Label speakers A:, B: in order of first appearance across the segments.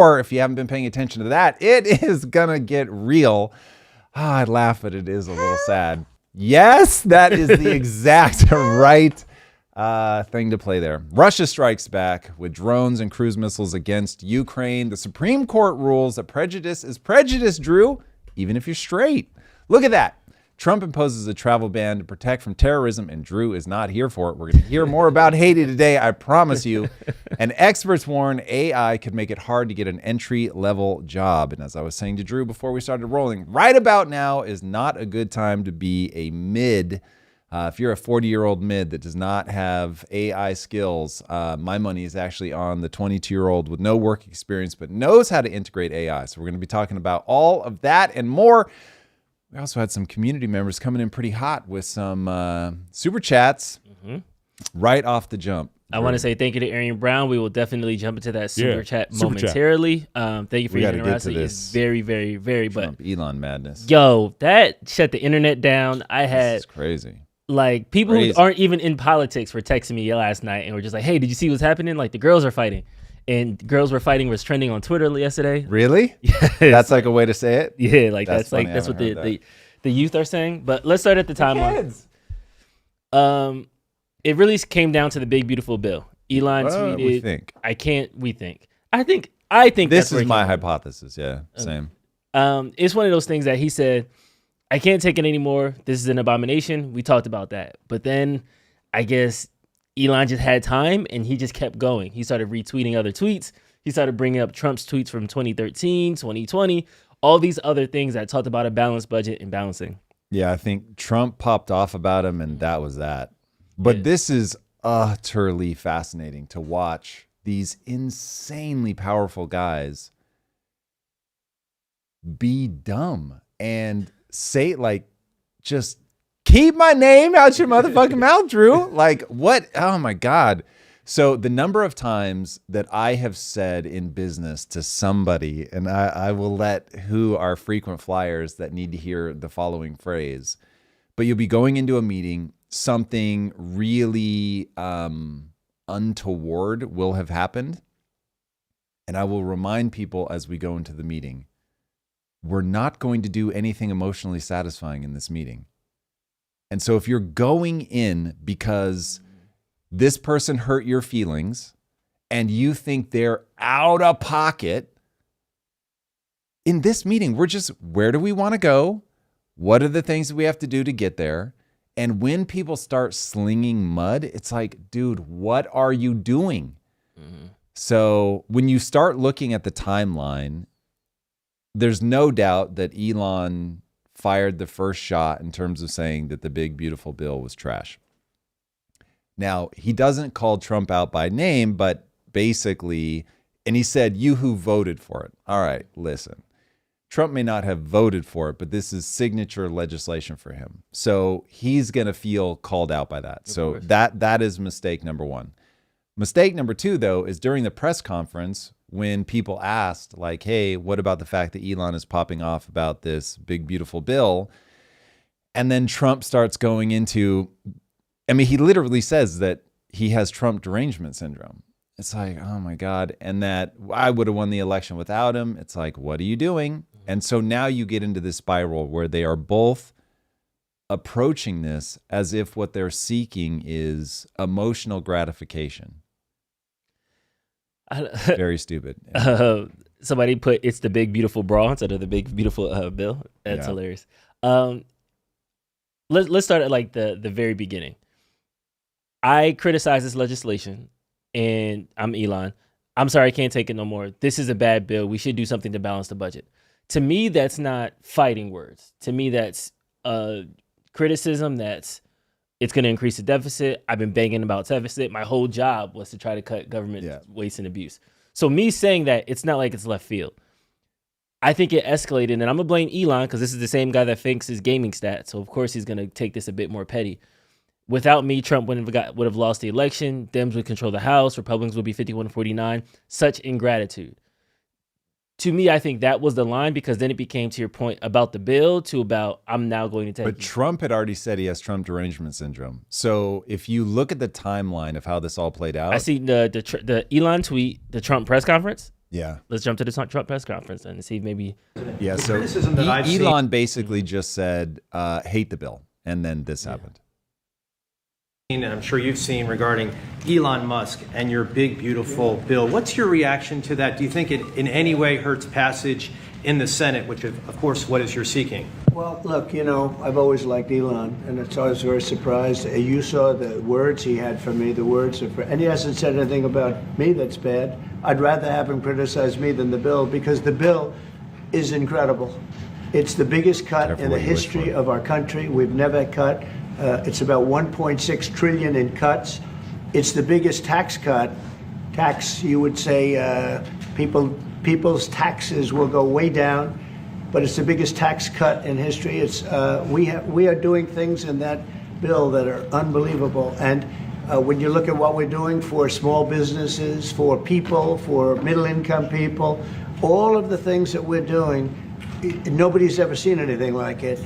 A: Or if you haven't been paying attention to that, it is gonna get real. I laugh, but it is a little sad. Yes, that is the exact right thing to play there. Russia strikes back with drones and cruise missiles against Ukraine. The Supreme Court rules that prejudice is prejudice, Drew, even if you're straight. Look at that. Trump imposes a travel ban to protect from terrorism, and Drew is not here for it. We're going to hear more about Haiti today, I promise you. And experts warn AI could make it hard to get an entry-level job. And as I was saying to Drew before we started rolling, right about now is not a good time to be a mid. If you're a 40-year-old mid that does not have AI skills, my money is actually on the 22-year-old with no work experience but knows how to integrate AI. So we're going to be talking about all of that and more. We also had some community members coming in pretty hot with some super chats right off the jump.
B: I want to say thank you to Arian Brown. We will definitely jump into that super chat momentarily. Thank you for your generosity. It's very, very, very.
A: Trump, Elon madness.
B: Yo, that shut the internet down.
A: This is crazy.
B: Like people who aren't even in politics were texting me last night and were just like, "Hey, did you see what's happening? Like the girls are fighting." And girls were fighting was trending on Twitter yesterday.
A: Really? Yes. That's like a way to say it?
B: Yeah, like that's what the youth are saying. But let's start at the timeline. It really came down to the big beautiful bill. Elon tweeted, I think
A: this is my hypothesis. Yeah, same.
B: It's one of those things that he said, I can't take it anymore. This is an abomination. We talked about that. But then I guess Elon just had time and he just kept going. He started retweeting other tweets. He started bringing up Trump's tweets from 2013, 2020, all these other things that talked about a balanced budget and balancing.
A: Yeah, I think Trump popped off about him and that was that. But this is utterly fascinating to watch these insanely powerful guys be dumb and say, like, just keep my name out your motherfucking mouth, Drew. Like, what? Oh, my God. So the number of times that I have said in business to somebody, and I will let who are frequent flyers that need to hear the following phrase, but you'll be going into a meeting, something really untoward will have happened, and I will remind people as we go into the meeting, we're not going to do anything emotionally satisfying in this meeting. And so if you're going in because this person hurt your feelings and you think they're out of pocket, in this meeting, we're just, where do we want to go? What are the things that we have to do to get there? And when people start slinging mud, it's like, dude, what are you doing? Mm-hmm. So when you start looking at the timeline, there's no doubt that Elon fired the first shot in terms of saying that the big, beautiful bill was trash. Now, he doesn't call Trump out by name, but basically, and he said, you who voted for it. All right, listen. Trump may not have voted for it, but this is signature legislation for him. So he's going to feel called out by that. So that is mistake number one. Mistake number two, though, is during the press conference, when people asked, like, hey, what about the fact that Elon is popping off about this big, beautiful bill? And then Trump starts going into, I mean, he literally says that he has Trump derangement syndrome. It's like, oh my God. And that I would have won the election without him. It's like, what are you doing? And so now you get into this spiral where they are both approaching this as if what they're seeking is emotional gratification. Very stupid.
B: Somebody put it's the big beautiful bra instead of the big beautiful bill. That's hilarious. Let's start at like the very beginning. I criticize this legislation, and I'm Elon. I'm sorry, I can't take it no more. This is a bad bill. We should do something to balance the budget. To me, that's not fighting words. To me, that's criticism. It's going to increase the deficit. I've been banging about deficit. My whole job was to try to cut government waste and abuse. So me saying that, it's not like it's left field. I think it escalated, and I'm going to blame Elon because this is the same guy that thinks his gaming stats. So, of course, he's going to take this a bit more petty. Without me, Trump would have lost the election. Dems would control the House. Republicans would be 51-49. Such ingratitude. To me, I think that was the line, because then it became, to your point, about the bill to about, I'm now going to take.
A: But Trump had already said he has Trump derangement syndrome. So if you look at the timeline of how this all played out.
B: I see the Elon tweet, the Trump press conference,
A: Yeah.
B: Let's jump to the Trump press conference and see if maybe.
A: Yeah. So
C: criticism that I've seen-
A: Elon basically just said, hate the bill. And then this happened.
C: And I'm sure you've seen regarding Elon Musk and your big, beautiful bill. What's your reaction to that? Do you think it in any way hurts passage in the Senate, which of course, what is you're seeking?
D: Well, look, I've always liked Elon, and it's always very surprised. You saw the words he had for me, and he hasn't said anything about me that's bad. I'd rather have him criticize me than the bill, because the bill is incredible. It's the biggest cut in the history of our country. We've never cut. It's about 1.6 trillion in cuts. It's the biggest tax cut. You would say, people's taxes will go way down, but it's the biggest tax cut in history. It's we are doing things in that bill that are unbelievable. And when you look at what we're doing for small businesses, for people, for middle-income people, all of the things that we're doing, nobody's ever seen anything like it.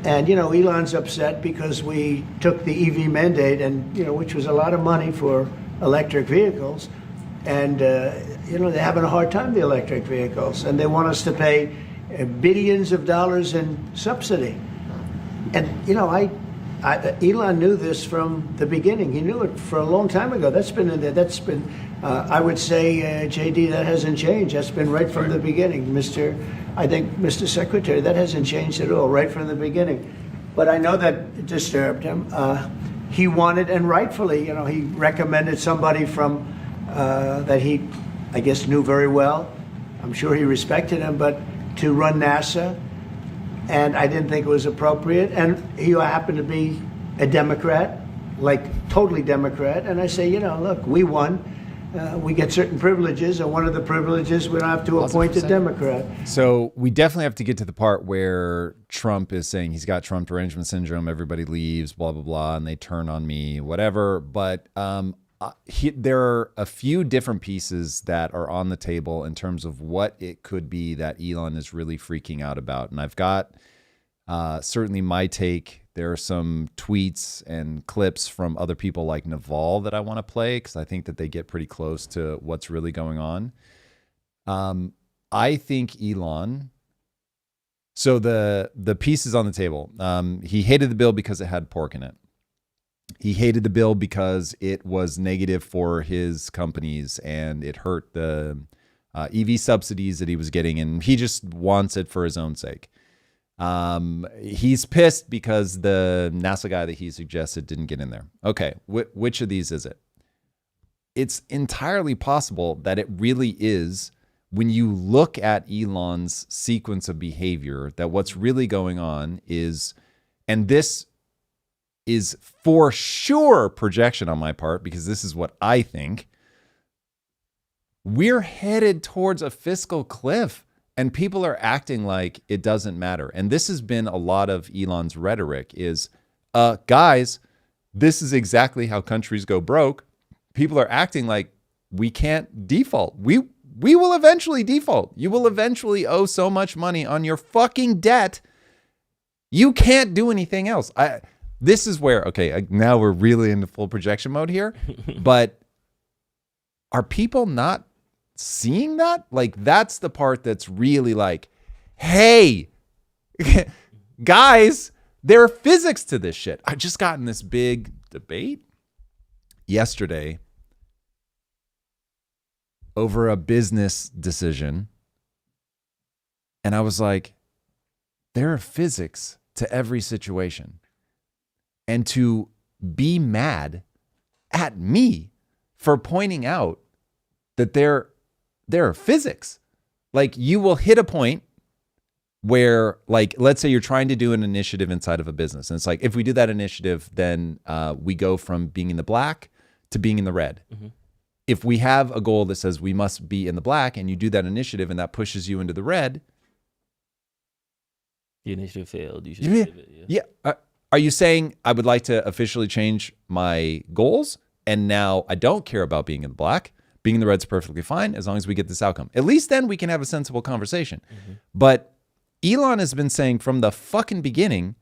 D: And Elon's upset because we took the EV mandate, and which was a lot of money for electric vehicles, and they're having a hard time, the electric vehicles, and they want us to pay billions of dollars in subsidy. And Elon knew this from the beginning. He knew it for a long time ago. That's been in there. That's been, I would say, JD, that hasn't changed. That's been right from the beginning, Mr. Secretary. That hasn't changed at all, right from the beginning. But I know that it disturbed him. He wanted, and rightfully, he recommended somebody from that he, I guess, knew very well. I'm sure he respected him, but to run NASA. And I didn't think it was appropriate. And he happened to be a Democrat, like totally Democrat. And I say, look, we won. We get certain privileges, and one of the privileges, we don't have to appoint a Democrat.
A: So we definitely have to get to the part where Trump is saying he's got Trump derangement syndrome, everybody leaves, blah, blah, blah, and they turn on me, whatever. But there are a few different pieces that are on the table in terms of what it could be that Elon is really freaking out about. And I've got certainly my take. There are some tweets and clips from other people like Naval that I want to play because I think that they get pretty close to what's really going on. I think Elon. So the pieces on the table. He hated the bill because it had pork in it. He hated the bill because it was negative for his companies and it hurt the EV subsidies that he was getting, and he just wants it for his own sake. He's pissed because the NASA guy that he suggested didn't get in there. Okay, which of these is it? It's entirely possible that it really is, when you look at Elon's sequence of behavior, that what's really going on is, and this is for sure projection on my part, because this is what I think, we're headed towards a fiscal cliff. And people are acting like it doesn't matter. And this has been a lot of Elon's rhetoric is, guys, this is exactly how countries go broke. People are acting like we can't default. We will eventually default. You will eventually owe so much money on your fucking debt. You can't do anything else. This is where, okay, now we're really into full projection mode here. But are people not seeing that? Like, that's the part that's really like, hey, guys, there are physics to this shit. I just got in this big debate yesterday over a business decision. And I was like, there are physics to every situation. And to be mad at me for pointing out that there are physics. Like, you will hit a point where, like, let's say you're trying to do an initiative inside of a business. And it's like, if we do that initiative, then we go from being in the black to being in the red. Mm-hmm. If we have a goal that says we must be in the black and you do that initiative and that pushes you into the red.
B: The initiative failed. You should save it.
A: Yeah. Are you saying I would like to officially change my goals and now I don't care about being in the black? Being in the red's perfectly fine as long as we get this outcome. At least then we can have a sensible conversation. Mm-hmm. But Elon has been saying from the fucking beginning,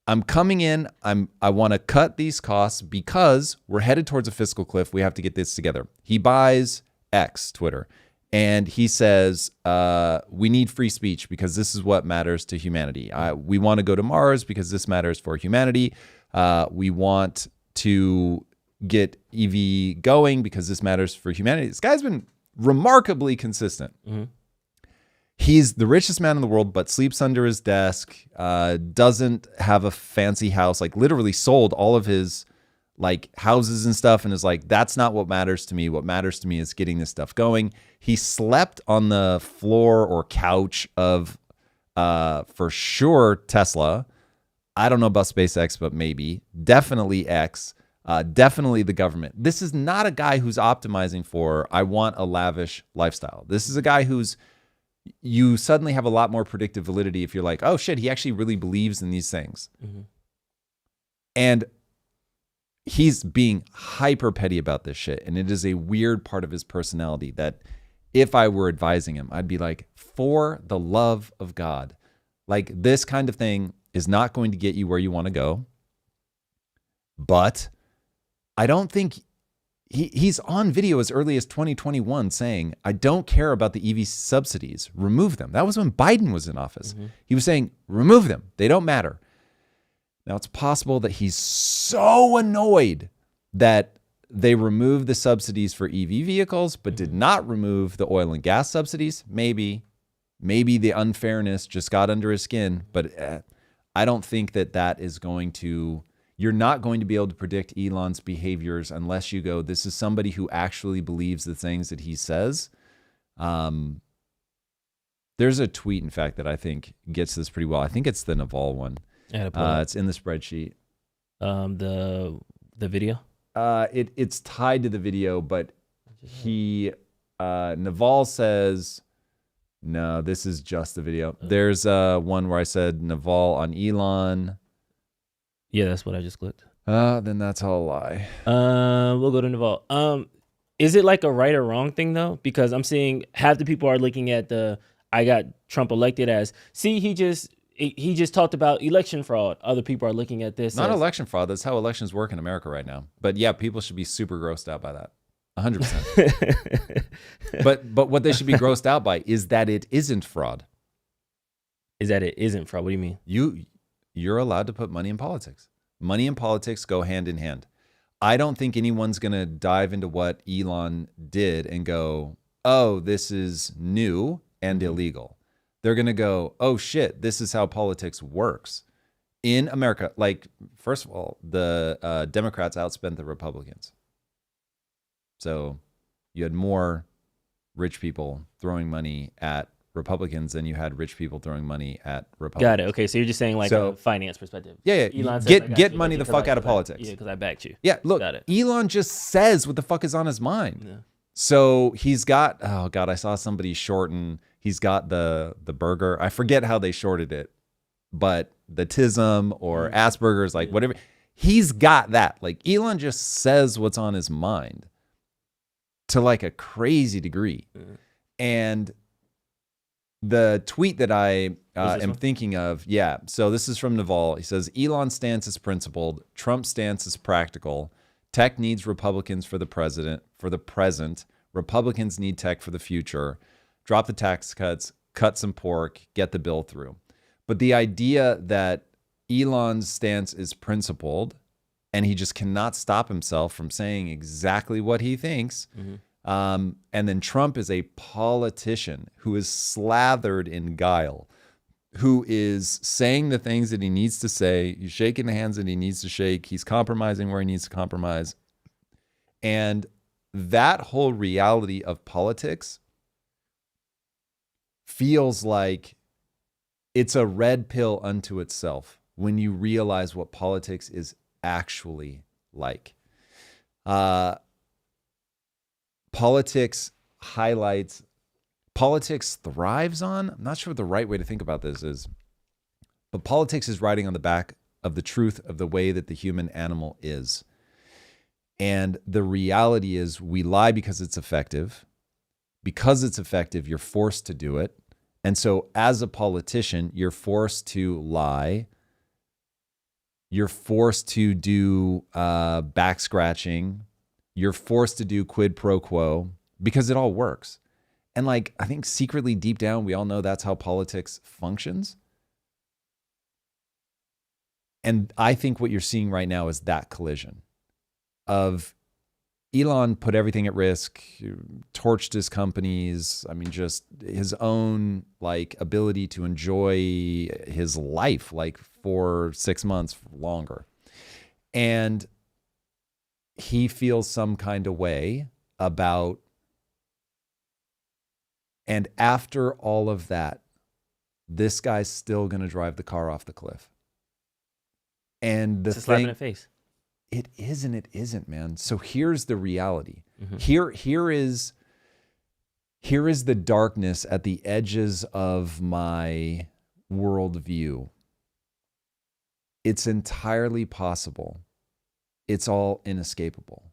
A: I'm coming in, I want to cut these costs because we're headed towards a fiscal cliff. We have to get this together. He buys X, Twitter, And he says, we need free speech because this is what matters to humanity. We want to go to Mars because this matters for humanity. We want to get EV going because this matters for humanity. This guy's been remarkably consistent. Mm-hmm. He's the richest man in the world, but sleeps under his desk, doesn't have a fancy house, like literally sold all of his like houses and stuff, and is like, that's not what matters to me. What matters to me is getting this stuff going. He slept on the floor or couch of, for sure, Tesla. I don't know about SpaceX, but maybe. Definitely X. Definitely the government. This is not a guy who's optimizing for, I want a lavish lifestyle. This is a guy who's, you suddenly have a lot more predictive validity if you're like, oh shit, he actually really believes in these things. Mm-hmm. And he's being hyper petty about this shit. And it is a weird part of his personality that if I were advising him, I'd be like, for the love of God, like this kind of thing is not going to get you where you want to go. But I don't think he's on video as early as 2021 saying, I don't care about the EV subsidies, remove them. That was when Biden was in office. Mm-hmm. He was saying, remove them. They don't matter. Now it's possible that he's so annoyed that they removed the subsidies for EV vehicles, but did not remove the oil and gas subsidies. Maybe the unfairness just got under his skin, but I don't think that is going to, you're not going to be able to predict Elon's behaviors unless you go, this is somebody who actually believes the things that he says. There's a tweet, in fact, that I think gets this pretty well. I think it's the Naval one. It's in the spreadsheet.
B: The video?
A: It's tied to the video, but Naval says, no, this is just the video. There's one where I said Naval on Elon.
B: Yeah, that's what I just clicked.
A: Then that's all a lie.
B: We'll go to Naval. Is it like a right or wrong thing though? Because I'm seeing half the people are looking at I got Trump elected as, see, he just talked about election fraud. Other people are looking at this
A: not election fraud. That's how elections work in America right now. But yeah, people should be super grossed out by that. 100%. But what they should be grossed out by is that it isn't fraud.
B: Is that it isn't fraud? What do you mean?
A: You're allowed to put money in politics. Money and politics go hand in hand. I don't think anyone's going to dive into what Elon did and go, oh, this is new and illegal. They're going to go, oh shit, this is how politics works. In America, like, first of all, the Democrats outspent the Republicans. So you had more rich people throwing money at Republicans than you had rich people throwing money at Republicans.
B: Got it. Okay, so you're just saying like a finance perspective.
A: Yeah.
B: Elon says,
A: get money the fuck out of politics.
B: Yeah, because I backed you.
A: Yeah, look, Elon just says what the fuck is on his mind. Yeah. So he's got, oh God, I saw somebody shorten, he's got the burger. I forget how they shorted it, but the TISM or Asperger's, like whatever. He's got that. Like Elon just says what's on his mind to like a crazy degree. And the tweet that I am thinking of, yeah. So this is from Naval. He says, Elon's stance is principled. Trump's stance is practical. Tech needs Republicans for the present. Republicans need tech for the future. Drop the tax cuts, cut some pork, get the bill through. But the idea that Elon's stance is principled and he just cannot stop himself from saying exactly what he thinks. And then Trump is a politician who is slathered in guile, who is saying the things that he needs to say. He's shaking the hands that he needs to shake. He's compromising where he needs to compromise. And that whole reality of politics feels like it's a red pill unto itself when you realize what politics is actually like. Politics thrives on, I'm not sure what the right way to think about this is, but politics is riding on the back of the truth of the way that the human animal is. And the reality is we lie because it's effective. Because it's effective, you're forced to do it. And so as a politician, you're forced to lie. You're forced to do back scratching. You're forced to do quid pro quo because it all works. And like, I think secretly deep down, we all know that's how politics functions. And I think what you're seeing right now is that collision of Elon put everything at risk, torched his companies. I mean, just his own like ability to enjoy his life, like for 6 months longer. And he feels some kind of way about, and after all of that, this guy's still going to drive the car off the cliff. And the
B: It's a slap in the face.
A: It is and it isn't, man. So here's the reality.
B: Mm-hmm.
A: Here is the darkness at the edges of my worldview. It's entirely possible. It's all inescapable.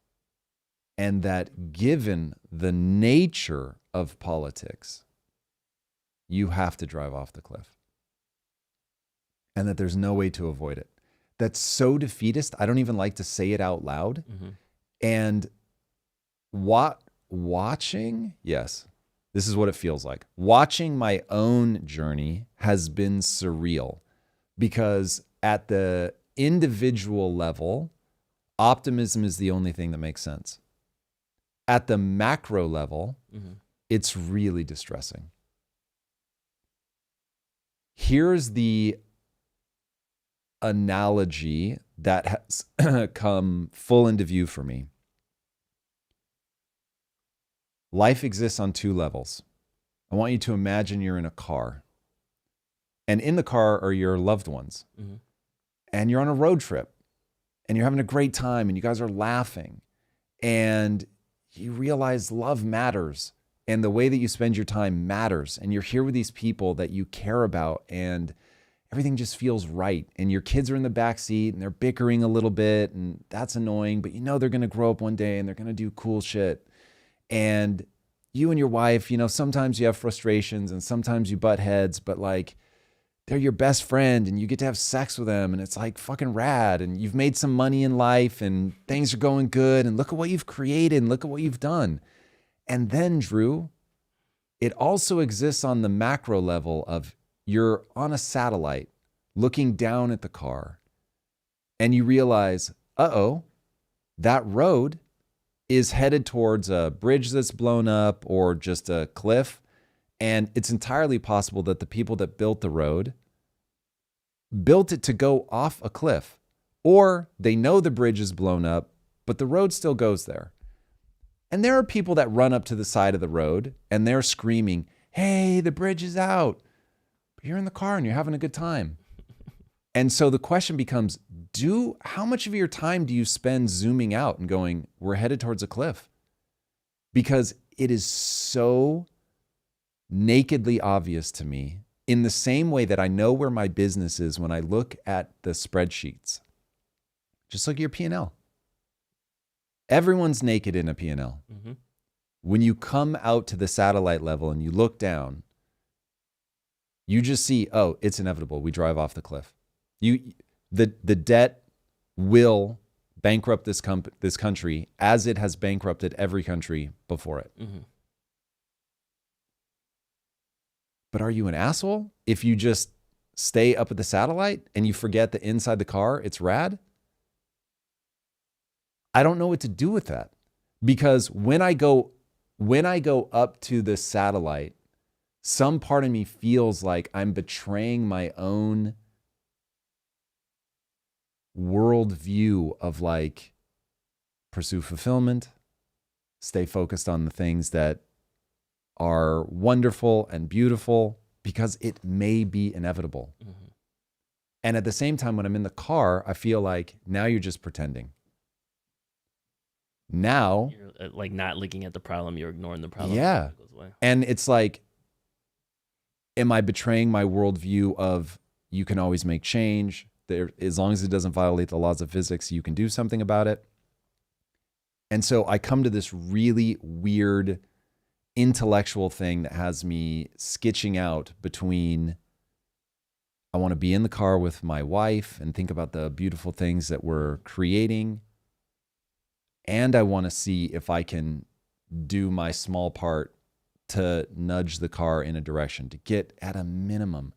A: And that given the nature of politics, you have to drive off the cliff. And that there's no way to avoid it. That's so defeatist, I don't even like to say it out loud.
B: Mm-hmm.
A: And watching, yes, this is what it feels like. Watching my own journey has been surreal because at the individual level, optimism is the only thing that makes sense. At the macro level,
B: Mm-hmm.
A: it's really distressing. Here's the analogy that has come full into view for me. Life exists on two levels. I want you to imagine you're in a car. And in the car are your loved ones.
B: Mm-hmm.
A: And you're on a road trip. And you're having a great time. And you guys are laughing. And you realize love matters. And the way that you spend your time matters. And you're here with these people that you care about. And everything just feels right. And your kids are in the back seat and they're bickering a little bit. And that's annoying. But you know they're going to grow up one day and they're going to do cool shit. And you and your wife, you know, sometimes you have frustrations and sometimes you butt heads. But like, they're your best friend and you get to have sex with them. And it's like fucking rad. And you've made some money in life and things are going good. And look at what you've created and look at what you've done. And then, Drew, it also exists on the macro level of you're on a satellite looking down at the car and you realize, that road is headed towards a bridge that's blown up or just a cliff. And it's entirely possible that the people that built the road built it to go off a cliff, or they know the bridge is blown up, but the road still goes there. And there are people that run up to the side of the road and they're screaming, hey, the bridge is out. But you're in the car and you're having a good time. And so the question becomes, how much of your time do you spend zooming out and going, we're headed towards a cliff? Because it is so nakedly obvious to me in the same way that I know where my business is when I look at the spreadsheets. Just look at your P&L. Everyone's naked in a P&L.
B: Mm-hmm.
A: When you come out to the satellite level and you look down, you just see, it's inevitable. We drive off the cliff. The debt will bankrupt this country as it has bankrupted every country before it.
B: Mm-hmm.
A: But are you an asshole if you just stay up at the satellite and you forget that inside the car it's rad? I don't know what to do with that, because when I go up to the satellite, some part of me feels like I'm betraying my own worldview of like pursue fulfillment, stay focused on the things that are wonderful and beautiful, because it may be inevitable.
B: Mm-hmm.
A: And at the same time, when I'm in the car, I feel like now you're just pretending. Now,
B: You're like not looking at the problem, you're ignoring the problem.
A: Yeah.
B: It goes away.
A: And it's like, am I betraying my worldview of you can always make change? There, as long as it doesn't violate the laws of physics, you can do something about it. And so I come to this really weird intellectual thing that has me sketching out between, I want to be in the car with my wife and think about the beautiful things that we're creating. And I want to see if I can do my small part to nudge the car in a direction, to get at a minimum,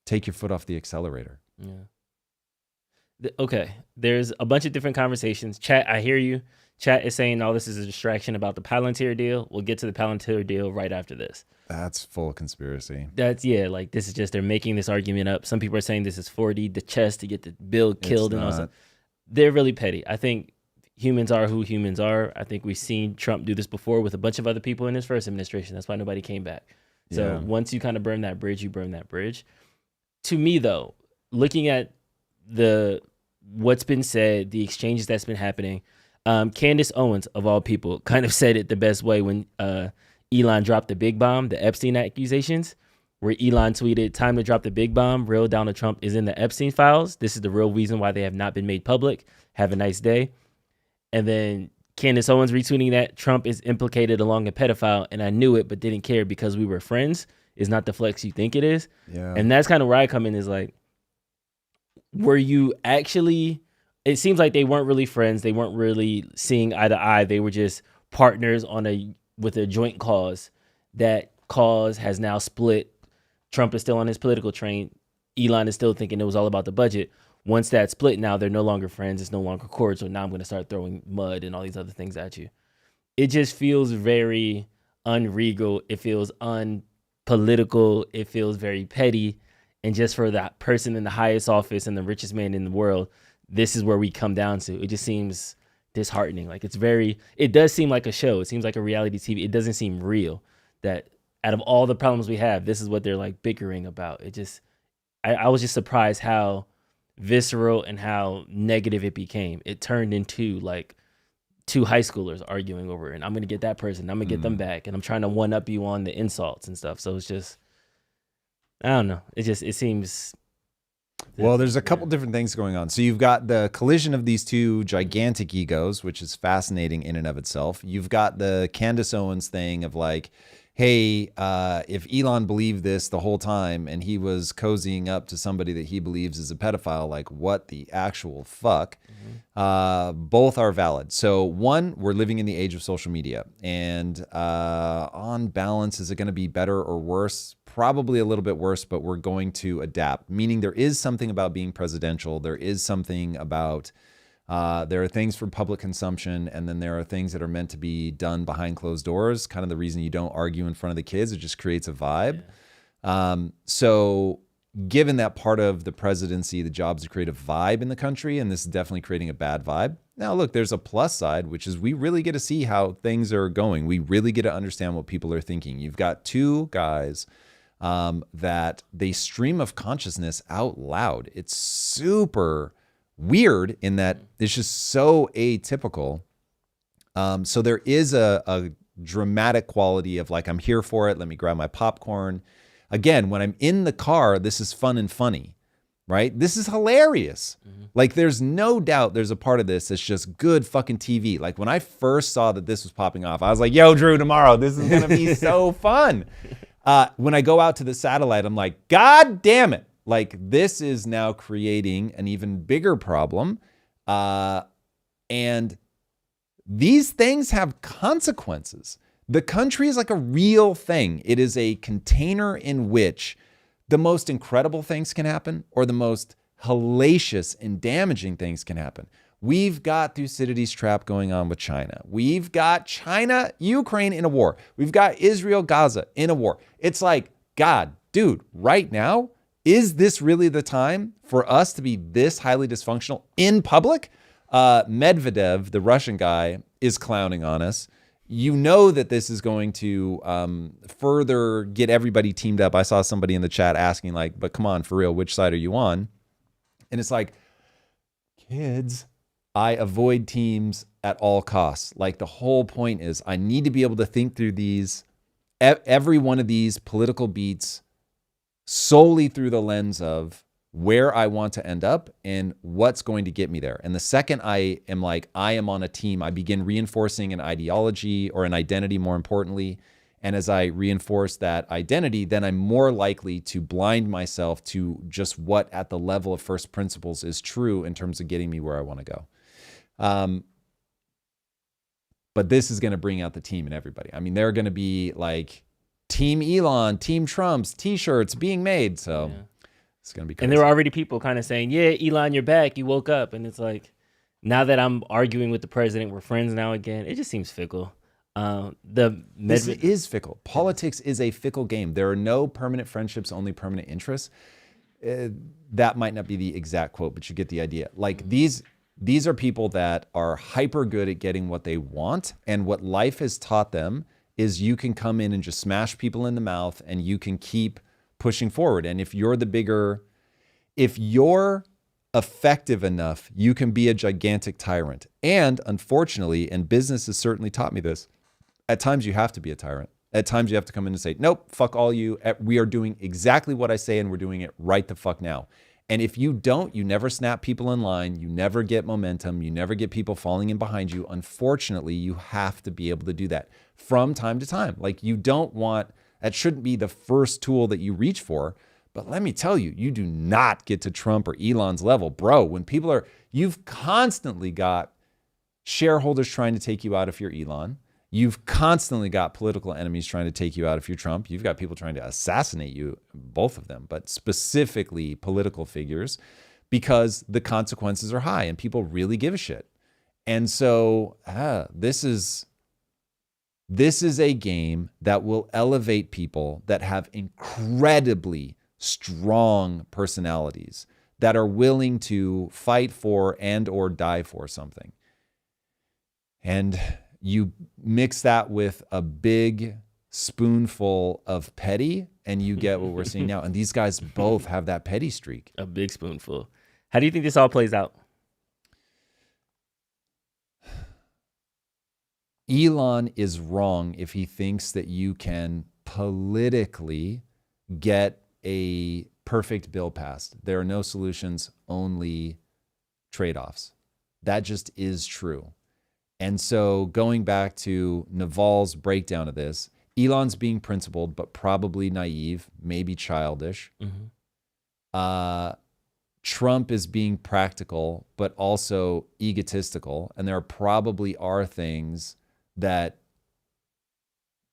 A: take your foot off the accelerator.
B: Yeah. Okay. There's a bunch of different conversations. Chat, I hear you. Chat is saying all this is a distraction about the Palantir deal. We'll get to the Palantir deal right after this.
A: That's full conspiracy.
B: That's, yeah, like this is just, they're making this argument up. Some people are saying this is 4D, the chess to get the bill killed and all that. They're really petty. I think humans are who humans are. I think we've seen Trump do this before with a bunch of other people in his first administration. That's why nobody came back. So once you kind of burn that bridge, you burn that bridge. To me, though, looking at what's been said, the exchanges that's been happening, Candace Owens, of all people, kind of said it the best way when Elon dropped the big bomb, the Epstein accusations, where Elon tweeted, "Time to drop the big bomb. Real Donald Trump is in the Epstein files. This is the real reason why they have not been made public. Have a nice day." And then Candace Owens retweeting that Trump is implicated along a pedophile, and I knew it but didn't care because we were friends, is not the flex you think it is.
A: Yeah.
B: And that's kind of where I come in, is like, were you actually, it seems like they weren't really friends. They weren't really seeing eye to eye. They were just partners with a joint cause. That cause has now split. Trump is still on his political train. Elon is still thinking it was all about the budget. Once that's split, now they're no longer friends. It's no longer cord. So now I'm going to start throwing mud and all these other things at you. It just feels very unregal. It feels unpolitical. It feels very petty. And just for that person in the highest office and the richest man in the world, this is where we come down to. It just seems disheartening. Like it does seem like a show. It seems like a reality TV. It doesn't seem real that out of all the problems we have, this is what they're like bickering about. It just, I was just surprised how visceral and how negative it became. It turned into like two high schoolers arguing over it. And I'm going to get that person. I'm going to get them back. And I'm trying to one up you on the insults and stuff. So it's just, I don't know. It seems.
A: Well, there's a couple different things going on. So you've got the collision of these two gigantic egos, which is fascinating in and of itself. You've got the Candace Owens thing of like, hey, if Elon believed this the whole time and he was cozying up to somebody that he believes is a pedophile, like what the actual fuck? Both are valid. So one, we're living in the age of social media, and on balance, is it going to be better or worse? Probably a little bit worse, but we're going to adapt. Meaning there is something about being presidential. There is something about there are things for public consumption, and then there are things that are meant to be done behind closed doors. Kind of the reason you don't argue in front of the kids. It just creates a vibe. So given that part of the presidency, the job is to create a vibe in the country, and this is definitely creating a bad vibe. Now, look, there's a plus side, which is we really get to see how things are going. We really get to understand what people are thinking. You've got two guys that they stream of consciousness out loud. It's super weird in that it's just so atypical. So there is a dramatic quality of like, I'm here for it. Let me grab my popcorn. Again, when I'm in the car, this is fun and funny, right? This is hilarious. Like there's no doubt there's a part of this that's just good fucking TV. Like when I first saw that this was popping off, I was like, yo, Drew, tomorrow, this is going to be so fun. When I go out to the satellite, I'm like, God damn it. Like this is now creating an even bigger problem. And these things have consequences. The country is like a real thing. It is a container in which the most incredible things can happen or the most hellacious and damaging things can happen. We've got Thucydides' trap going on with China. We've got China, Ukraine in a war. We've got Israel, Gaza in a war. It's like, God, dude, right now, is this really the time for us to be this highly dysfunctional in public? Medvedev, the Russian guy, is clowning on us. You know that this is going to further get everybody teamed up. I saw somebody in the chat asking like, but come on, for real, which side are you on? And it's like, kids, I avoid teams at all costs. Like the whole point is I need to be able to think through these, every one of these political beats solely through the lens of where I want to end up and what's going to get me there. And the second I am like, I am on a team, I begin reinforcing an ideology or an identity more importantly. And as I reinforce that identity, then I'm more likely to blind myself to just what at the level of first principles is true in terms of getting me where I want to go. But this is going to bring out the team and everybody. I mean, there are going to be like Team Elon, Team Trump's T-shirts being made. So it's gonna be crazy.
B: And there were already people kind of saying, "Yeah, Elon, you're back. You woke up." And it's like, now that I'm arguing with the president, we're friends now again. It just seems fickle.
A: This is fickle. Politics is a fickle game. There are no permanent friendships, only permanent interests. That might not be the exact quote, but you get the idea. Like these are people that are hyper good at getting what they want. And what life has taught them is you can come in and just smash people in the mouth and you can keep pushing forward. And if you're effective enough, you can be a gigantic tyrant. And unfortunately, and business has certainly taught me this, at times you have to be a tyrant. At times you have to come in and say, nope, fuck all you. We are doing exactly what I say and we're doing it right the fuck now. And if you don't, you never snap people in line. You never get momentum. You never get people falling in behind you. Unfortunately, you have to be able to do that from time to time. Like that shouldn't be the first tool that you reach for. But let me tell you, you do not get to Trump or Elon's level. Bro, when you've constantly got shareholders trying to take you out if you're Elon. You've constantly got political enemies trying to take you out if you're Trump. You've got people trying to assassinate you, both of them, but specifically political figures, because the consequences are high and people really give a shit. And so this is a game that will elevate people that have incredibly strong personalities that are willing to fight for and or die for something. And you mix that with a big spoonful of petty and you get what we're seeing now. And these guys both have that petty streak.
B: A big spoonful. How do you think this all plays out?
A: Elon is wrong if he thinks that you can politically get a perfect bill passed. There are no solutions, only trade-offs. That just is true. And so going back to Naval's breakdown of this, Elon's being principled, but probably naive, maybe childish. Trump is being practical, but also egotistical. And there probably are things that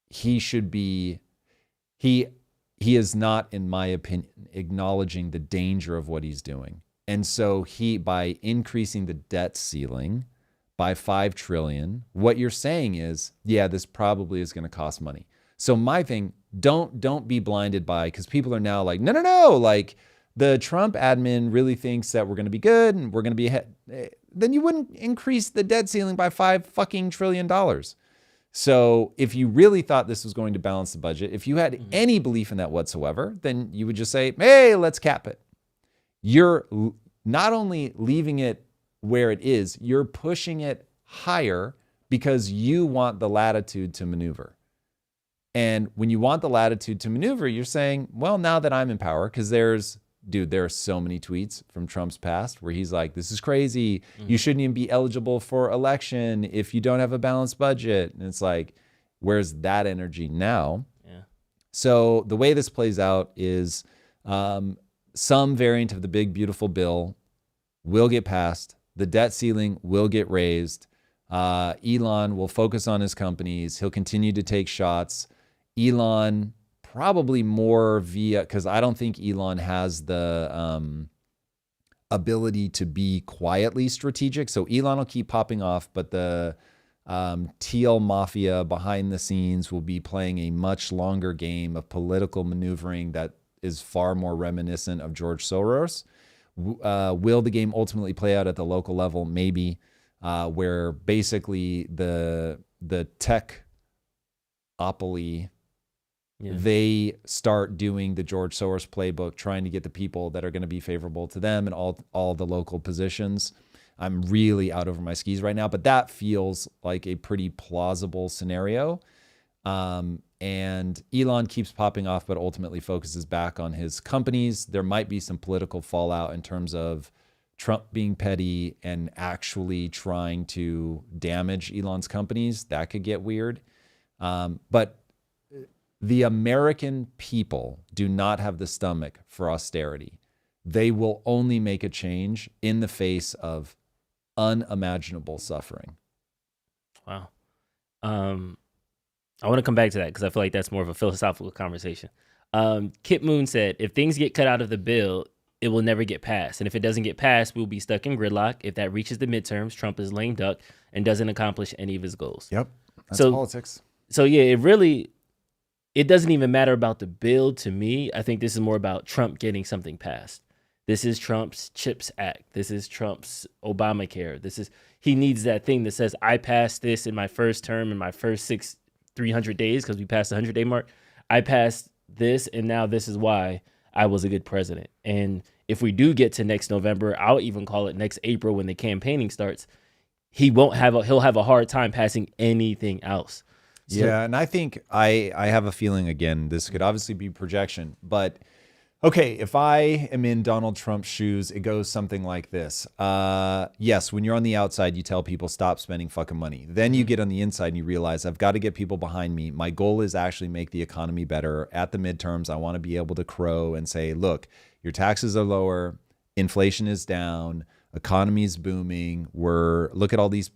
A: he should be, he is not, in my opinion, acknowledging the danger of what he's doing. And so by increasing the debt ceiling by $5 trillion, what you're saying is, yeah, this probably is going to cost money. So my thing, don't be blinded by, because people are now like, no, like the Trump admin really thinks that we're going to be good and we're going to be ahead. Then you wouldn't increase the debt ceiling by $5 trillion. So if you really thought this was going to balance the budget, if you had any belief in that whatsoever, then you would just say, hey, let's cap it. You're not only leaving it where it is, you're pushing it higher because you want the latitude to maneuver. And when you want the latitude to maneuver, you're saying, well, now that I'm in power, because there are so many tweets from Trump's past where he's like, this is crazy. You shouldn't even be eligible for election if you don't have a balanced budget. And it's like, where's that energy now?
B: Yeah.
A: So the way this plays out is some variant of the big, beautiful bill will get passed. The debt ceiling will get raised. Elon will focus on his companies. He'll continue to take shots. Elon probably more via, because I don't think Elon has the ability to be quietly strategic. So Elon will keep popping off, but the TL mafia behind the scenes will be playing a much longer game of political maneuvering that is far more reminiscent of George Soros. Will the game ultimately play out at the local level? Maybe, where basically the tech-opoly, they start doing the George Soros playbook, trying to get the people that are going to be favorable to them and all the local positions. I'm really out over my skis right now, but that feels like a pretty plausible scenario. And Elon keeps popping off, but ultimately focuses back on his companies. There might be some political fallout in terms of Trump being petty and actually trying to damage Elon's companies. That could get weird. But the American people do not have the stomach for austerity. They will only make a change in the face of unimaginable suffering.
B: Wow. I want to come back to that because I feel like that's more of a philosophical conversation. Kip Moon said, if things get cut out of the bill, it will never get passed. And if it doesn't get passed, we'll be stuck in gridlock. If that reaches the midterms, Trump is lame duck and doesn't accomplish any of his goals.
A: Yep. That's
B: So-
A: politics.
B: So yeah, it doesn't even matter about the bill to me. I think this is more about Trump getting something passed. This is Trump's CHIPS Act. This is Trump's Obamacare. He needs that thing that says, I passed this in my first term, in my first 300 days, because we passed the 100-day mark. I passed this, and now this is why I was a good president. And if we do get to next November, I'll even call it next April when the campaigning starts, he'll have a hard time passing anything else. So,
A: Yeah, and I think I have a feeling, again, this could obviously be projection, but okay, if I am in Donald Trump's shoes, it goes something like this. Yes, when you're on the outside, you tell people stop spending fucking money. Then you get on the inside and you realize I've got to get people behind me. My goal is actually make the economy better. At the midterms, I want to be able to crow and say, look, your taxes are lower, inflation is down, economy is booming. Look at all these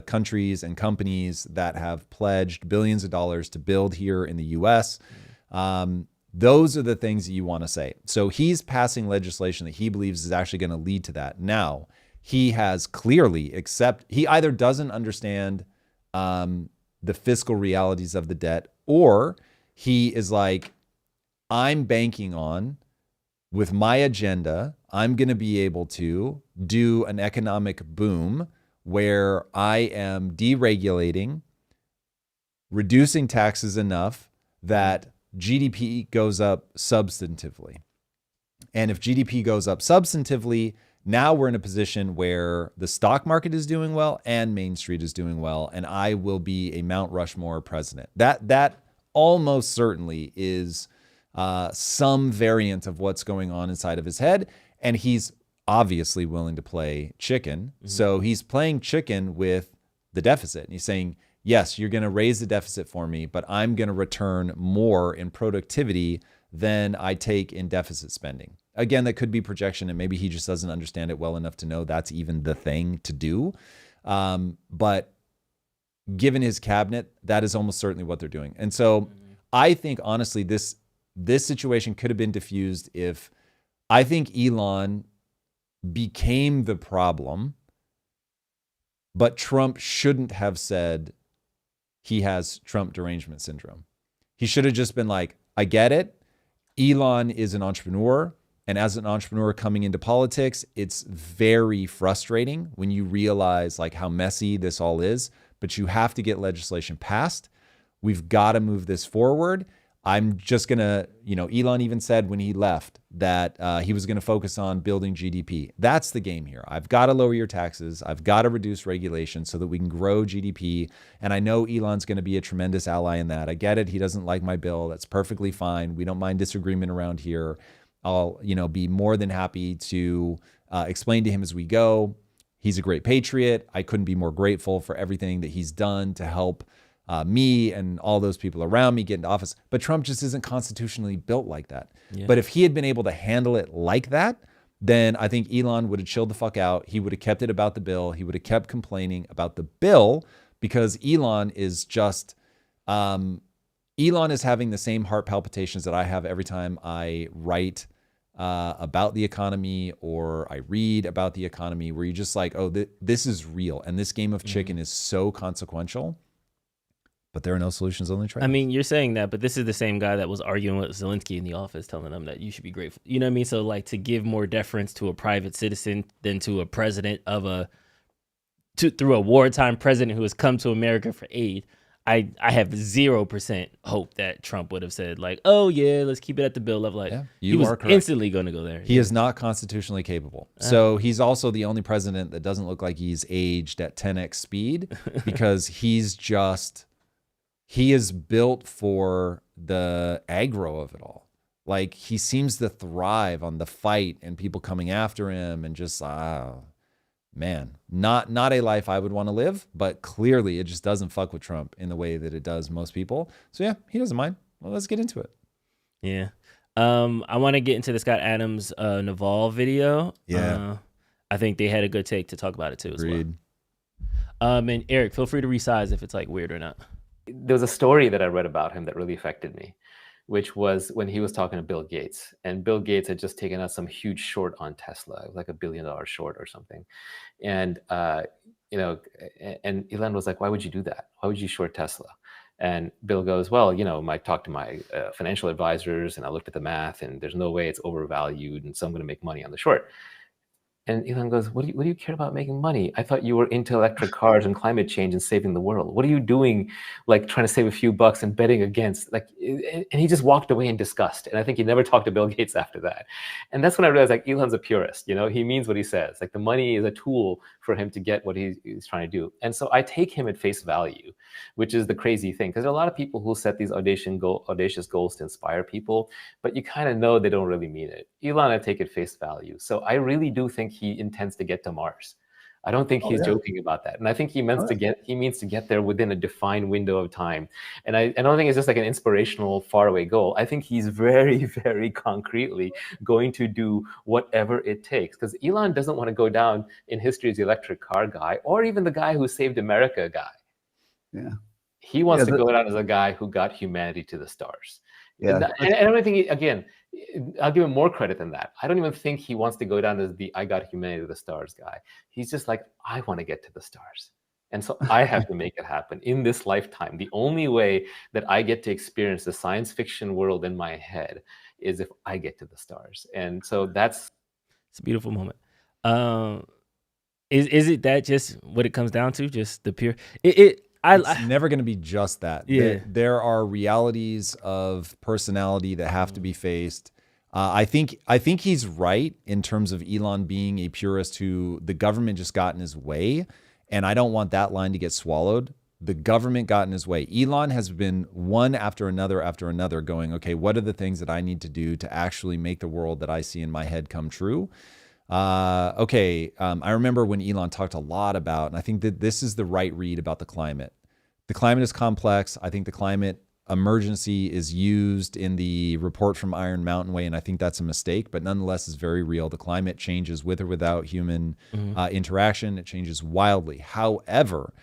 A: countries and companies that have pledged billions of dollars to build here in the U.S. Those are the things that you want to say. So he's passing legislation that he believes is actually going to lead to that. Now, he has clearly he either doesn't understand the fiscal realities of the debt, or he is like, I'm banking on, with my agenda, I'm going to be able to do an economic boom where I am deregulating, reducing taxes enough that GDP goes up substantively. And if GDP goes up substantively, now we're in a position where the stock market is doing well and Main Street is doing well, and I will be a Mount Rushmore president. That almost certainly is some variant of what's going on inside of his head, and he's obviously willing to play chicken. Mm-hmm. So he's playing chicken with the deficit. And he's saying, yes, you're going to raise the deficit for me, but I'm going to return more in productivity than I take in deficit spending. Again, that could be projection, and maybe he just doesn't understand it well enough to know that's even the thing to do. But given his cabinet, that is almost certainly what they're doing. And so I think, honestly, this situation could have been diffused if I think Elon became the problem, but Trump shouldn't have said he has Trump derangement syndrome. He should have just been like, I get it. Elon is an entrepreneur. And as an entrepreneur coming into politics, it's very frustrating when you realize like how messy this all is, but you have to get legislation passed. We've got to move this forward. I'm just going to, Elon even said when he left that he was going to focus on building GDP. That's the game here. I've got to lower your taxes. I've got to reduce regulation so that we can grow GDP. And I know Elon's going to be a tremendous ally in that. I get it. He doesn't like my bill. That's perfectly fine. We don't mind disagreement around here. I'll, be more than happy to explain to him as we go. He's a great patriot. I couldn't be more grateful for everything that he's done to help me and all those people around me get into office. But Trump just isn't constitutionally built like that. Yeah. But if he had been able to handle it like that, then I think Elon would have chilled the fuck out. He would have kept it about the bill. He would have kept complaining about the bill because Elon is just, Elon is having the same heart palpitations that I have every time I write about the economy or I read about the economy, where you're just like, oh, this is real. And this game of chicken is so consequential. But there are no solutions, only trade.
B: I mean, you're saying that, but this is the same guy that was arguing with Zelensky in the office, telling him that you should be grateful. You know what I mean? So, like, to give more deference to a private citizen than to a president through a wartime president who has come to America for aid, I have 0% hope that Trump would have said, like, oh, yeah, let's keep it at the bill level. Like, he was instantly going to go there.
A: He is not constitutionally capable. So he's also the only president that doesn't look like he's aged at 10x speed because he is built for the aggro of it all. Like, he seems to thrive on the fight and people coming after him and just, man, not a life I would want to live, but clearly it just doesn't fuck with Trump in the way that it does most people. So yeah, he doesn't mind. Well, let's get into it.
B: Yeah. I want to get into the Scott Adams Naval video.
A: Yeah.
B: I think they had a good take to talk about it too as
A: Agreed.
B: well. And Eric, feel free to resize if it's like weird or not.
E: there was a story that I read about him that really affected me, which was when he was talking to Bill Gates, and Bill Gates had just taken out some huge short on Tesla, it was like $1 billion short or something. And, and Elon was like, why would you do that? Why would you short Tesla? And Bill goes, well, I talked to my financial advisors and I looked at the math and there's no way it's overvalued. And so I'm going to make money on the short. And Elon goes, what do you care about making money? I thought you were into electric cars and climate change and saving the world. What are you doing, like trying to save a few bucks and betting against? And he just walked away in disgust. And I think he never talked to Bill Gates after that. And that's when I realized, like, Elon's a purist. He means what he says. Like, the money is a tool for him to get what he's trying to do. And so I take him at face value, which is the crazy thing, because there are a lot of people who set these audacious goals to inspire people, but you kind of know they don't really mean it. Elon, I take at face value. So I really do think he intends to get to Mars. I don't think he's joking about that. And I think he means to get there within a defined window of time. And I don't think it's just like an inspirational faraway goal. I think he's very, very concretely going to do whatever it takes. Because Elon doesn't want to go down in history as the electric car guy, or even the guy who saved America guy.
F: Yeah.
E: He wants to go down as a guy who got humanity to the stars.
F: Yeah.
E: And I don't think, again, I'll give him more credit than that. I don't even think he wants to go down as the I got humanity to the stars guy. He's just like, I want to get to the stars. And so I have to make it happen in this lifetime. The only way that I get to experience the science fiction world in my head is if I get to the stars. And so it's
B: a beautiful moment. Is it that just what it comes down to? Just the pure, it's
A: never going to be just that.
B: Yeah.
A: There are realities of personality that have to be faced. I think he's right in terms of Elon being a purist who the government just got in his way. And I don't want that line to get swallowed. The government got in his way. Elon has been one after another going, okay, what are the things that I need to do to actually make the world that I see in my head come true? I remember when Elon talked a lot about, and I think that this is the right read about the climate. The climate is complex. I think the climate emergency is used in the report from Iron Mountain Way, and I think that's a mistake, but nonetheless is very real. The climate changes with or without human interaction. It changes wildly. However,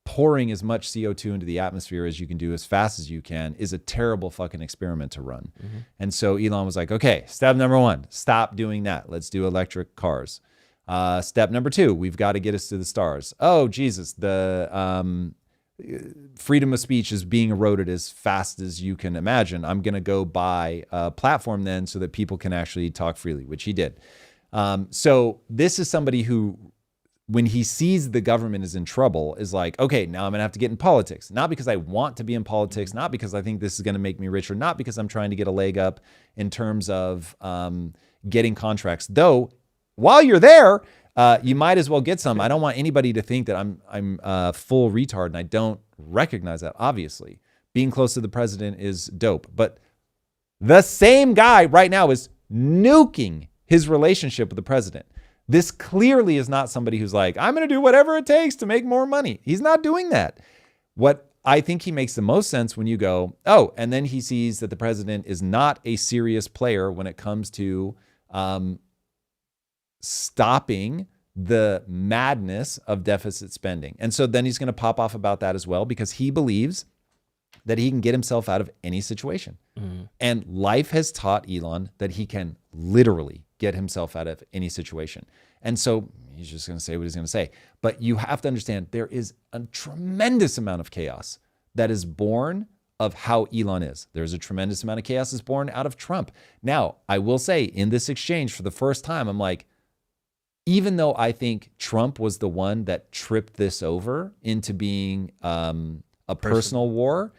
A: pouring as much CO2 into the atmosphere as you can do as fast as you can is a terrible fucking experiment to run. And so Elon was like, okay, step number 1, stop doing that. Let's do electric cars. Step number 2, we've got to get us to the stars. Oh, Jesus, the freedom of speech is being eroded as fast as you can imagine. I'm going to go buy a platform then so that people can actually talk freely, which he did. So this is somebody who, when he sees the government is in trouble, is like, okay, now I'm going to have to get in politics. Not because I want to be in politics, not because I think this is going to make me richer, not because I'm trying to get a leg up in terms of getting contracts. Though, while you're there, you might as well get some. I don't want anybody to think that I'm full retard, and I don't recognize that, obviously. Being close to the president is dope. But the same guy right now is nuking his relationship with the president. This clearly is not somebody who's like, I'm going to do whatever it takes to make more money. He's not doing that. What I think he makes the most sense when you go, oh, and then he sees that the president is not a serious player when it comes to stopping the madness of deficit spending. And so then he's going to pop off about that as well, because he believes that he can get himself out of any situation. And life has taught Elon that he can literally get himself out of any situation. And so he's just going to say what he's going to say. But you have to understand there is a tremendous amount of chaos that is born of how Elon is. There's a tremendous amount of chaos that's born out of Trump. Now, I will say in this exchange for the first time, I'm like, even though I think Trump was the one that tripped this over into being a personal war,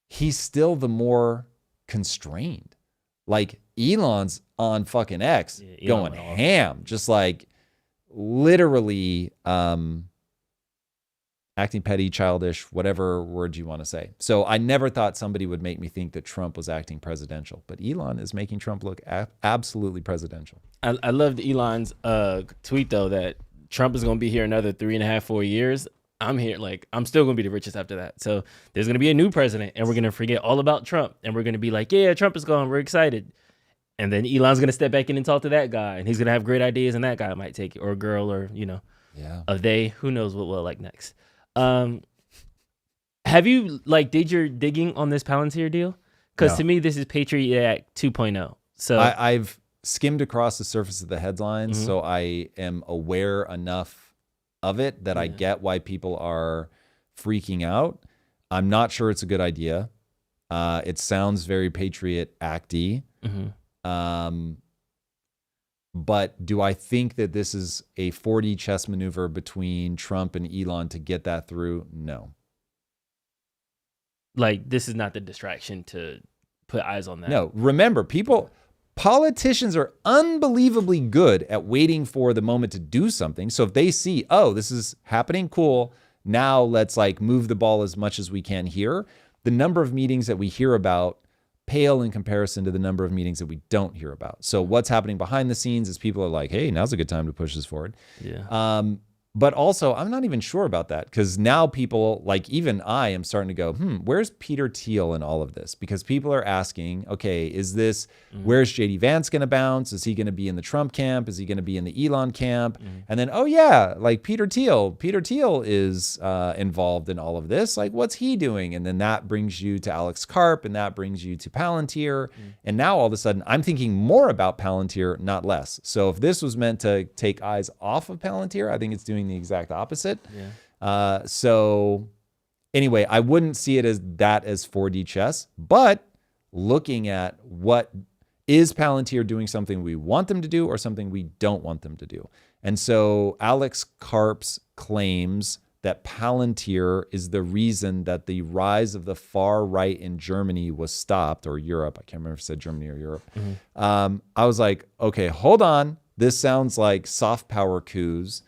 A: he's still the more constrained. Like, Elon's on fucking X going ham, just like literally acting petty, childish, whatever word you want to say. So I never thought somebody would make me think that Trump was acting presidential, but Elon is making Trump look absolutely presidential.
B: I loved Elon's tweet, though, that Trump is going to be here another 3.5, 4 years. I'm here, like, I'm still going to be the richest after that. So there's going to be a new president, and we're going to forget all about Trump, and we're going to be like, yeah, Trump is gone. We're excited. And then Elon's going to step back in and talk to that guy, and he's going to have great ideas, and that guy might take it, or a girl, or, a they. Who knows what we'll like next. Have you did your digging on this Palantir deal? Because
A: No.
B: to me, this is Patriot Act 2.0. So
A: I've skimmed across the surface of the headlines,
B: Mhm.
A: so I am aware enough of it that I get why people are freaking out. I'm not sure it's a good idea. It sounds very Patriot Act-y. But do I think that this is a 4D chess maneuver between Trump and Elon to get that through? No.
B: this is not the distraction to put eyes on that.
A: No. Remember, politicians are unbelievably good at waiting for the moment to do something. So if they see, oh, this is happening, cool. Now let's move the ball as much as we can here. The number of meetings that we hear about pale in comparison to the number of meetings that we don't hear about. So what's happening behind the scenes is people are like, hey, now's a good time to push this forward.
B: Yeah.
A: But also, I'm not even sure about that because now people, even I am starting to go, where's Peter Thiel in all of this? Because people are asking, okay, where's JD Vance going to bounce? Is he going to be in the Trump camp? Is he going to be in the Elon camp? And then, oh yeah, Peter Thiel is involved in all of this. What's he doing? And then that brings you to Alex Karp and that brings you to Palantir. And now all of a sudden, I'm thinking more about Palantir, not less. So if this was meant to take eyes off of Palantir, I think it's doing the exact opposite. So anyway, I wouldn't see it as 4D chess, but looking at what is Palantir doing something we want them to do or something we don't want them to do. And so Alex Karp's claims that Palantir is the reason that the rise of the far right in Germany was stopped, or Europe. I can't remember if it said Germany or Europe. I was like, okay, hold on. This sounds like soft power coups.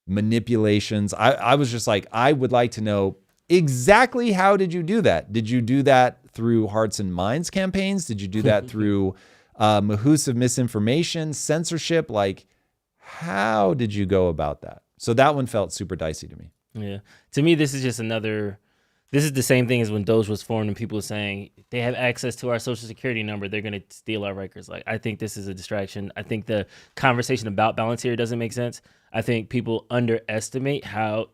A: Manipulations. I was just like, I would like to know exactly how did you do that? Did you do that through Hearts and Minds campaigns? Did you do that through of misinformation, censorship? How did you go about that? So that one felt super dicey to me.
B: Yeah. To me, this is just this is the same thing as when Doge was formed and people were saying they have access to our social security number. They're going to steal our records. I think this is a distraction. I think the conversation about Palantir doesn't make sense. I think people underestimate how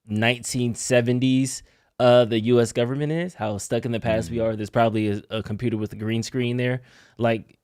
B: 1970s the U.S. government is, how stuck in the past we are. There's probably a computer with a green screen there.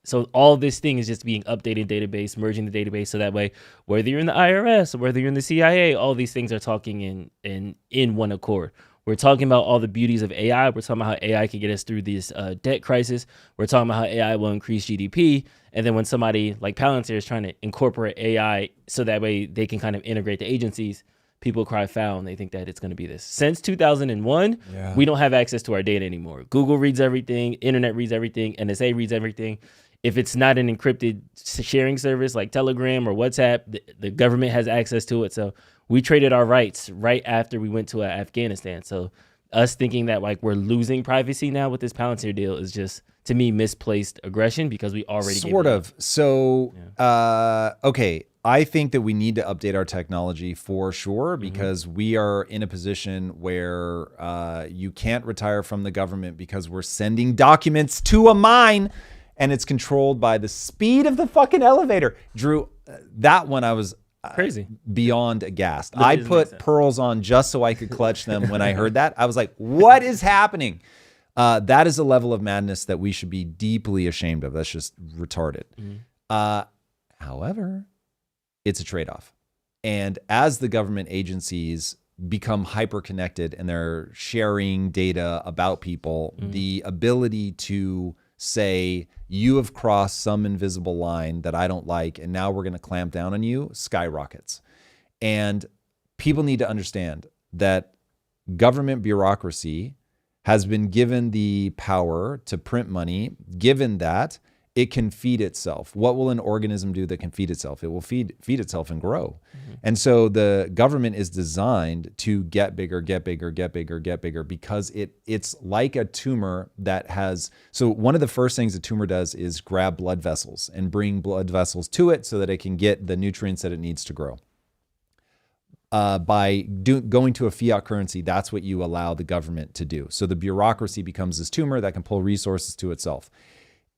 B: So all this thing is just being updated database, merging the database. So that way, whether you're in the IRS or whether you're in the CIA, all these things are talking in one accord. We're talking about all the beauties of AI. We're talking about how AI can get us through this debt crisis. We're talking about how AI will increase GDP. And then when somebody like Palantir is trying to incorporate AI so that way they can kind of integrate the agencies, people cry foul and they think that it's going to be this. Since 2001, we don't have access to our data anymore. Google reads everything. Internet reads everything. NSA reads everything. If it's not an encrypted sharing service like Telegram or WhatsApp, the government has access to it. So we traded our rights right after we went to Afghanistan. So us thinking that we're losing privacy now with this Palantir deal is just, to me, misplaced aggression because we already
A: sort of. So, okay. I think that we need to update our technology for sure because we are in a position where you can't retire from the government because we're sending documents to a mine and it's controlled by the speed of the fucking elevator. Drew, that one I was
B: crazy,
A: beyond aghast. I put pearls on just so I could clutch them when I heard that. I was like, what is happening? That is a level of madness that we should be deeply ashamed of. That's just retarded. However, it's a trade-off. And as the government agencies become hyper-connected and they're sharing data about people, the ability to say, you have crossed some invisible line that I don't like, and now we're going to clamp down on you, skyrockets. And people need to understand that government bureaucracy has been given the power to print money, given that it can feed itself. What will an organism do that can feed itself? It will feed itself and grow. And so the government is designed to get bigger, get bigger, get bigger, get bigger, because it's like a tumor that has, so one of the first things a tumor does is grab blood vessels and bring blood vessels to it so that it can get the nutrients that it needs to grow. By going to a fiat currency, that's what you allow the government to do. So the bureaucracy becomes this tumor that can pull resources to itself.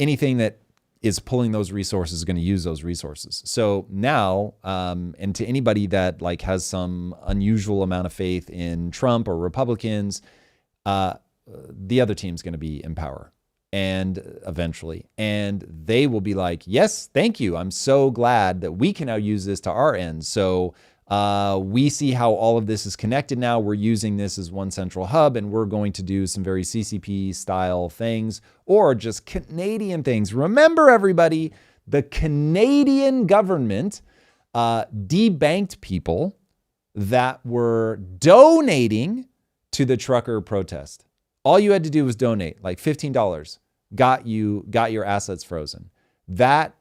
A: Anything that is pulling those resources, going to use those resources. So now, and to anybody that like has some unusual amount of faith in Trump or Republicans, the other team's going to be in power and eventually, and they will be like, yes, thank you. I'm so glad that we can now use this to our end. So we see how all of this is connected now. We're using this as one central hub, and we're going to do some very CCP style things or just Canadian things. Remember, everybody, the Canadian government debanked people that were donating to the trucker protest. All you had to do was donate, like $15, got your assets frozen. That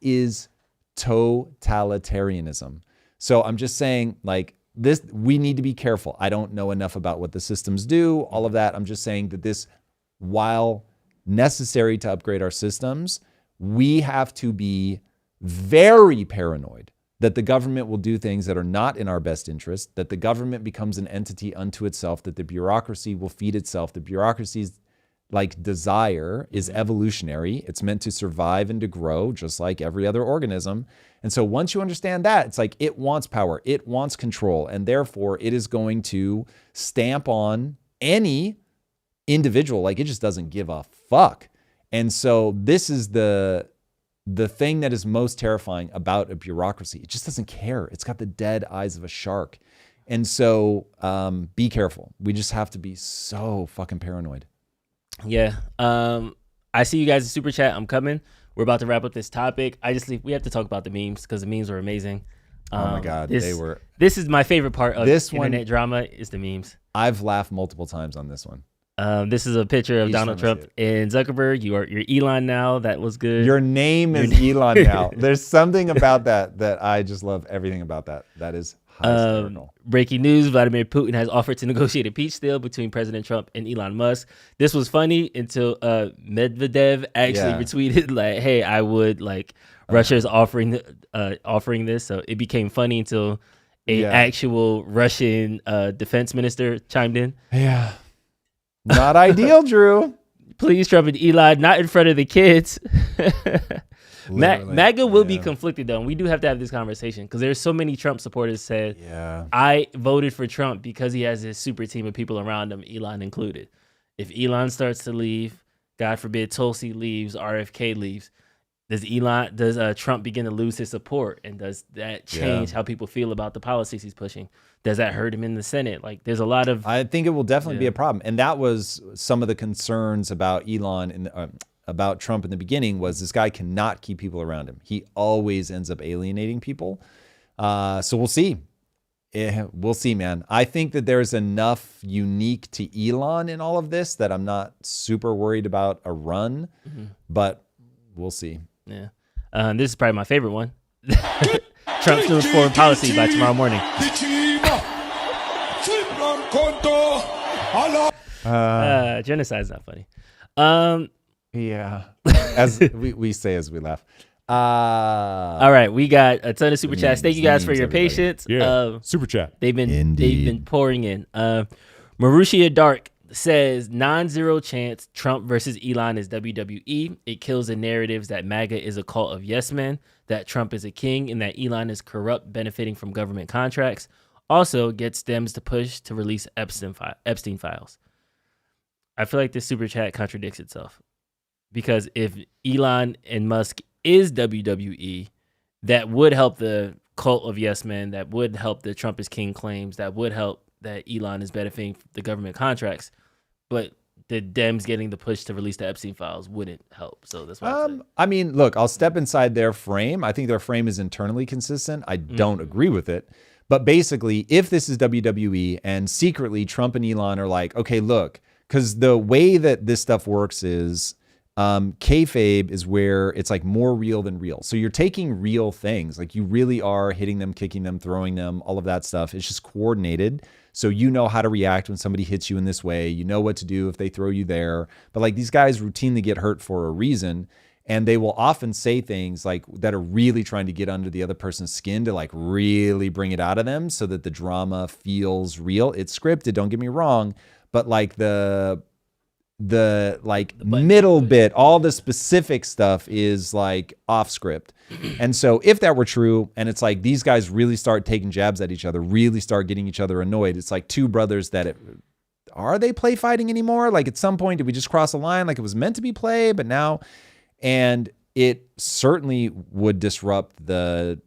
A: is totalitarianism. So I'm just saying, like, this, we need to be careful. I don't know enough about what the systems do, all of that. I'm just saying that this, while necessary to upgrade our systems, we have to be very paranoid that the government will do things that are not in our best interest, that the government becomes an entity unto itself, that the bureaucracy will feed itself. The bureaucracy's like desire is evolutionary. It's meant to survive and to grow just like every other organism. And so once you understand that, it's like it wants power, it wants control, and therefore it is going to stamp on any individual. Like it just doesn't give a fuck. And so this is the thing that is most terrifying about a bureaucracy. It just doesn't care. It's got the dead eyes of a shark. And so be careful. We just have to be so fucking paranoid.
B: Yeah. I see you guys in Super Chat. I'm coming. We're about to wrap up this topic. We have to talk about the memes because the memes were amazing.
A: Oh my God, they were.
B: This is my favorite part of
A: this
B: internet drama is the memes.
A: I've laughed multiple times on this one.
B: This is a picture of Donald Trump and Zuckerberg. You're Elon now. That was good.
A: Your name is Elon now. There's something about that I just love everything about that. That is hysterical.
B: Breaking news: Vladimir Putin has offered to negotiate a peace deal between President Trump and Elon Musk. This was funny until Medvedev actually retweeted like, "Hey, I would like Russia's offering this." So it became funny until an actual Russian defense minister chimed in.
A: Yeah. Not ideal, Drew.
B: Please, Trump and Elon, not in front of the kids. MAGA will be conflicted, though. And we do have to have this conversation because there's so many Trump supporters said, I voted for Trump because he has this super team of people around him, Elon included. If Elon starts to leave, God forbid Tulsi leaves, RFK leaves, does Trump begin to lose his support? And does that change how people feel about the policies he's pushing? Does that hurt him in the Senate? Like, there's a lot of...
A: I think it will definitely be a problem. And that was some of the concerns about Elon and about Trump in the beginning was this guy cannot keep people around him. He always ends up alienating people. So we'll see. We'll see, man. I think that there's enough unique to Elon in all of this that I'm not super worried about a run, but we'll see.
B: Yeah. This is probably my favorite one. Trump's new foreign policy by tomorrow morning. Genocide's not funny.
A: Yeah. As we say as we laugh.
B: All right, we got a ton of super chats. Thank you guys for your patience.
A: Super chat.
B: They've been pouring in. Marussia Dark says non-zero chance Trump versus Elon is WWE. It kills the narratives that MAGA is a cult of yes men, that Trump is a king, and that Elon is corrupt, benefiting from government contracts. Also gets Dems to push to release Epstein files. I feel like this super chat contradicts itself because if Elon and Musk is WWE, that would help the cult of yes men, that would help the Trump is king claims, that would help that Elon is benefiting from the government contracts, but the Dems getting the push to release the Epstein files wouldn't help. So that's why
A: I mean, look, I'll step inside their frame. I think their frame is internally consistent. I don't agree with it. But basically, if this is WWE and secretly Trump and Elon are like, okay, look, because the way that this stuff works is kayfabe is where it's like more real than real. So you're taking real things, like you really are hitting them, kicking them, throwing them, all of that stuff. It's just coordinated. So you know how to react when somebody hits you in this way. You know what to do if they throw you there. But like these guys routinely get hurt for a reason. And they will often say things like that are really trying to get under the other person's skin to like really bring it out of them so that the drama feels real. It's scripted, don't get me wrong. But like the the middle bit, all the specific stuff is like off script. And so if that were true, and it's like these guys really start taking jabs at each other, really start getting each other annoyed, it's like two brothers that are they play fighting anymore? Like at some point, did we just cross a line? Like it was meant to be play, but now, and it certainly would disrupt the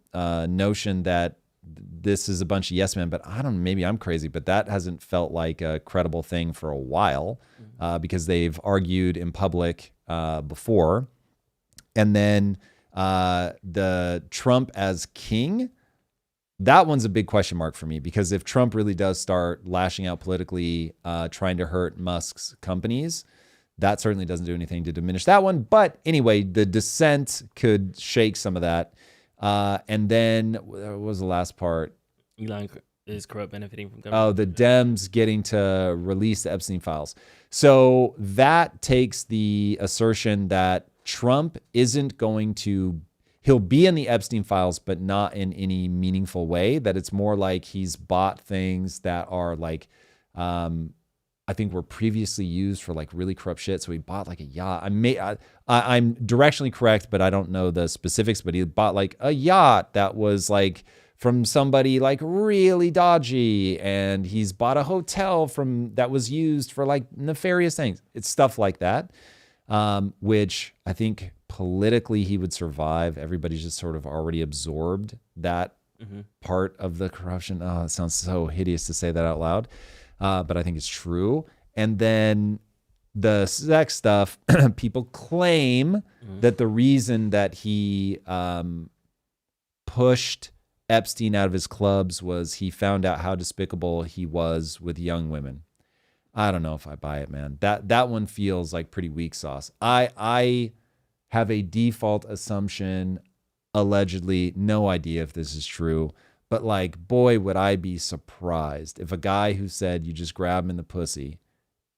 A: notion that this is a bunch of yes men, but I don't know, maybe I'm crazy, but that hasn't felt like a credible thing for a while because they've argued in public before. And then the Trump as king, that one's a big question mark for me, because if Trump really does start lashing out politically, trying to hurt Musk's companies, that certainly doesn't do anything to diminish that one. But anyway, the dissent could shake some of that. And then what was the last part?
B: Elon is corrupt, benefiting from government.
A: Oh, the Dems getting to release the Epstein files. So that takes the assertion that Trump isn't going to, he'll be in the Epstein files, but not in any meaningful way. That it's more like he's bought things that are like, I think were previously used for like really corrupt shit. So he bought like a yacht. I'm directionally correct, but I don't know the specifics, but he bought like a yacht that was like from somebody like really dodgy. And he's bought a hotel that was used for like nefarious things. It's stuff like that, which I think politically he would survive. Everybody's just sort of already absorbed that part of the corruption. Oh, it sounds so hideous to say that out loud. But I think it's true. And then the sex stuff, people claim that the reason that he pushed Epstein out of his clubs was he found out how despicable he was with young women. I don't know if I buy it, man. That one feels like pretty weak sauce. I have a default assumption, allegedly, no idea if this is true, but like, boy, would I be surprised if a guy who said you just grab him in the pussy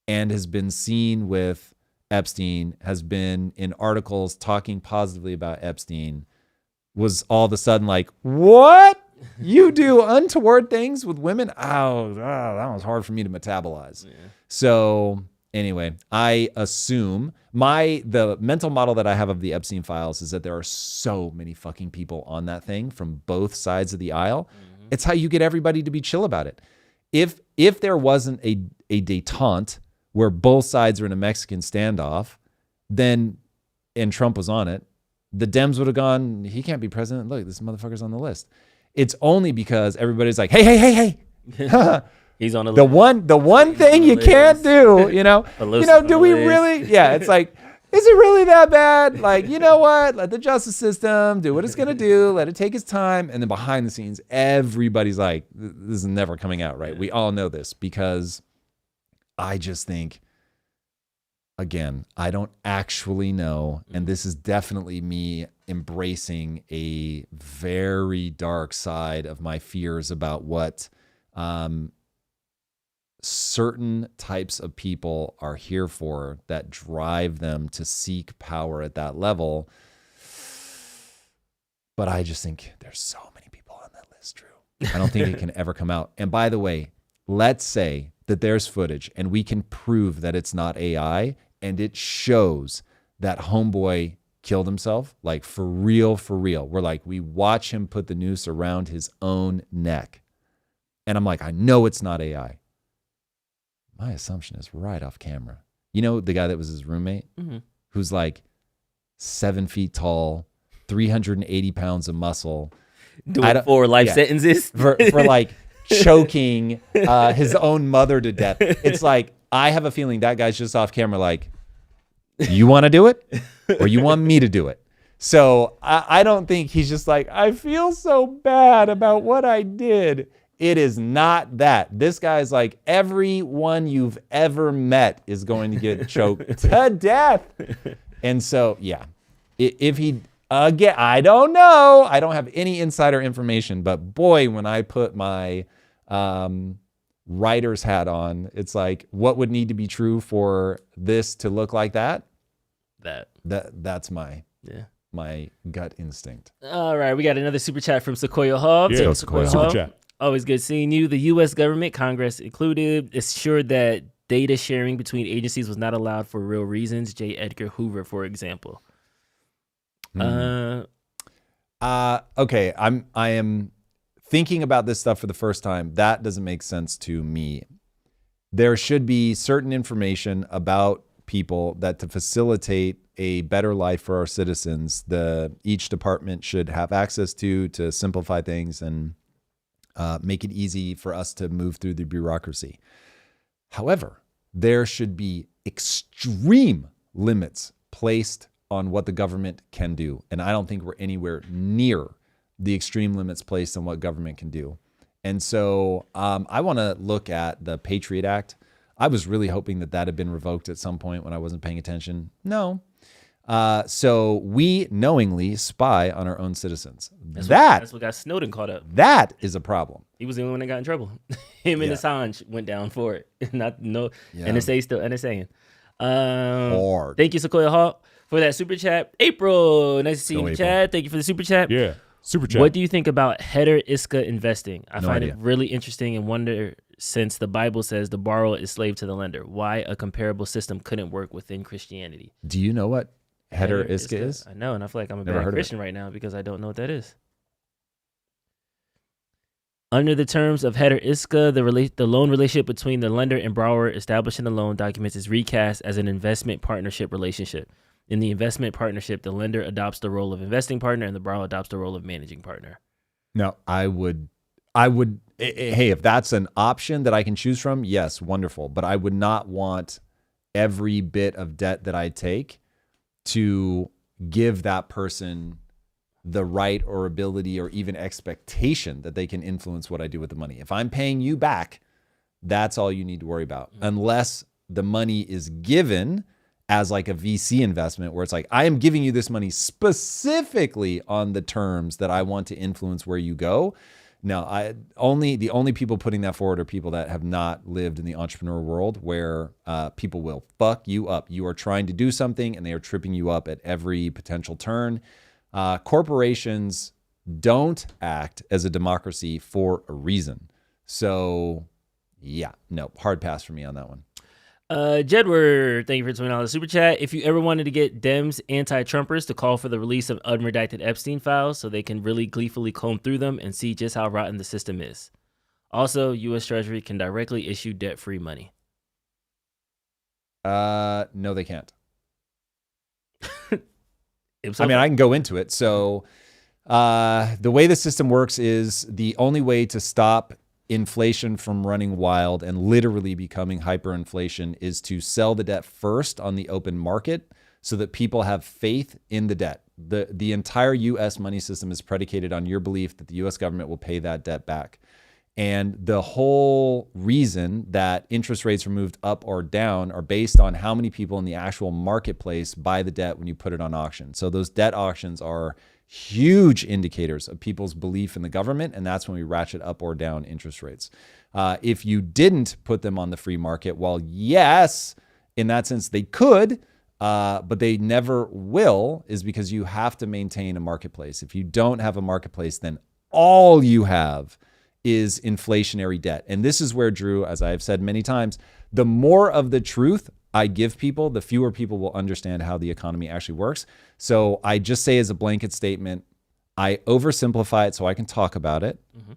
A: and has been seen with Epstein, has been in articles talking positively about Epstein, was all of a sudden like, what? You do untoward things with women? Oh, that was hard for me to metabolize. Yeah. So anyway, I assume the mental model that I have of the Epstein files is that there are so many fucking people on that thing from both sides of the aisle. It's how you get everybody to be chill about it. If there wasn't a detente where both sides are in a Mexican standoff, then, and Trump was on it, the Dems would have gone, he can't be president. Look, this motherfucker's on the list. It's only because everybody's like, hey.
B: He's on
A: the one thing you can't do, do we really? Yeah, it's like, is it really that bad? Like, you know what? Let the justice system do what it's going to do. Let it take its time. And then behind the scenes, everybody's like, this is never coming out, right? We all know this, because I just think, again, I don't actually know. And this is definitely me embracing a very dark side of my fears about what certain types of people are here for, that drive them to seek power at that level. But I just think there's so many people on that list, Drew. I don't think it can ever come out. And by the way, let's say that there's footage and we can prove that it's not AI, and it shows that homeboy killed himself, like for real. We're like, we watch him put the noose around his own neck. And I'm like, I know it's not AI. My assumption is right off camera. You know, the guy that was his roommate, who's like 7 feet tall, 380 pounds of muscle.
B: Doing 4 life sentences?
A: For like choking his own mother to death. It's like, I have a feeling that guy's just off camera like, you want to do it? Or you want me to do it? So I don't think he's just like, I feel so bad about what I did. It is not that. This guy's like, everyone you've ever met is going to get choked to death. And so, yeah, if he, again, I don't know. I don't have any insider information, but boy, when I put my writer's hat on, it's like, what would need to be true for this to look like that? That's my gut instinct.
B: All right, we got another super chat from Sequoia Hobbs.
A: Yeah, Sequoia
B: Hobbs. Super chat. Always good seeing you. The U.S. government, Congress included, assured that data sharing between agencies was not allowed for real reasons. J. Edgar Hoover, for example.
A: Okay, I am thinking about this stuff for the first time. That doesn't make sense to me. There should be certain information about people that to facilitate a better life for our citizens, each department should have access to simplify things and make it easy for us to move through the bureaucracy. However, there should be extreme limits placed on what the government can do. And I don't think we're anywhere near the extreme limits placed on what government can do. And so I want to look at the Patriot Act. I was really hoping that had been revoked at some point when I wasn't paying attention. No. So we knowingly spy on our own citizens. That's
B: what got Snowden caught up.
A: That is a problem.
B: He was the only one that got in trouble. Him and Assange went down for it. NSA still NSAing. Thank you, Sequoia Hawk, for that super chat. April, nice to see you in the chat. Thank you for the super chat.
F: Yeah, super chat.
B: What do you think about header iska investing? I find
A: idea.
B: it really interesting and wonder, since the Bible says the borrower is slave to the lender, why a comparable system couldn't work within Christianity.
A: Do you know what header iska is?
B: I know, and I feel like I'm a
A: Never
B: bad
A: heard of
B: Christian right now because I don't know what that is. Under the terms of header iska, the loan relationship between the lender and borrower established in the loan documents is recast as an investment partnership relationship. In the investment partnership, the lender adopts the role of investing partner and the borrower adopts the role of managing partner.
A: No, I would, hey, if that's an option that I can choose from, yes, wonderful. But I would not want every bit of debt that I take to give that person the right or ability or even expectation that they can influence what I do with the money. If I'm paying you back, that's all you need to worry about. Unless the money is given as like a VC investment where it's like, I am giving you this money specifically on the terms that I want to influence where you go. No, the only people putting that forward are people that have not lived in the entrepreneur world where people will fuck you up. You are trying to do something and they are tripping you up at every potential turn. Corporations don't act as a democracy for a reason. So yeah, no, hard pass for me on that one.
B: Jedward, thank you for $20 super chat. If you ever wanted to get Dems anti-Trumpers to call for the release of unredacted Epstein files so they can really gleefully comb through them and see just how rotten the system is. Also, U.S. Treasury can directly issue debt-free money.
A: No, they can't.
B: I
A: mean, I can go into it. So the way the system works is the only way to stop inflation from running wild and literally becoming hyperinflation is to sell the debt first on the open market so that people have faith in the debt. The entire U.S. money system is predicated on your belief that the U.S. government will pay that debt back. And the whole reason that interest rates are moved up or down are based on how many people in the actual marketplace buy the debt when you put it on auction. So those debt auctions are huge indicators of people's belief in the government, and that's when we ratchet up or down interest rates. If you didn't put them on the free market, well, yes, in that sense they could, but they never will, is because you have to maintain a marketplace. If you don't have a marketplace, then all you have is inflationary debt. And this is where, Drew, as I have said many times, the more of the truth I give people, the fewer people will understand how the economy actually works. So I just say as a blanket statement, I oversimplify it so I can talk about it. Mm-hmm.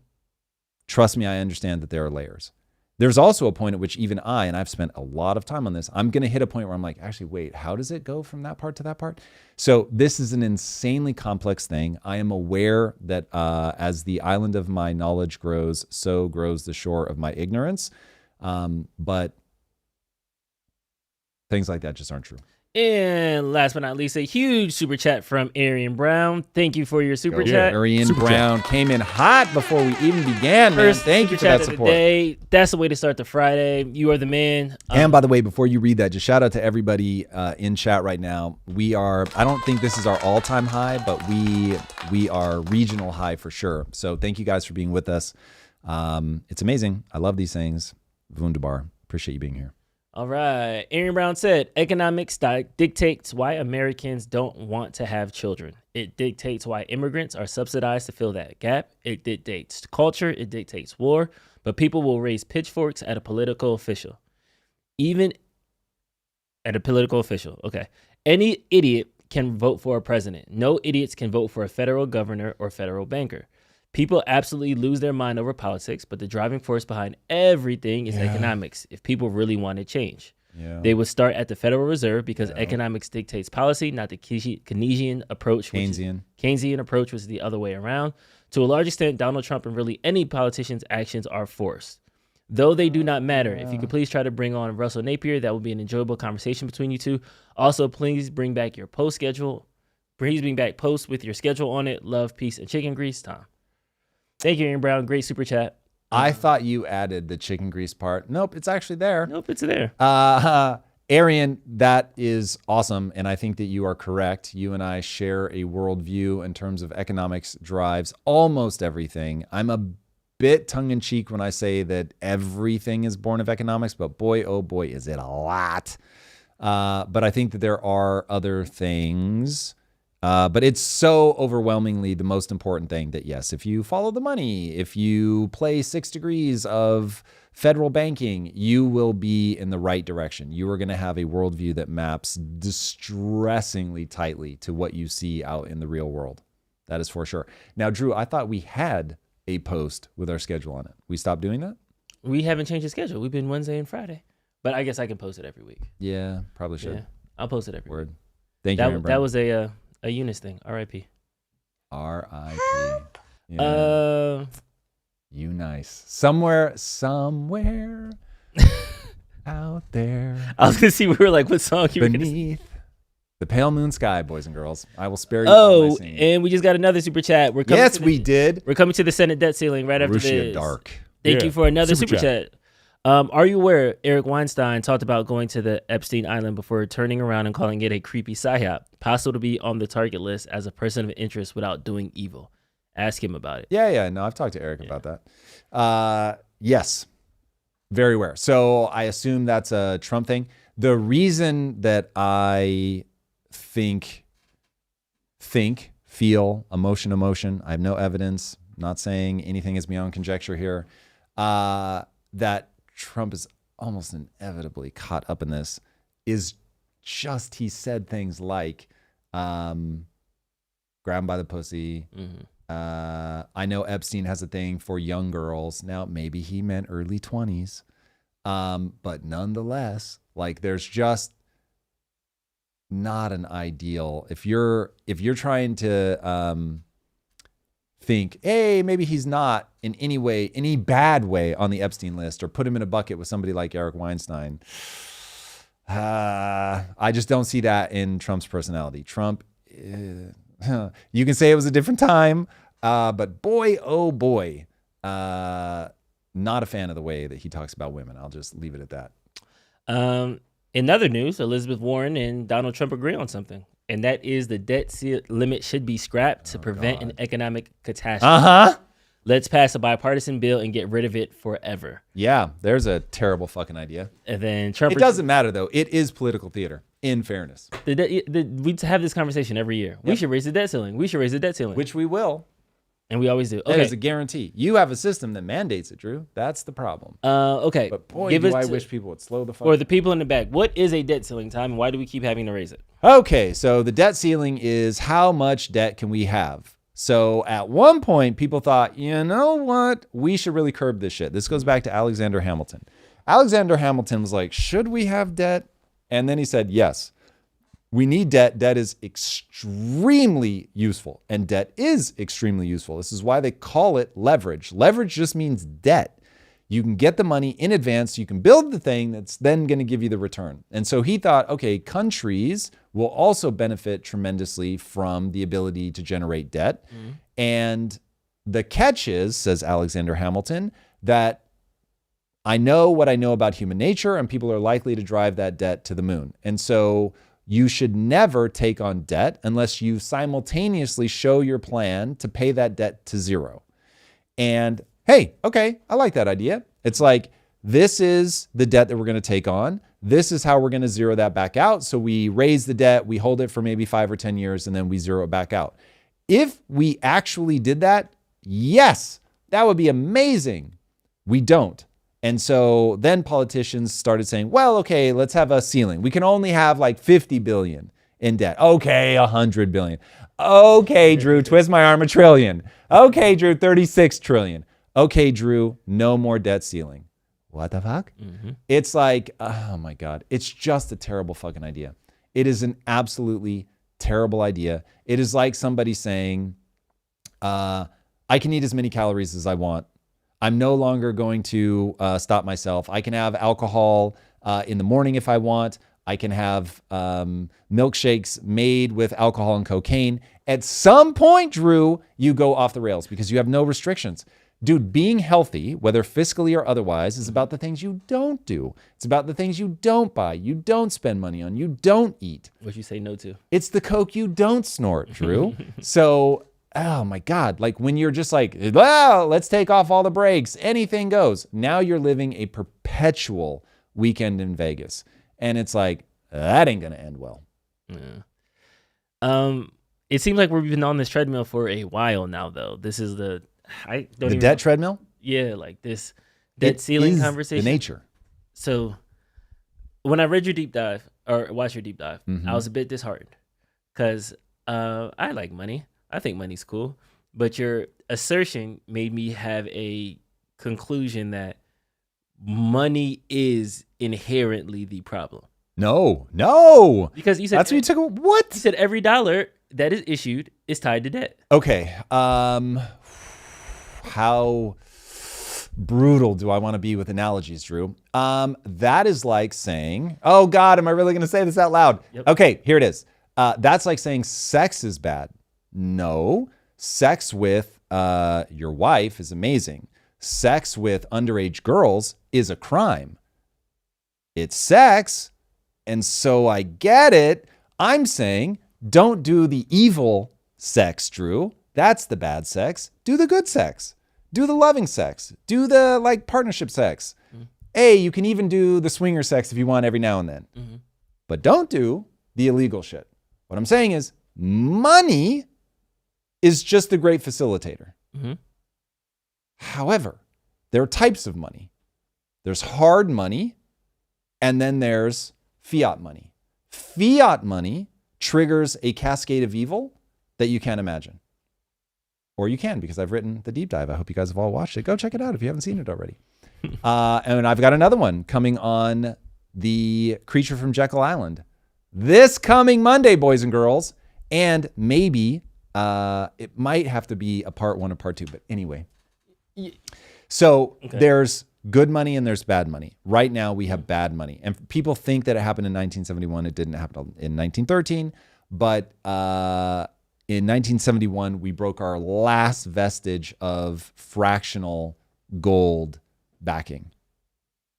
A: Trust me, I understand that there are layers. There's also a point at which even and I've spent a lot of time on this, I'm going to hit a point where I'm like, actually, wait, how does it go from that part to that part? So this is an insanely complex thing. I am aware that as the island of my knowledge grows, so grows the shore of my ignorance. But things like that just aren't true.
B: And last but not least, a huge super chat from Arian Brown. Thank you for your super chat.
A: Arian Brown came in hot before we even began, man. Thank you for that support.
B: That's the way to start the Friday. You are the man.
A: And by the way, before you read that, just shout out to everybody in chat right now. I don't think this is our all-time high, but we are regional high for sure. So thank you guys for being with us. It's amazing. I love these things. Wunderbar. Appreciate you being here.
B: All right. Aaron Brown said, economics dictates why Americans don't want to have children. It dictates why immigrants are subsidized to fill that gap. It dictates culture. It dictates war. But people will raise pitchforks at a political official. even at a political official. Okay. Any idiot can vote for a president. No idiots can vote for a federal governor or federal banker. People absolutely lose their mind over politics, but the driving force behind everything is economics. If people really wanted change, they would start at the Federal Reserve because economics dictates policy, not the Keynesian approach. Keynesian approach was the other way around. To a large extent, Donald Trump and really any politician's actions are forced. Though they do not matter. If you could please try to bring on Russell Napier, that would be an enjoyable conversation between you two. Also, please bring back your post schedule. Please bring back posts with your schedule on it. Love, peace, and chicken grease. Tom. Thank you, Aaron Brown. Great super chat.
A: I thought you added the chicken grease part. Nope, it's actually there.
B: Nope, it's there.
A: Arian, that is awesome. And I think that you are correct. You and I share a worldview in terms of economics drives almost everything. I'm a bit tongue-in-cheek when I say that everything is born of economics, but boy, oh boy, is it a lot. But I think that there are other things. But it's so overwhelmingly the most important thing that, yes, if you follow the money, if you play 6 degrees of federal banking, you will be in the right direction. You are going to have a worldview that maps distressingly tightly to what you see out in the real world. That is for sure. Now, Drew, I thought we had a post with our schedule on it. We stopped doing that?
B: We haven't changed the schedule. We've been Wednesday and Friday. But I guess I can post it every week.
A: Yeah, probably should.
B: Yeah, I'll post it every week.
A: Thank you, Aaron Brown.
B: That was a Eunice thing. R.I.P.
A: R.I.P. Yeah. You nice. Somewhere out there.
B: I was going to see, we were like, what song you were going to
A: beneath the pale moon sky, boys and girls. I will spare you. Oh,
B: and we just got another super chat.
A: We did.
B: We're coming to the Senate debt ceiling right after this.
A: Dark.
B: Thank you for another super chat. Are you aware Eric Weinstein talked about going to the Epstein Island before turning around and calling it a creepy psyop? Possible to be on the target list as a person of interest without doing evil. Ask him about it.
A: Yeah. No, I've talked to Eric about that. Yes, very aware. So I assume that's a Trump thing. The reason that I think, feel, emotion, I have no evidence, not saying anything is beyond conjecture here, that Trump is almost inevitably caught up in this is just he said things like, grab him by the pussy. Mm-hmm. I know Epstein has a thing for young girls. Now, maybe he meant early 20s. But nonetheless, like there's just not an ideal. If you're trying to think, hey, maybe he's not in any bad way on the Epstein list, or put him in a bucket with somebody like Eric Weinstein. I just don't see that in Trump's personality. Trump, you can say it was a different time, but boy, oh boy, not a fan of the way that he talks about women. I'll just leave it at that.
B: In other news, Elizabeth Warren and Donald Trump agree on something. And that is the debt limit should be scrapped to prevent an economic catastrophe. Let's pass a bipartisan bill and get rid of it forever.
A: Yeah, there's a terrible fucking idea.
B: And then Trump.
A: It doesn't matter, though. It is political theater, in fairness.
B: We have this conversation every year. Yep. We should raise the debt ceiling. Which we will. And we always do. Okay.
A: That is a guarantee. You have a system that mandates it, Drew. That's the problem.
B: Okay.
A: But boy, I wish people would slow the fuck.
B: For the people in the back, what is a debt ceiling, Tom, and why do we keep having to raise it?
A: Okay, so the debt ceiling is how much debt can we have? So at one point, people thought, you know what? We should really curb this shit. This goes back to Alexander Hamilton. Alexander Hamilton was like, should we have debt? And then he said, yes. We need debt. Debt is extremely useful, and debt is extremely useful. This is why they call it leverage. Leverage just means debt. You can get the money in advance. You can build the thing that's then going to give you the return. And so he thought, okay, countries will also benefit tremendously from the ability to generate debt. Mm-hmm. And the catch is, says Alexander Hamilton, that I know what I know about human nature, and people are likely to drive that debt to the moon. And so you should never take on debt unless you simultaneously show your plan to pay that debt to zero. And hey, okay, I like that idea. It's like, this is the debt that we're going to take on. This is how we're going to zero that back out. So we raise the debt, we hold it for maybe 5 or 10 years, and then we zero it back out. If we actually did that, yes, that would be amazing. We don't. And so then politicians started saying, well, okay, let's have a ceiling. We can only have like 50 billion in debt. Okay, 100 billion. Okay, Drew, twist my arm, $1 trillion. Okay, Drew, 36 trillion. Okay, Drew, no more debt ceiling. What the fuck? It's like, oh my God, it's just a terrible fucking idea. It is an absolutely terrible idea. It is like somebody saying, I can eat as many calories as I want. I'm no longer going to stop myself. I can have alcohol in the morning if I want. I can have milkshakes made with alcohol and cocaine. At some point, Drew, you go off the rails because you have no restrictions. Dude, being healthy, whether fiscally or otherwise, is about the things you don't do. It's about the things you don't buy, you don't spend money on, you don't eat.
B: What you say no to.
A: It's the coke you don't snort, Drew. So, oh my God, like when you're just like, well, let's take off all the brakes, anything goes. Now you're living a perpetual weekend in Vegas. And it's like, that ain't going to end well.
B: Yeah. It seems like we've been on this treadmill for a while now, though. This is the
A: debt treadmill?
B: Yeah, like this debt ceiling conversation.
A: The nature.
B: So when I read your deep dive or watched your deep dive, I was a bit disheartened because I like money. I think money's cool. But your assertion made me have a conclusion that money is inherently the problem.
A: No.
B: Because you said
A: that's what you took. What?
B: You said every dollar that is issued is tied to debt.
A: Okay. How brutal do I want to be with analogies, Drew? That is like saying, oh God, am I really going to say this out loud?
B: Yep.
A: Okay, here it is. That's like saying sex is bad. No, sex with your wife is amazing. Sex with underage girls is a crime. It's sex, and so I get it. I'm saying don't do the evil sex, Drew. That's the bad sex. Do the good sex. Do the loving sex. Do the like partnership sex. You can even do the swinger sex if you want every now and then. But don't do the illegal shit. What I'm saying is money is just the great facilitator. However, there are types of money. There's hard money, and then there's fiat money. Fiat money triggers a cascade of evil that you can't imagine. Or you can, because I've written the deep dive. I hope you guys have all watched it. Go check it out if you haven't seen it already. And I've got another one coming on the Creature from Jekyll Island this coming Monday, boys and girls. And maybe it might have to be a part 1 or part 2. But anyway. So there's good money and there's bad money. Right now we have bad money. And people think that it happened in 1971. It didn't happen in 1913. But in 1971, we broke our last vestige of fractional gold backing.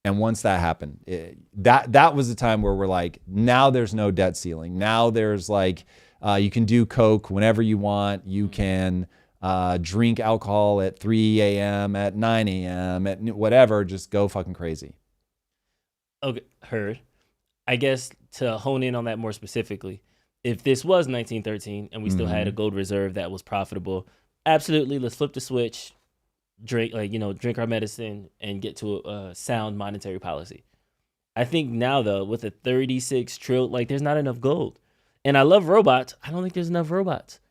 A: And once that happened, that was the time where we're like, now there's no debt ceiling. Now there's like, you can do coke whenever you want. You can drink alcohol at 3 a.m., at 9 a.m., at whatever. Just go fucking crazy.
B: Okay, heard. I guess to hone in on that more specifically, if this was 1913 and we still had a gold reserve that was profitable, absolutely, let's flip the switch, drink our medicine and get to a sound monetary policy. I think now though, with a 36 trillion, like there's not enough gold. And I love robots. I don't think there's enough robots.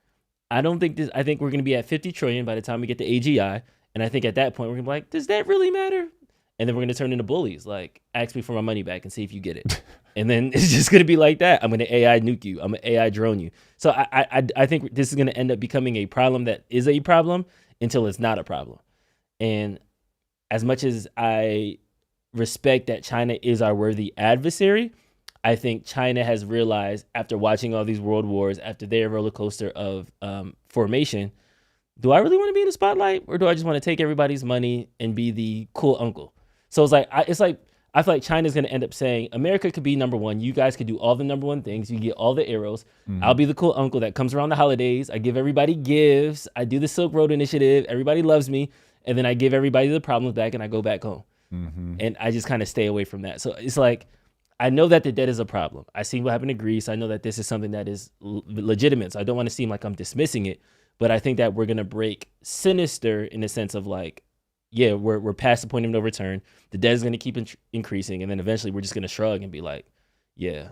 B: I think we're going to be at 50 trillion by the time we get to AGI. And I think at that point we're going to be like, does that really matter? And then we're going to turn into bullies. Like, ask me for my money back and see if you get it. And then it's just going to be like that. I'm going to AI nuke you. I'm going to AI drone you. So I think this is going to end up becoming a problem that is a problem until it's not a problem. And as much as I respect that China is our worthy adversary, I think China has realized after watching all these world wars, after their roller coaster of formation, do I really want to be in the spotlight, or do I just want to take everybody's money and be the cool uncle? So it's like I feel like China's going to end up saying America could be number one. You guys could do all the number one things. You get all the arrows. I'll be the cool uncle that comes around the holidays. I give everybody gifts. I do the Silk Road Initiative. Everybody loves me. And then I give everybody the problems back and I go back home. And I just kind of stay away from that. So it's like, I know that the debt is a problem. I see what happened to Greece. I know that this is something that is legitimate. So I don't want to seem like I'm dismissing it. But I think that we're going to break sinister in the sense of like yeah, we're past the point of no return. The debt is going to keep increasing, and then eventually we're just going to shrug and be like, yeah,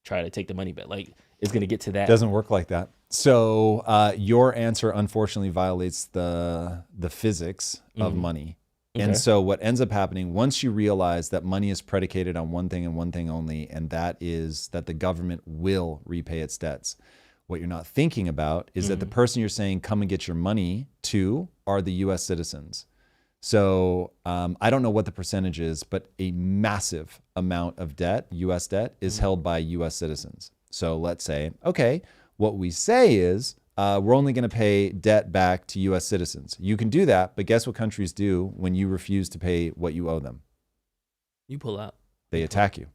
B: try to take the money back. Like, it's going to get to that.
A: Doesn't work like that. So your answer unfortunately violates the physics of money.
B: Okay.
A: And so what ends up happening once you realize that money is predicated on one thing and one thing only, and that is that the government will repay its debts. What you're not thinking about is that the person you're saying come and get your money to are the US citizens. So I don't know what the percentage is, but a massive amount of debt, US debt, is held by US citizens. So let's say, okay, what we say is we're only going to pay debt back to US citizens. You can do that, but guess what countries do when you refuse to pay what you owe them?
B: You pull out.
A: They attack you.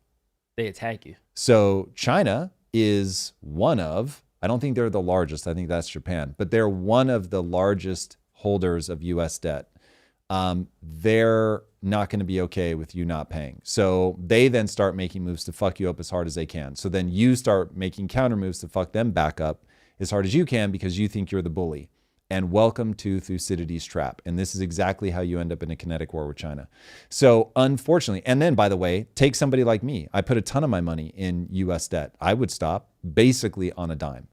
B: They attack you. So
A: China is one of, I don't think they're the largest, I think that's Japan, but they're one of the largest holders of US debt. They're not going to be okay with you not paying. So they then start making moves to fuck you up as hard as they can. So then you start making counter moves to fuck them back up as hard as you can because you think you're the bully. And welcome to Thucydides' trap. And this is exactly how you end up in a kinetic war with China. So unfortunately, and then by the way, take somebody like me. I put a ton of my money in US debt. I would stop basically on a dime.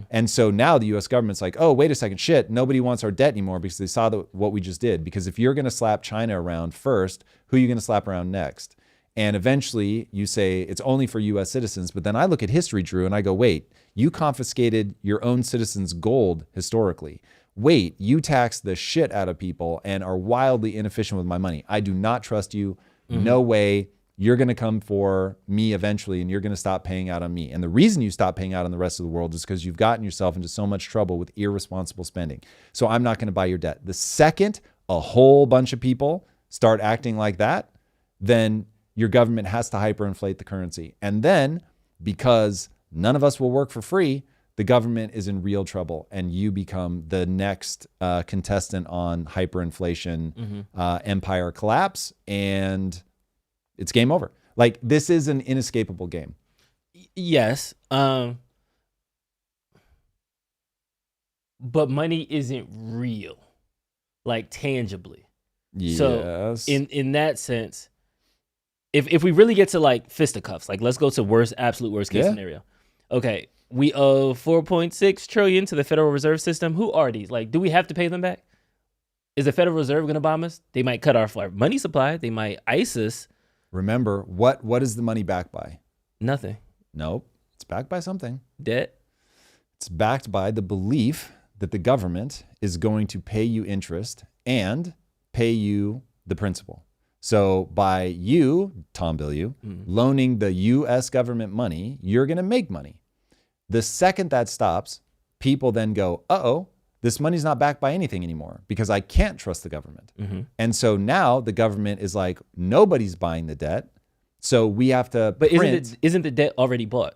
A: And so now the US government's like, oh, wait a second, shit, nobody wants our debt anymore because they saw what we just did. Because if you're going to slap China around first, who are you going to slap around next? And eventually you say it's only for US citizens. But then I look at history, Drew, and I go, wait, you confiscated your own citizens' gold historically. Wait, you tax the shit out of people and are wildly inefficient with my money. I do not trust you. No way. You're going to come for me eventually and you're going to stop paying out on me. And the reason you stop paying out on the rest of the world is because you've gotten yourself into so much trouble with irresponsible spending. So I'm not going to buy your debt. The second a whole bunch of people start acting like that, then your government has to hyperinflate the currency. And then because none of us will work for free, the government is in real trouble and you become the next contestant on hyperinflation, empire collapse, and it's game over. Like, this is an inescapable game.
B: Yes. But money isn't real, like tangibly.
A: Yes.
B: So in that sense, if we really get to like fisticuffs, like let's go to absolute worst case scenario. Okay, we owe 4.6 trillion to the Federal Reserve System. Who are these? Like, do we have to pay them back? Is the Federal Reserve going to bomb us? They might cut off our money supply. They might ice us.
A: Remember, what is the money backed by?
B: Nothing.
A: Nope. It's backed by something.
B: Debt.
A: It's backed by the belief that the government is going to pay you interest and pay you the principal. So by you, Tom Bilyeu, loaning the US government money, you're going to make money. The second that stops, people then go, uh-oh, this money's not backed by anything anymore because I can't trust the government. And so now the government is like, nobody's buying the debt. So we have to print.
B: Isn't the debt already bought?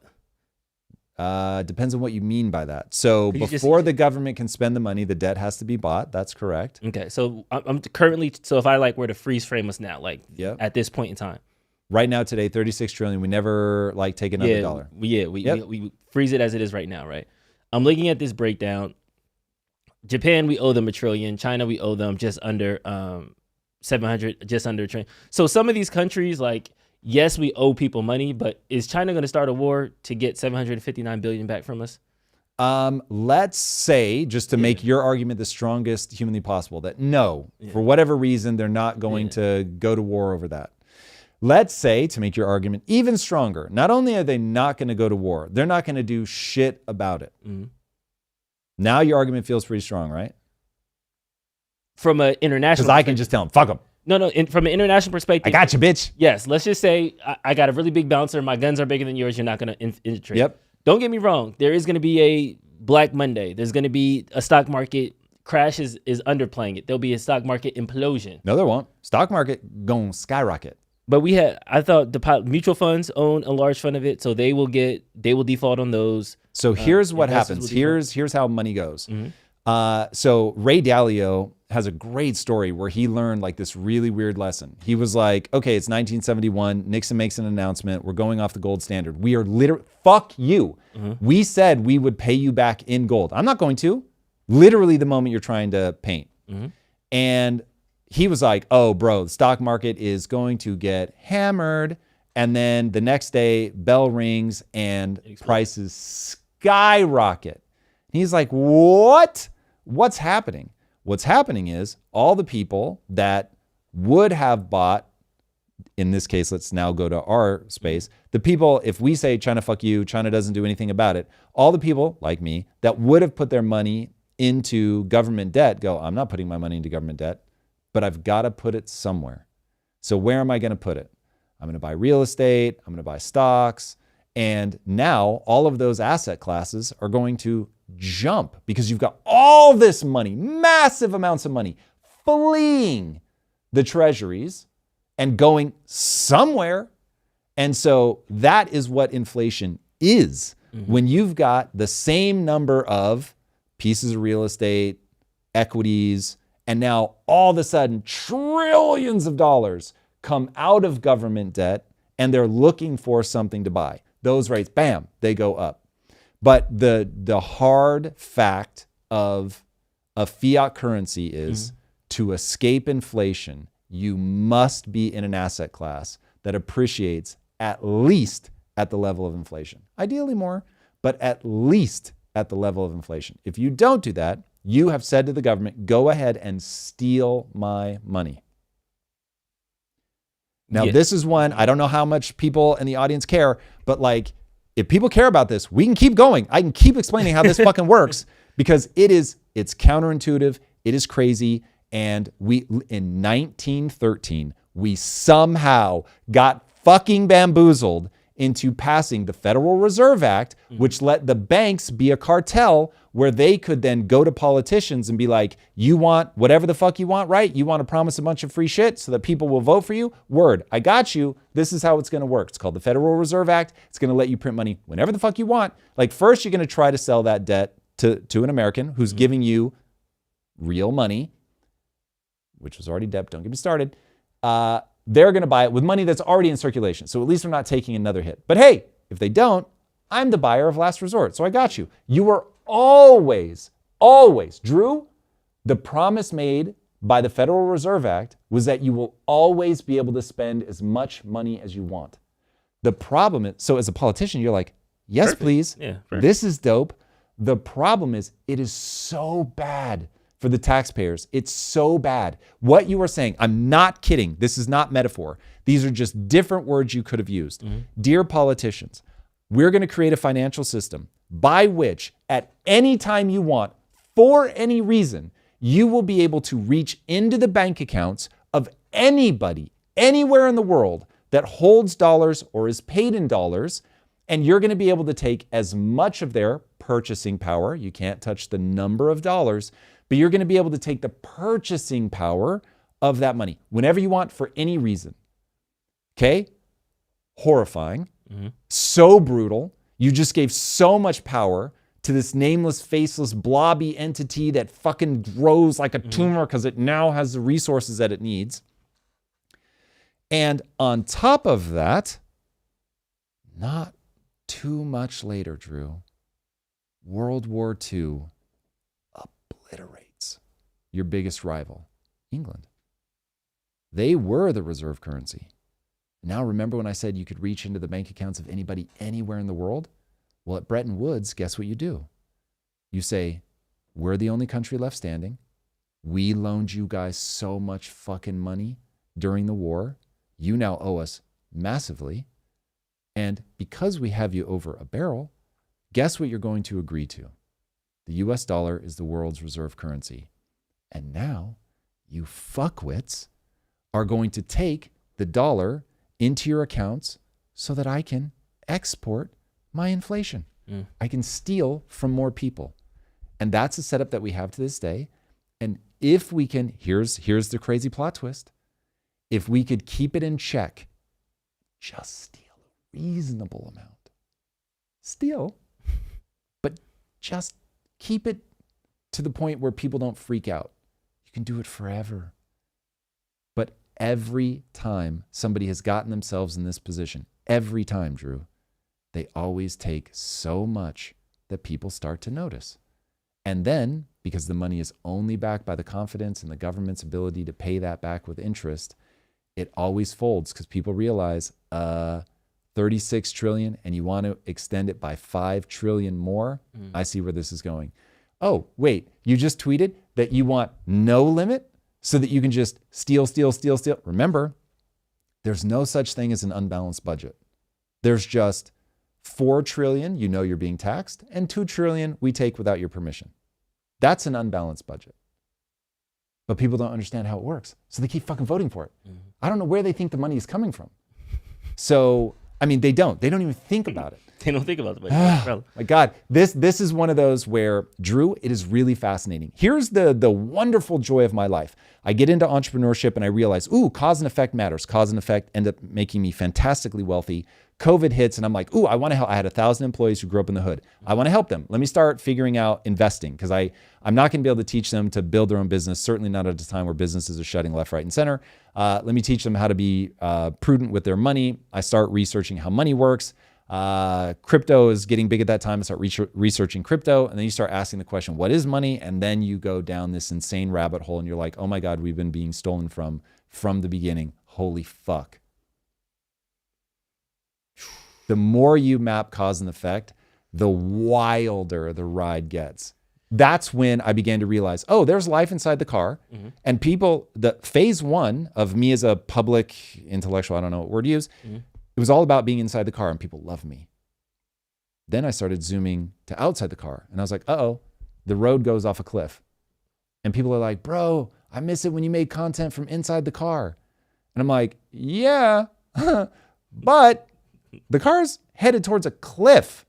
A: Depends on what you mean by that. So before the government can spend the money, the debt has to be bought. That's correct.
B: Okay. So I'm currently, so if I like were to freeze frame us now, like at this point in time.
A: Right now, today, 36 trillion. We never like take another dollar.
B: We freeze it as it is right now, right? I'm looking at this breakdown. Japan, we owe them $1 trillion. China, we owe them just under 700, just under $1 trillion. So some of these countries, like, yes, we owe people money, but is China going to start a war to get $759 billion back from us?
A: Let's say, just to make your argument the strongest humanly possible, that no, for whatever reason, they're not going to go to war over that. Let's say, to make your argument even stronger, not only are they not going to go to war, they're not going to do shit about it. Now your argument feels pretty strong, right?
B: From an international
A: Because I can just tell them, fuck them.
B: No, from an international perspective.
A: I got you, bitch.
B: Yes, let's just say I got a really big bouncer. My guns are bigger than yours. You're not going to infiltrate.
A: Yep.
B: Don't get me wrong. There is going to be a Black Monday. There's going to be a stock market crash is underplaying it. There'll be a stock market implosion.
A: No, there won't. Stock market going skyrocket.
B: But I thought the mutual funds own a large fund of it, so they will default on those. So
A: here's what happens. Here's how money goes. So Ray Dalio has a great story where he learned like this really weird lesson. He was like, okay, it's 1971. Nixon makes an announcement. We're going off the gold standard. We are literally, fuck you. We said we would pay you back in gold. I'm not going to. Literally the moment you're trying to paint. And he was like, oh, bro, the stock market is going to get hammered. And then the next day, bell rings and prices skyrocket. He's like, what? What's happening? What's happening is all the people that would have bought, in this case, let's now go to our space. The people, if we say China, fuck you, China doesn't do anything about it, all the people like me that would have put their money into government debt go, I'm not putting my money into government debt, but I've got to put it somewhere. So where am I going to put it? I'm going to buy real estate. I'm going to buy stocks. And now all of those asset classes are going to jump because you've got all this money, massive amounts of money, fleeing the treasuries and going somewhere. And so that is what inflation is. When you've got the same number of pieces of real estate, equities, and now all of a sudden trillions of dollars come out of government debt and they're looking for something to buy. Those rates, bam, they go up. But the hard fact of a fiat currency is to escape inflation, you must be in an asset class that appreciates at least at the level of inflation. Ideally more, but at least at the level of inflation. If you don't do that, you have said to the government, go ahead and steal my money. Now, this is one, I don't know how much people in the audience care, but like, if people care about this, we can keep going. I can keep explaining how this fucking works because it's counterintuitive. It is crazy. And in 1913, we somehow got fucking bamboozled into passing the Federal Reserve Act, which let the banks be a cartel where they could then go to politicians and be like, you want whatever the fuck you want, right? You want to promise a bunch of free shit so that people will vote for you? Word, I got you. This is how it's going to work. It's called the Federal Reserve Act. It's going to let you print money whenever the fuck you want. Like first, you're going to try to sell that debt to an American who's giving you real money, which was already debt. Don't get me started. They're going to buy it with money that's already in circulation. So at least they're not taking another hit. But hey, if they don't, I'm the buyer of last resort. So I got you. You were always, Drew, the promise made by the Federal Reserve Act was that you will always be able to spend as much money as you want. The problem is, so as a politician, you're like, yes, perfect. Please. Yeah, this is dope. The problem is it is so bad for the taxpayers. It's so bad. What you are saying, I'm not kidding. This is not metaphor. These are just different words you could have used. Dear politicians, we're going to create a financial system by which at any time you want, for any reason, you will be able to reach into the bank accounts of anybody, anywhere in the world that holds dollars or is paid in dollars, and you're going to be able to take as much of their purchasing power, you can't touch the number of dollars, but you're going to be able to take the purchasing power of that money whenever you want for any reason. Okay? Horrifying. So brutal. You just gave so much power to this nameless, faceless, blobby entity that fucking grows like a tumor because it now has the resources that it needs. And on top of that, not too much later, Drew, World War II obliterates your biggest rival, England. They were the reserve currency. Now, remember when I said you could reach into the bank accounts of anybody anywhere in the world? Well, at Bretton Woods, guess what you do? You say, we're the only country left standing. We loaned you guys so much fucking money during the war. You now owe us massively. And because we have you over a barrel, guess what you're going to agree to? The US dollar is the world's reserve currency. And now you fuckwits are going to take the dollar into your accounts so that I can export my inflation. I can steal from more people. And that's a setup that we have to this day. And if we can, here's the crazy plot twist. If we could keep it in check, just steal a reasonable amount. Steal, but just keep it to the point where people don't freak out. You can do it forever. But every time somebody has gotten themselves in this position, every time, Drew, they always take so much that people start to notice. And then because the money is only backed by the confidence and the government's ability to pay that back with interest, it always folds because people realize 36 trillion and you want to extend it by 5 trillion more. I see where this is going. Oh, wait, you just tweeted that you want no limit so that you can just steal. Remember, there's no such thing as an unbalanced budget. There's just 4 trillion, you know you're being taxed, and 2 trillion we take without your permission. That's an unbalanced budget. But people don't understand how it works. So they keep fucking voting for it. I don't know where they think the money is coming from. So, I mean, they don't even think about it.
B: They don't think about the budget.
A: My God, this is one of those where, Drew, it is really fascinating. Here's the wonderful joy of my life. I get into entrepreneurship and I realize, ooh, cause and effect matters. Cause and effect end up making me fantastically wealthy. COVID hits and I'm like, ooh, I want to help. I had 1,000 employees who grew up in the hood. I want to help them. Let me start figuring out investing because I'm not going to be able to teach them to build their own business, certainly not at a time where businesses are shutting left, right, and center. Let me teach them how to be prudent with their money. I start researching how money works. Crypto is getting big at that time. I start researching crypto, and then you start asking the question, what is money? And then you go down this insane rabbit hole and you're like, oh my God, we've been being stolen from the beginning. Holy fuck. The more you map cause and effect, the wilder the ride gets. That's when I began to realize, oh, there's life inside the car. And people, the phase one of me as a public intellectual, I don't know what word to use, it was all about being inside the car and people love me. Then I started zooming to outside the car and I was like, uh-oh, the road goes off a cliff. And people are like, bro, I miss it when you made content from inside the car. And I'm like, yeah, but the car's headed towards a cliff.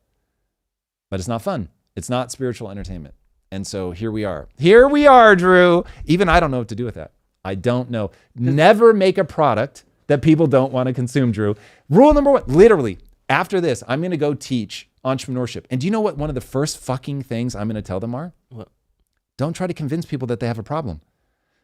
A: But it's not fun. It's not spiritual entertainment. And so here we are. Here we are, Drew. Even I don't know what to do with that. I don't know. Never make a product that people don't want to consume, Drew. Rule number one, literally, after this, I'm going to go teach entrepreneurship. And do you know what one of the first fucking things I'm going to tell them are?
B: What?
A: Don't try to convince people that they have a problem.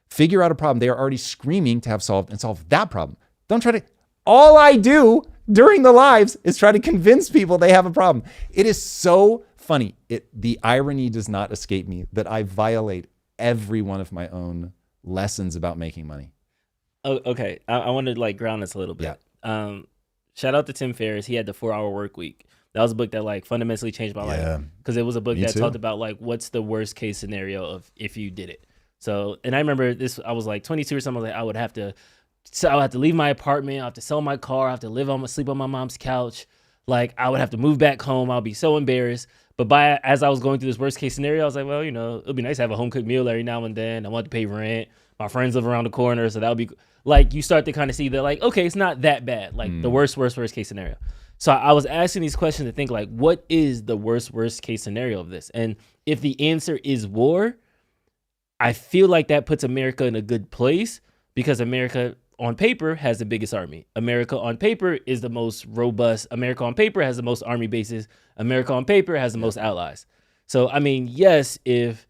A: Figure out a problem they are already screaming to have solved and solve that problem. Don't try to, all I do during the lives is try to convince people they have a problem. It is so funny. The irony does not escape me that I violate every one of my own lessons about making money.
B: Oh, okay. I want to ground this a little bit.
A: Yeah.
B: Shout out to Tim Ferriss. He had the 4-Hour Work Week. That was a book that fundamentally changed my life because it was a book that talked about what's the worst case scenario of if you did it. So, and I remember this, I was 22 or something. I would have to leave my apartment. I have to sell my car. I have to sleep on my mom's couch. I would have to move back home. I'll be so embarrassed. But as I was going through this worst case scenario, I was like, well, it'll be nice to have a home cooked meal every now and then. I want to pay rent. My friends live around the corner, so that would be you start to kind of see that okay, it's not that bad. The worst case scenario. So I was asking these questions to think what is the worst case scenario of this? And if the answer is war, I feel like that puts America in a good place because America on paper has the biggest army. America on paper is the most robust. America on paper has the most army bases. America on paper has the most allies. So, I mean, yes, if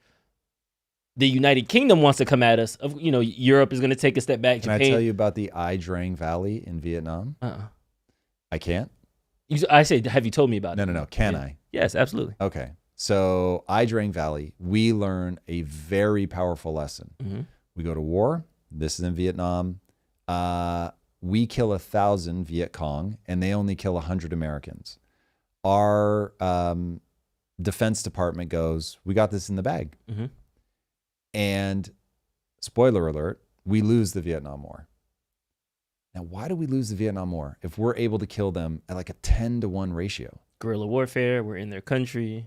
B: the United Kingdom wants to come at us, Europe is going to take a step back.
A: Can I tell you about the Ai Drang Valley in Vietnam? I can't?
B: I say, have you told me about it?
A: No. Can I?
B: Yes, absolutely.
A: Okay. So Ai Drang Valley, we learn a very powerful lesson. We go to war. This is in Vietnam. We kill 1,000 Viet Cong and they only kill 100 Americans. Our Defense Department goes, we got this in the bag. And spoiler alert, we lose the Vietnam War. Now, why do we lose the Vietnam War if we're able to kill them at a 10-to-1 ratio?
B: Guerrilla warfare, we're in their country.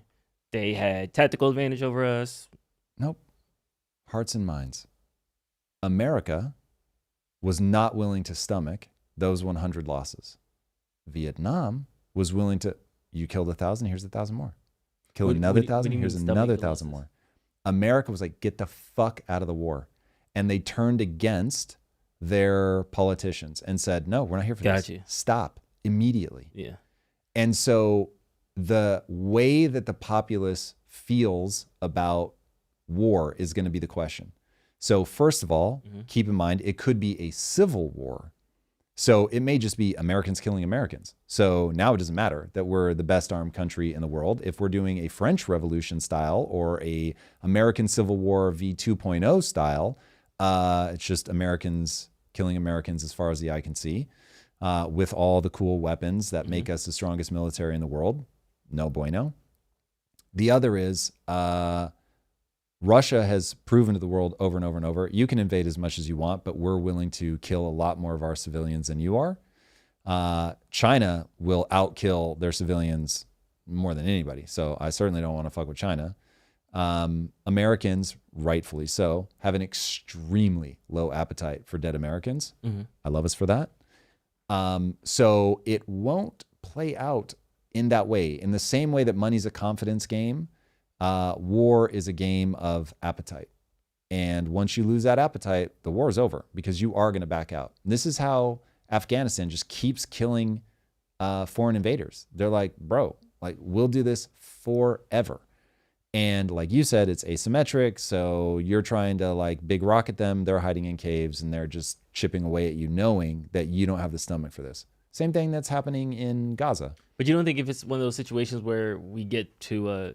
B: They had tactical advantage over us.
A: Nope. Hearts and minds. America was not willing to stomach those 100 losses. Vietnam was willing to, you killed 1,000, here's 1,000 more. Kill another 1,000, here's another 1,000 more. America was get the fuck out of the war. And they turned against their politicians and said, no, we're not here for this. Stop immediately.
B: Yeah.
A: And so the way that the populace feels about war is going to be the question. So first of all, keep in mind, it could be a civil war. So it may just be Americans killing Americans. So now it doesn't matter that we're the best armed country in the world. If we're doing a French Revolution style or a American Civil War v 2.0 style, it's just Americans killing Americans as far as the eye can see, with all the cool weapons that make us the strongest military in the world. No bueno. The other is Russia has proven to the world over and over and over, you can invade as much as you want, but we're willing to kill a lot more of our civilians than you are. China will outkill their civilians more than anybody. So I certainly don't want to fuck with China. Americans, rightfully so, have an extremely low appetite for dead Americans. I love us for that. So it won't play out in that way. In the same way that money's a confidence game, war is a game of appetite. And once you lose that appetite, the war is over because you are going to back out. And this is how Afghanistan just keeps killing foreign invaders. They're like, bro, like we'll do this forever. And like you said, it's asymmetric. So you're trying to like big rocket them. They're hiding in caves and they're just chipping away at you, knowing that you don't have the stomach for this. Same thing that's happening in Gaza.
B: But you don't think if it's one of those situations where we get to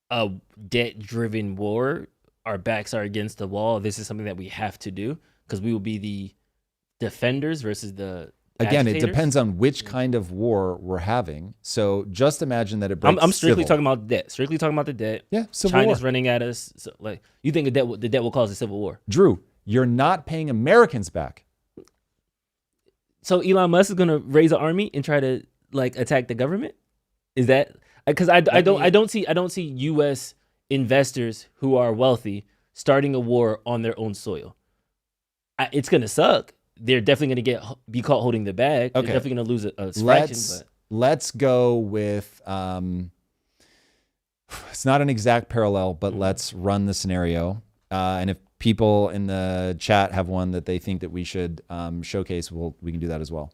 B: a debt-driven war, our backs are against the wall, this is something that we have to do because we will be the defenders versus the
A: Again,
B: agitators?
A: it depends on which kind of war we're having. So just imagine that it breaks
B: I'm strictly
A: civil.
B: talking about debt. Strictly talking about the debt.
A: Yeah, civil
B: China's
A: war.
B: running at us. So, like, you think the debt will cause a civil war?
A: Drew, you're not paying Americans back.
B: So Elon Musk is going to raise an army and try to like attack the government? Is that because I don't see U.S. investors who are wealthy starting a war on their own soil. It's going to suck. They're definitely going to be caught holding the bag.
A: Okay.
B: They're definitely going to lose a fraction.
A: Let's go with it's not an exact parallel, but let's run the scenario. And if people in the chat have one that they think that we should showcase, we can do that as well.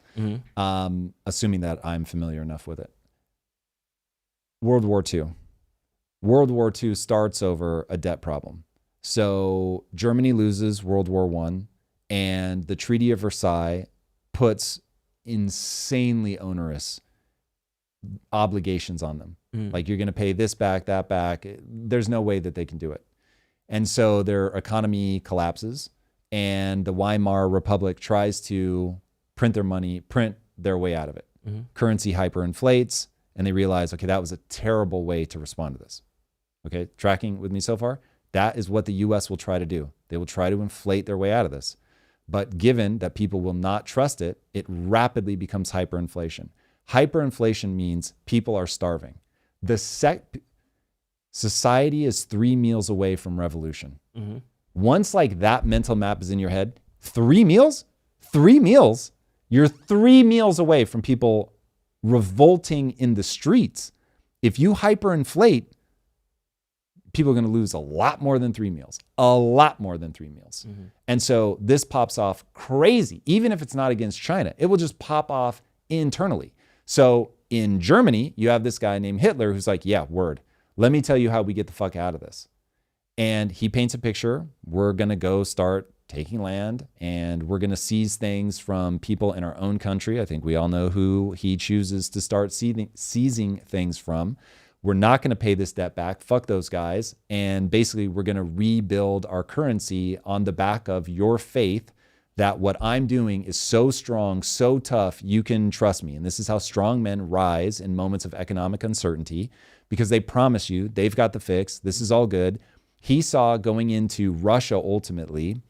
A: Assuming that I'm familiar enough with it. World War II. World War II starts over a debt problem. So Germany loses World War I, and the Treaty of Versailles puts insanely onerous obligations on them. Like you're going to pay this back, that back. There's no way that they can do it. And so their economy collapses, and the Weimar Republic tries to print their way out of it. Currency hyperinflates, and they realize, okay, that was a terrible way to respond to this. Okay, tracking with me so far? That is what the US will try to do. They will try to inflate their way out of this. But given that people will not trust it, it rapidly becomes hyperinflation. Hyperinflation means people are starving. Society is 3 meals away from revolution. Once like that mental map is in your head, 3 meals? 3 meals? You're 3 meals away from people revolting in the streets. If you hyperinflate, people are going to lose a lot more than 3 meals. A lot more than 3 meals. And so this pops off crazy. Even if it's not against China, it will just pop off internally. So in Germany, you have this guy named Hitler who's like, yeah, word. Let me tell you how we get the fuck out of this. And he paints a picture. We're going to go start taking land, and we're going to seize things from people in our own country. I think we all know who he chooses to start seizing things from. We're not going to pay this debt back. Fuck those guys. And basically, we're going to rebuild our currency on the back of your faith that what I'm doing is so strong, so tough, you can trust me. And this is how strong men rise in moments of economic uncertainty, because they promise you they've got the fix. This is all good. He saw going into Russia ultimately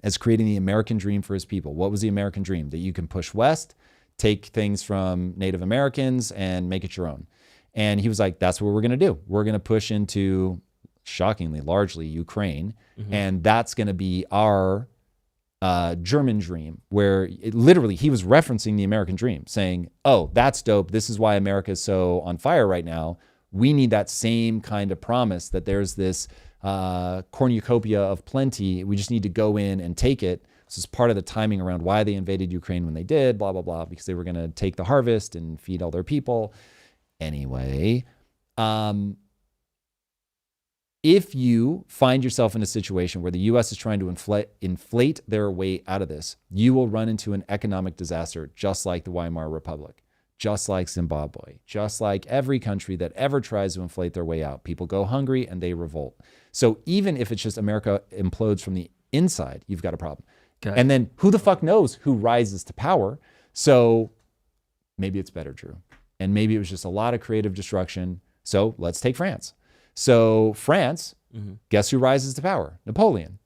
A: as creating the American dream for his people. What was the American dream? That you can push west, take things from Native Americans and make it your own. And he was like, that's what we're going to do. We're going to push into, shockingly, largely Ukraine. And that's going to be our German dream, where literally he was referencing the American dream, saying, oh, that's dope. This is why America is so on fire right now. We need that same kind of promise that there's this cornucopia of plenty. We just need to go in and take it. This is part of the timing around why they invaded Ukraine when they did, blah, blah, blah, because they were going to take the harvest and feed all their people. Anyway, if you find yourself in a situation where the US is trying to inflate their way out of this, you will run into an economic disaster just like the Weimar Republic, just like Zimbabwe, just like every country that ever tries to inflate their way out. People go hungry and they revolt. So even if it's just America implodes from the inside, you've got a problem.
B: Okay.
A: And then who the fuck knows who rises to power? So maybe it's better, Drew. And maybe it was just a lot of creative destruction. So let's take France. So France, guess who rises to power? Napoleon.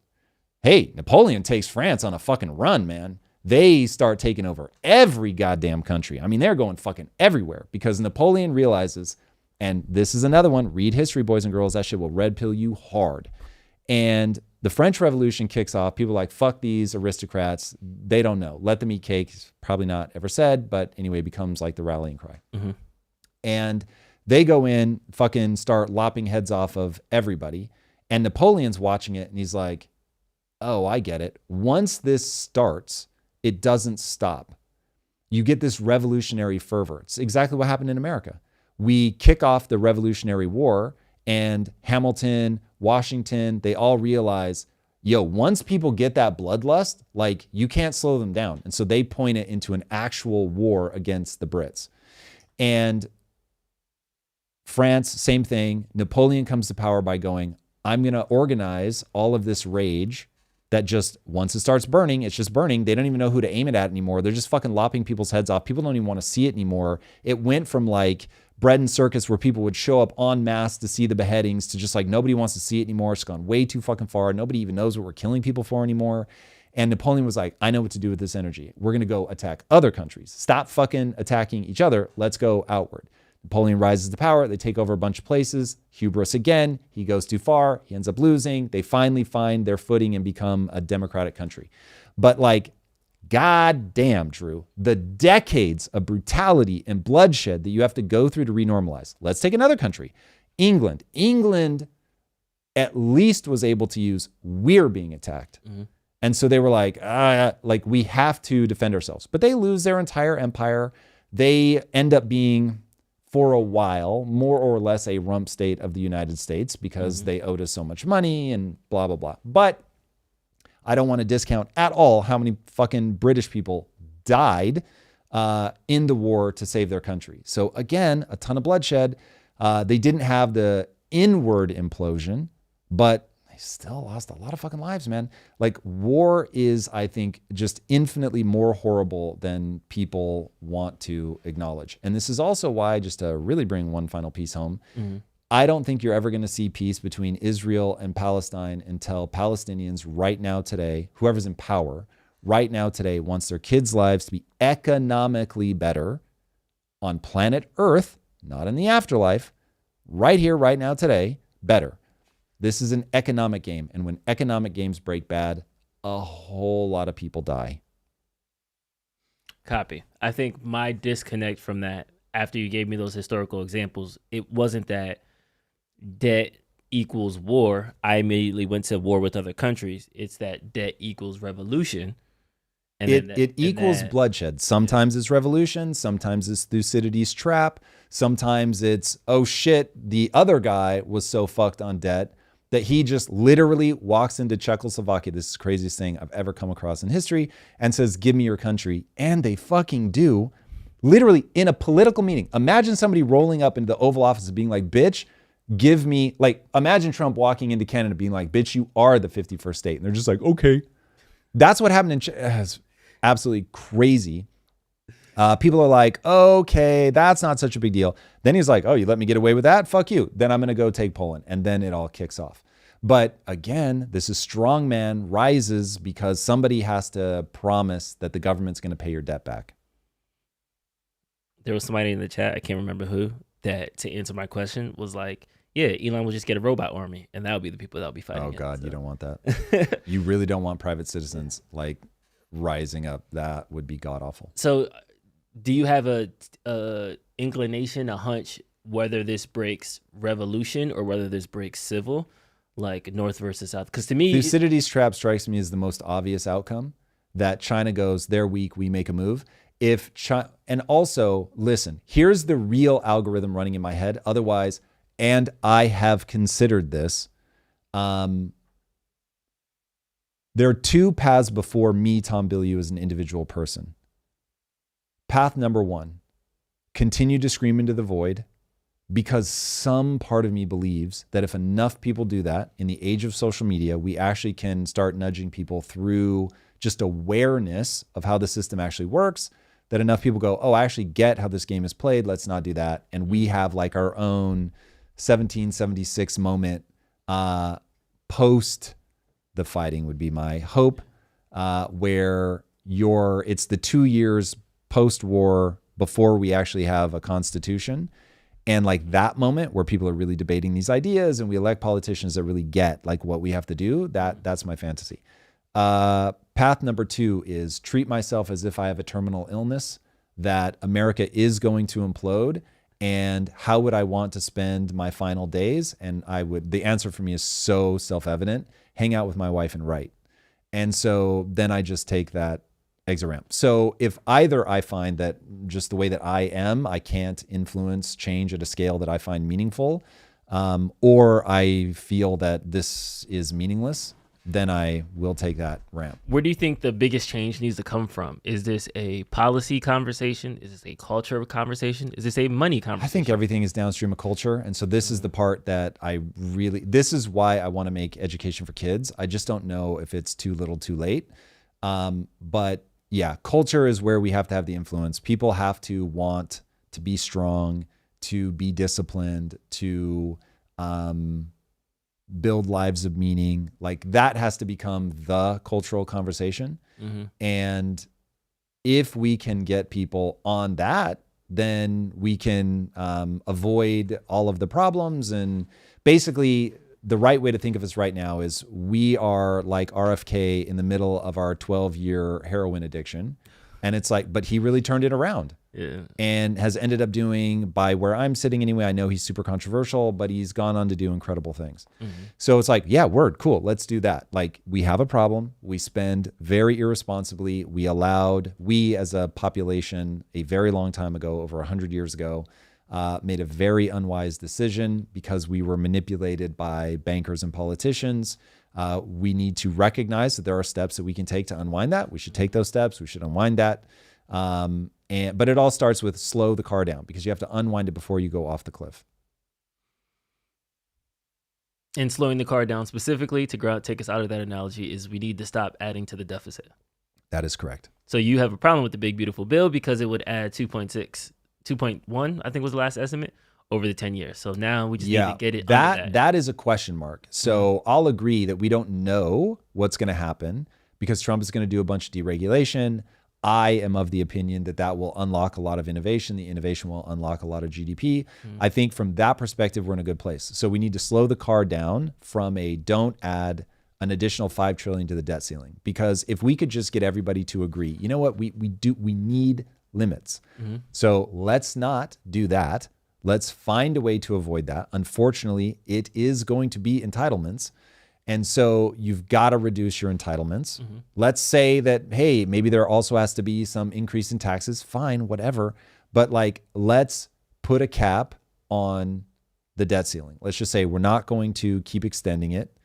A: Hey, Napoleon takes France on a fucking run, man. They start taking over every goddamn country. I mean, they're going fucking everywhere because Napoleon realizes, and this is another one, read history, boys and girls, that shit will red pill you hard. And the French Revolution kicks off. People are like, fuck these aristocrats. They don't know. Let them eat cake. Probably not ever said, but anyway, becomes like the rallying cry. And they go in, fucking start lopping heads off of everybody. And Napoleon's watching it and he's like, oh, I get it. Once this starts, it doesn't stop. You get this revolutionary fervor. It's exactly what happened in America. We kick off the Revolutionary War and Hamilton, Washington, they all realize, yo, once people get that bloodlust, like you can't slow them down. And so they point it into an actual war against the Brits. And France, same thing. Napoleon comes to power by going, I'm going to organize all of this rage that just, once it starts burning, it's just burning. They don't even know who to aim it at anymore. They're just fucking lopping people's heads off. People don't even want to see it anymore. It went from like bread and circus where people would show up en masse to see the beheadings to just like nobody wants to see it anymore. It's gone way too fucking far. Nobody even knows what we're killing people for anymore. And Napoleon was like, I know what to do with this energy. We're going to go attack other countries. Stop fucking attacking each other. Let's go outward. Napoleon rises to power. They take over a bunch of places. Hubris again. He goes too far. He ends up losing. They finally find their footing and become a democratic country. But like, God damn, Drew, the decades of brutality and bloodshed that you have to go through to renormalize. Let's take another country. England. England at least was able to use, we're being attacked. And so they were like, we have to defend ourselves. But they lose their entire empire. They end up being, for a while, more or less a rump state of the United States because they owed us so much money and blah, blah, blah. But I don't want to discount at all how many fucking British people died in the war to save their country. So again, a ton of bloodshed. They didn't have the inward implosion, but they still lost a lot of fucking lives, man. Like war is, I think, just infinitely more horrible than people want to acknowledge. And this is also why, just to really bring one final piece home, I don't think you're ever going to see peace between Israel and Palestine until Palestinians right now today, whoever's in power right now today, wants their kids' lives to be economically better on planet Earth, not in the afterlife, right here, right now today, better. This is an economic game. And when economic games break bad, a whole lot of people die.
B: Copy. I think my disconnect from that, after you gave me those historical examples, it wasn't that debt equals war. I immediately went to war with other countries. It's that debt equals revolution. And
A: it equals bloodshed. Sometimes it's revolution. Sometimes it's Thucydides' trap. Sometimes it's, oh shit, the other guy was so fucked on debt that he just literally walks into Czechoslovakia, this is the craziest thing I've ever come across in history, and says, give me your country. And they fucking do. Literally in a political meeting. Imagine somebody rolling up into the Oval Office and being like, bitch, give me, like, imagine Trump walking into Canada being like, bitch, you are the 51st state. And they're just like, okay. That's what happened in it's absolutely crazy. People are like, okay, that's not such a big deal. Then he's like, oh, you let me get away with that? Fuck you. Then I'm going to go take Poland. And then it all kicks off. But again, this is strongman rises because somebody has to promise that the government's going to pay your debt back.
B: There was somebody in the chat, I can't remember who, that to answer my question was like, yeah, Elon will just get a robot army and that would be the people that will be fighting.
A: Oh God, you don't want that. You really don't want private citizens like rising up. That would be god awful.
B: So do you have a inclination, a hunch, whether this breaks revolution or whether this breaks civil, like North versus South? Because to me,
A: Thucydides' trap strikes me as the most obvious outcome, that China goes, they're weak, we make a move. If China, and also, listen, here's the real algorithm running in my head. Otherwise, and I have considered this, There are two paths before me, Tom Bilyeu, as an individual person. Path number one, continue to scream into the void, because some part of me believes that if enough people do that in the age of social media, we actually can start nudging people through just awareness of how the system actually works, that enough people go, oh, I actually get how this game is played. Let's not do that. And we have like our own 1776 moment post the fighting would be my hope, where it's the 2 years post-war before we actually have a constitution. And like that moment where people are really debating these ideas and we elect politicians that really get like what we have to do, that's my fantasy. Path number two is treat myself as if I have a terminal illness, that America is going to implode. And how would I want to spend my final days? And the answer for me is so self-evident: hang out with my wife and write. And so then I just take that exit ramp. So if either I find that just the way that I am, I can't influence change at a scale that I find meaningful, or I feel that this is meaningless, then I will take that ramp.
B: Where do you think the biggest change needs to come from? Is this a policy conversation? Is this a culture conversation? Is this a money conversation?
A: I think everything is downstream of culture. And so this is the part that this is why I want to make education for kids. I just don't know if it's too little too late. But yeah, culture is where we have to have the influence. People have to want to be strong, to be disciplined, to build lives of meaning. Like that has to become the cultural conversation. And if we can get people on that, then we can avoid all of the problems. And basically the right way to think of us right now is we are like RFK in the middle of our 12-year heroin addiction. And it's like, but he really turned it around. Yeah. And has ended up doing, by where I'm sitting anyway, I know he's super controversial, but he's gone on to do incredible things. So it's like, yeah, word, cool, let's do that. Like we have a problem. We spend very irresponsibly. We as a population a very long time ago, over 100 years ago, made a very unwise decision because we were manipulated by bankers and politicians. We need to recognize that there are steps that we can take to unwind that. We should take those steps. We should unwind that. But it all starts with slow the car down, because you have to unwind it before you go off the cliff.
B: And slowing the car down specifically, to take us out of that analogy, is we need to stop adding to the deficit.
A: That is correct.
B: So you have a problem with the big, beautiful bill because it would add 2.1, I think was the last estimate, over the 10 years. So now we just need to get it under that.
A: That is a question mark. So I'll agree that we don't know what's going to happen because Trump is going to do a bunch of deregulation. I am of the opinion that will unlock a lot of innovation. The innovation will unlock a lot of GDP. I think from that perspective, we're in a good place. So we need to slow the car down from don't add an additional $5 trillion to the debt ceiling. Because if we could just get everybody to agree, you know what, we need limits. So let's not do that. Let's find a way to avoid that. Unfortunately, it is going to be entitlements. And so you've got to reduce your entitlements. Let's say that, hey, maybe there also has to be some increase in taxes. Fine, whatever. But let's put a cap on the debt ceiling. Let's just say we're not going to keep extending it.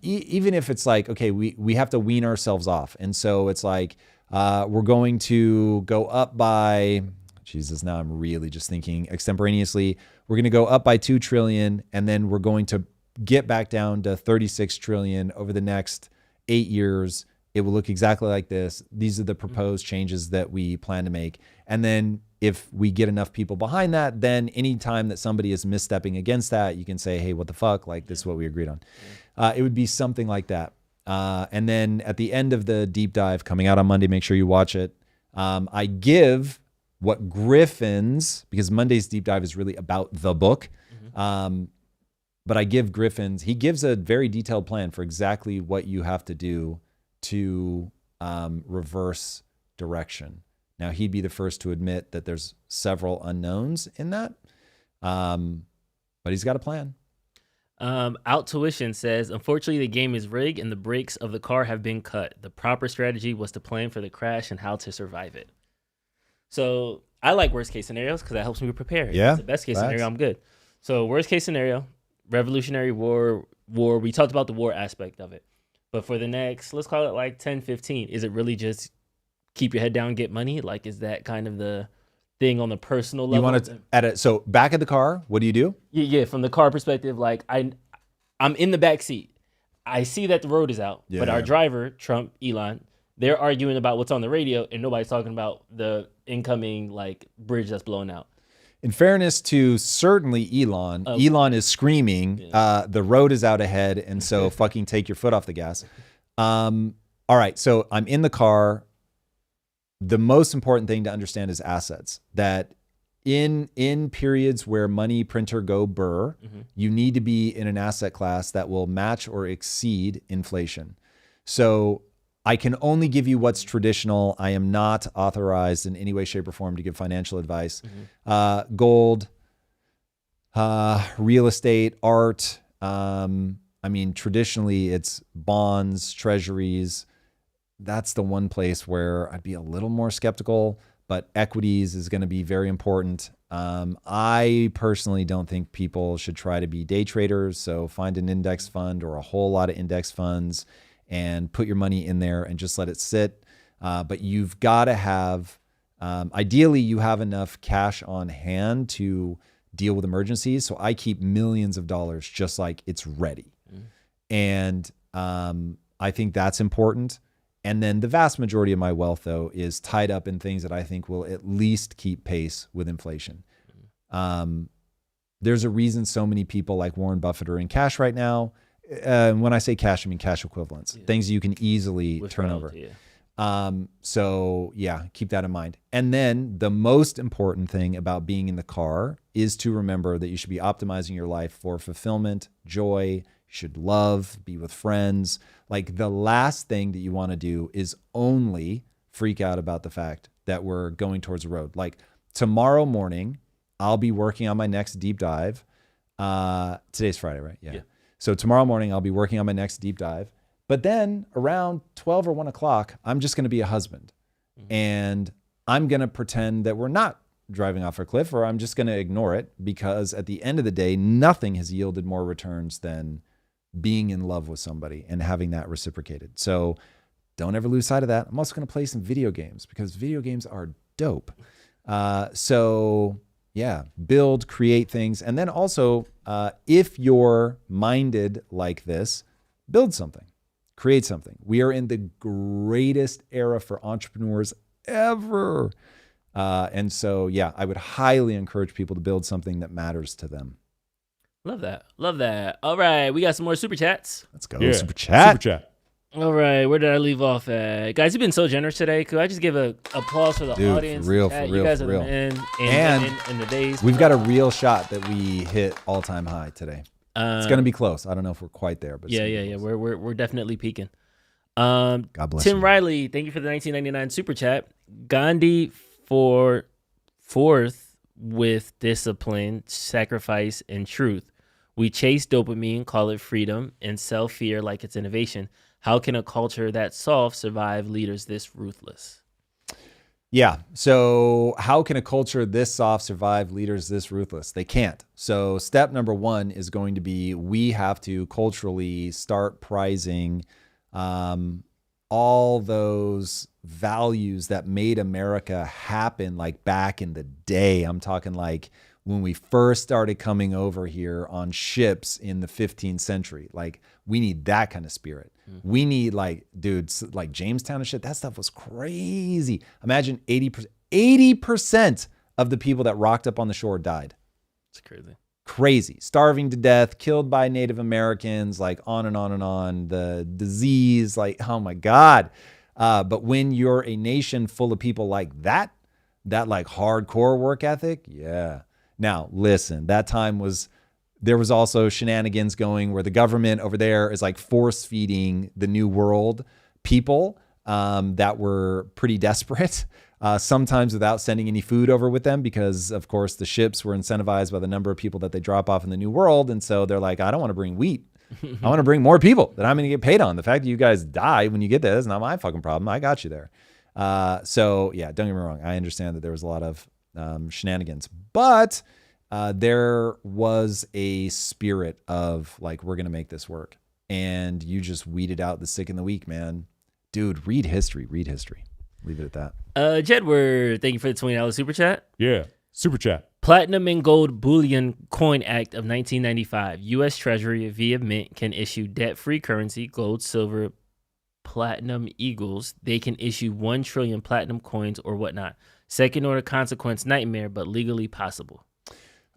A: Even if it's like, okay, we have to wean ourselves off. And so it's like, we're going to go up by, Jesus, now I'm really just thinking extemporaneously. We're going to go up by 2 trillion, and then we're going to get back down to 36 trillion over the next 8 years. It will look exactly like this. These are the proposed changes that we plan to make. And then if we get enough people behind that, then anytime that somebody is misstepping against that, you can say, hey, what the fuck? Like, this is what we agreed on. It would be something like that. And then at the end of the deep dive coming out on Monday, make sure you watch it. I give what Griffin's, because Monday's deep dive is really about the book. But I give Griffin's, he gives a very detailed plan for exactly what you have to do to reverse direction. Now, he'd be the first to admit that there's several unknowns in that, but he's got a plan.
B: Out Tuition says, unfortunately, the game is rigged and the brakes of the car have been cut. The proper strategy was to plan for the crash and how to survive it. So I like worst case scenarios because that helps me prepare.
A: Yeah,
B: the best case scenario, I'm good. So worst case scenario, Revolutionary War. We talked about the war aspect of it. But for the next, let's call it like 10, 15, is it really just keep your head down, get money? Like, is that kind of the thing on the personal level?
A: You want to, so back of the car, what do?
B: Yeah, from the car perspective, like I'm in the back seat. I see that the road is out, but our driver, Trump, Elon, they're arguing about what's on the radio, and nobody's talking about the incoming like bridge that's blowing out.
A: In fairness to certainly Elon, Elon is screaming, the road is out ahead, and so fucking take your foot off the gas. All right, so I'm in the car. The most important thing to understand is assets. That in periods where money printer go burr, you need to be in an asset class that will match or exceed inflation. So I can only give you what's traditional. I am not authorized in any way, shape, or form to give financial advice. Gold, real estate, art. I mean, traditionally it's bonds, treasuries. That's the one place where I'd be a little more skeptical, but equities is going to be very important. I personally don't think people should try to be day traders. So find an index fund or a whole lot of index funds and put your money in there and just let it sit. But you've got to have, ideally you have enough cash on hand to deal with emergencies. So I keep millions of dollars just like it's ready. And I think that's important. And then the vast majority of my wealth, though, is tied up in things that I think will at least keep pace with inflation. There's a reason so many people like Warren Buffett are in cash right now. When I say cash, I mean cash equivalents, things you can easily turn over. So yeah, keep that in mind. And then the most important thing about being in the car is to remember that you should be optimizing your life for fulfillment, joy. You should love, be with friends. Like the last thing that you want to do is only freak out about the fact that we're going towards a road. Like tomorrow morning, I'll be working on my next deep dive. Today's Friday, right? Yeah. So tomorrow morning, I'll be working on my next deep dive. But then around 12 or 1 o'clock, I'm just going to be a husband. And I'm going to pretend that we're not driving off a cliff, or I'm just going to ignore it, because at the end of the day, nothing has yielded more returns than being in love with somebody and having that reciprocated. So don't ever lose sight of that. I'm also going to play some video games because video games are dope. So yeah, build, create things. And then also, if you're minded like this, build something, create something. We are in the greatest era for entrepreneurs ever. And so, yeah, I would highly encourage people to build something that matters to them.
B: Love that. Love that. All right. We got some more super chats.
A: Let's go. Super chat.
F: Super chat.
B: All right. Where did I leave off at? Guys, you've been so generous today. Could I just give a applause for the audience?
A: For real,
B: you guys are the men in the days.
A: We've got a real shot that we hit all-time high today. It's going to be close. I don't know if we're quite there, but
B: yeah. We're definitely peaking.
A: God bless
B: Tim
A: you.
B: Riley, thank you for the 1999 super chat. Gandhi for fourth with discipline, sacrifice, and truth. We chase dopamine, call it freedom, and sell fear like it's innovation. How can a culture that's soft survive leaders this ruthless?
A: Yeah. So how can a culture this soft survive leaders this ruthless? They can't. So step number one is going to be, we have to culturally start prizing all those values that made America happen, like back in the day. I'm talking like when we first started coming over here on ships in the 15th century. Like, we need that kind of spirit. We need, like, dudes like Jamestown and shit. That stuff was crazy. Imagine 80% of the people that rocked up on the shore died.
B: It's crazy.
A: Crazy. Starving to death, killed by Native Americans, like on and on and on. The disease, like, oh my God. But when you're a nation full of people like that like hardcore work ethic, yeah. Now, listen, that time there was also shenanigans going where the government over there is like force feeding the New World people that were pretty desperate, sometimes without sending any food over with them, because of course the ships were incentivized by the number of people that they drop off in the New World. And so they're like, I don't want to bring wheat. I want to bring more people that I'm going to get paid on. The fact that you guys die when you get there, that's not my fucking problem. I got you there. So yeah, don't get me wrong. I understand that there was a lot of shenanigans, but there was a spirit of like, we're going to make this work. And you just weeded out the sick and the weak, man. Dude, read history. Leave it at that.
B: Jedward, thank you for the $20 super chat.
A: Yeah, super chat.
B: Platinum and Gold Bullion Coin Act of 1995. U.S. Treasury via Mint can issue debt-free currency, gold, silver, platinum eagles. They can issue 1 trillion platinum coins or whatnot. Second order consequence nightmare, but legally possible.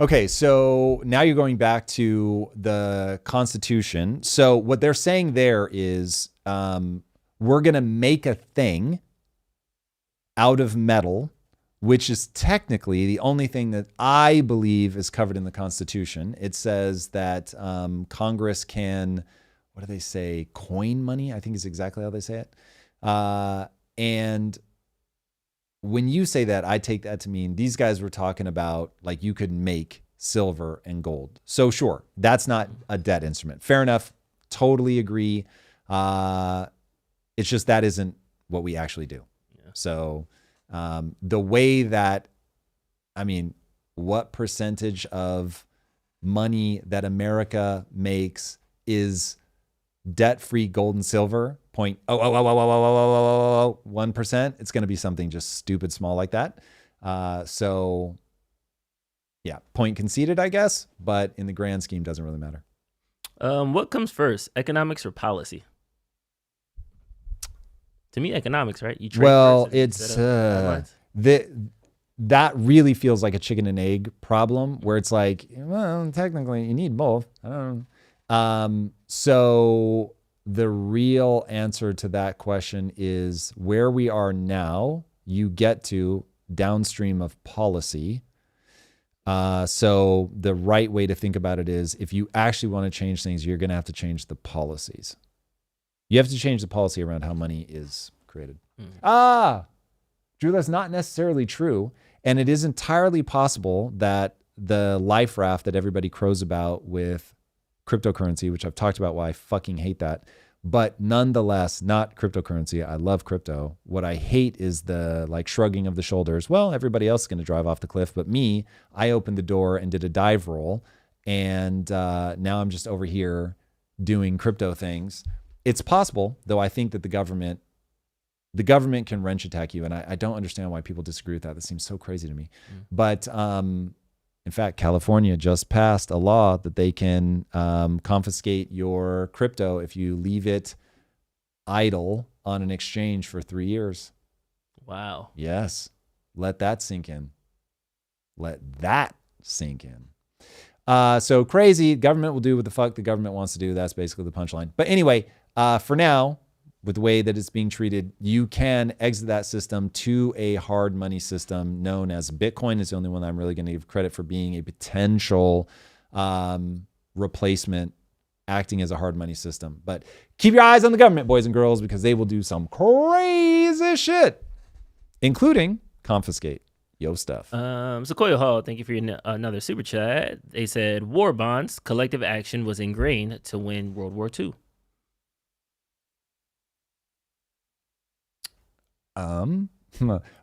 A: Okay, so now you're going back to the Constitution. So what they're saying there is we're going to make a thing out of metal, which is technically the only thing that I believe is covered in the Constitution. It says that Congress can, what do they say, coin money, I think is exactly how they say it. And when you say that, I take that to mean these guys were talking about like you could make silver and gold. So sure, that's not a debt instrument. Fair enough. Totally agree. It's just that isn't what we actually do. Yeah. So the way that, I mean, what percentage of money that America makes is debt-free gold and silver? 0.00001%. It's going to be something just stupid small like that. So yeah, point conceded, I guess, but in the grand scheme doesn't really matter.
B: What comes first, economics or policy? To me, economics, right? You trade
A: it's that really feels like a chicken and egg problem where it's like, well, technically you need both. I don't know. So the real answer to that question is where we are now, you get to downstream of policy. So the right way to think about it is if you actually want to change things, you're going to have to change the policies. You have to change the policy around how money is created. Drew, that's not necessarily true. And it is entirely possible that the life raft that everybody crows about with cryptocurrency, which I've talked about why I fucking hate that, but nonetheless, not cryptocurrency. I love crypto. What I hate is the like shrugging of the shoulders. Well, everybody else is going to drive off the cliff, but me, I opened the door and did a dive roll. And now I'm just over here doing crypto things. It's possible, though I think that the government can wrench attack you. And I don't understand why people disagree with that. That seems so crazy to me. But in fact, California just passed a law that they can confiscate your crypto if you leave it idle on an exchange for 3 years.
B: Wow.
A: Yes. Let that sink in. So crazy. Government will do what the fuck the government wants to do. That's basically the punchline. But anyway, for now, with the way that it's being treated, you can exit that system to a hard money system known as Bitcoin. Is the only one that I'm really going to give credit for being a potential replacement, acting as a hard money system. But keep your eyes on the government, boys and girls, because they will do some crazy shit, including confiscate your stuff.
B: Sequoia Hall, thank you for your another super chat. They said war bonds, collective action was ingrained to win World War II.
A: I'm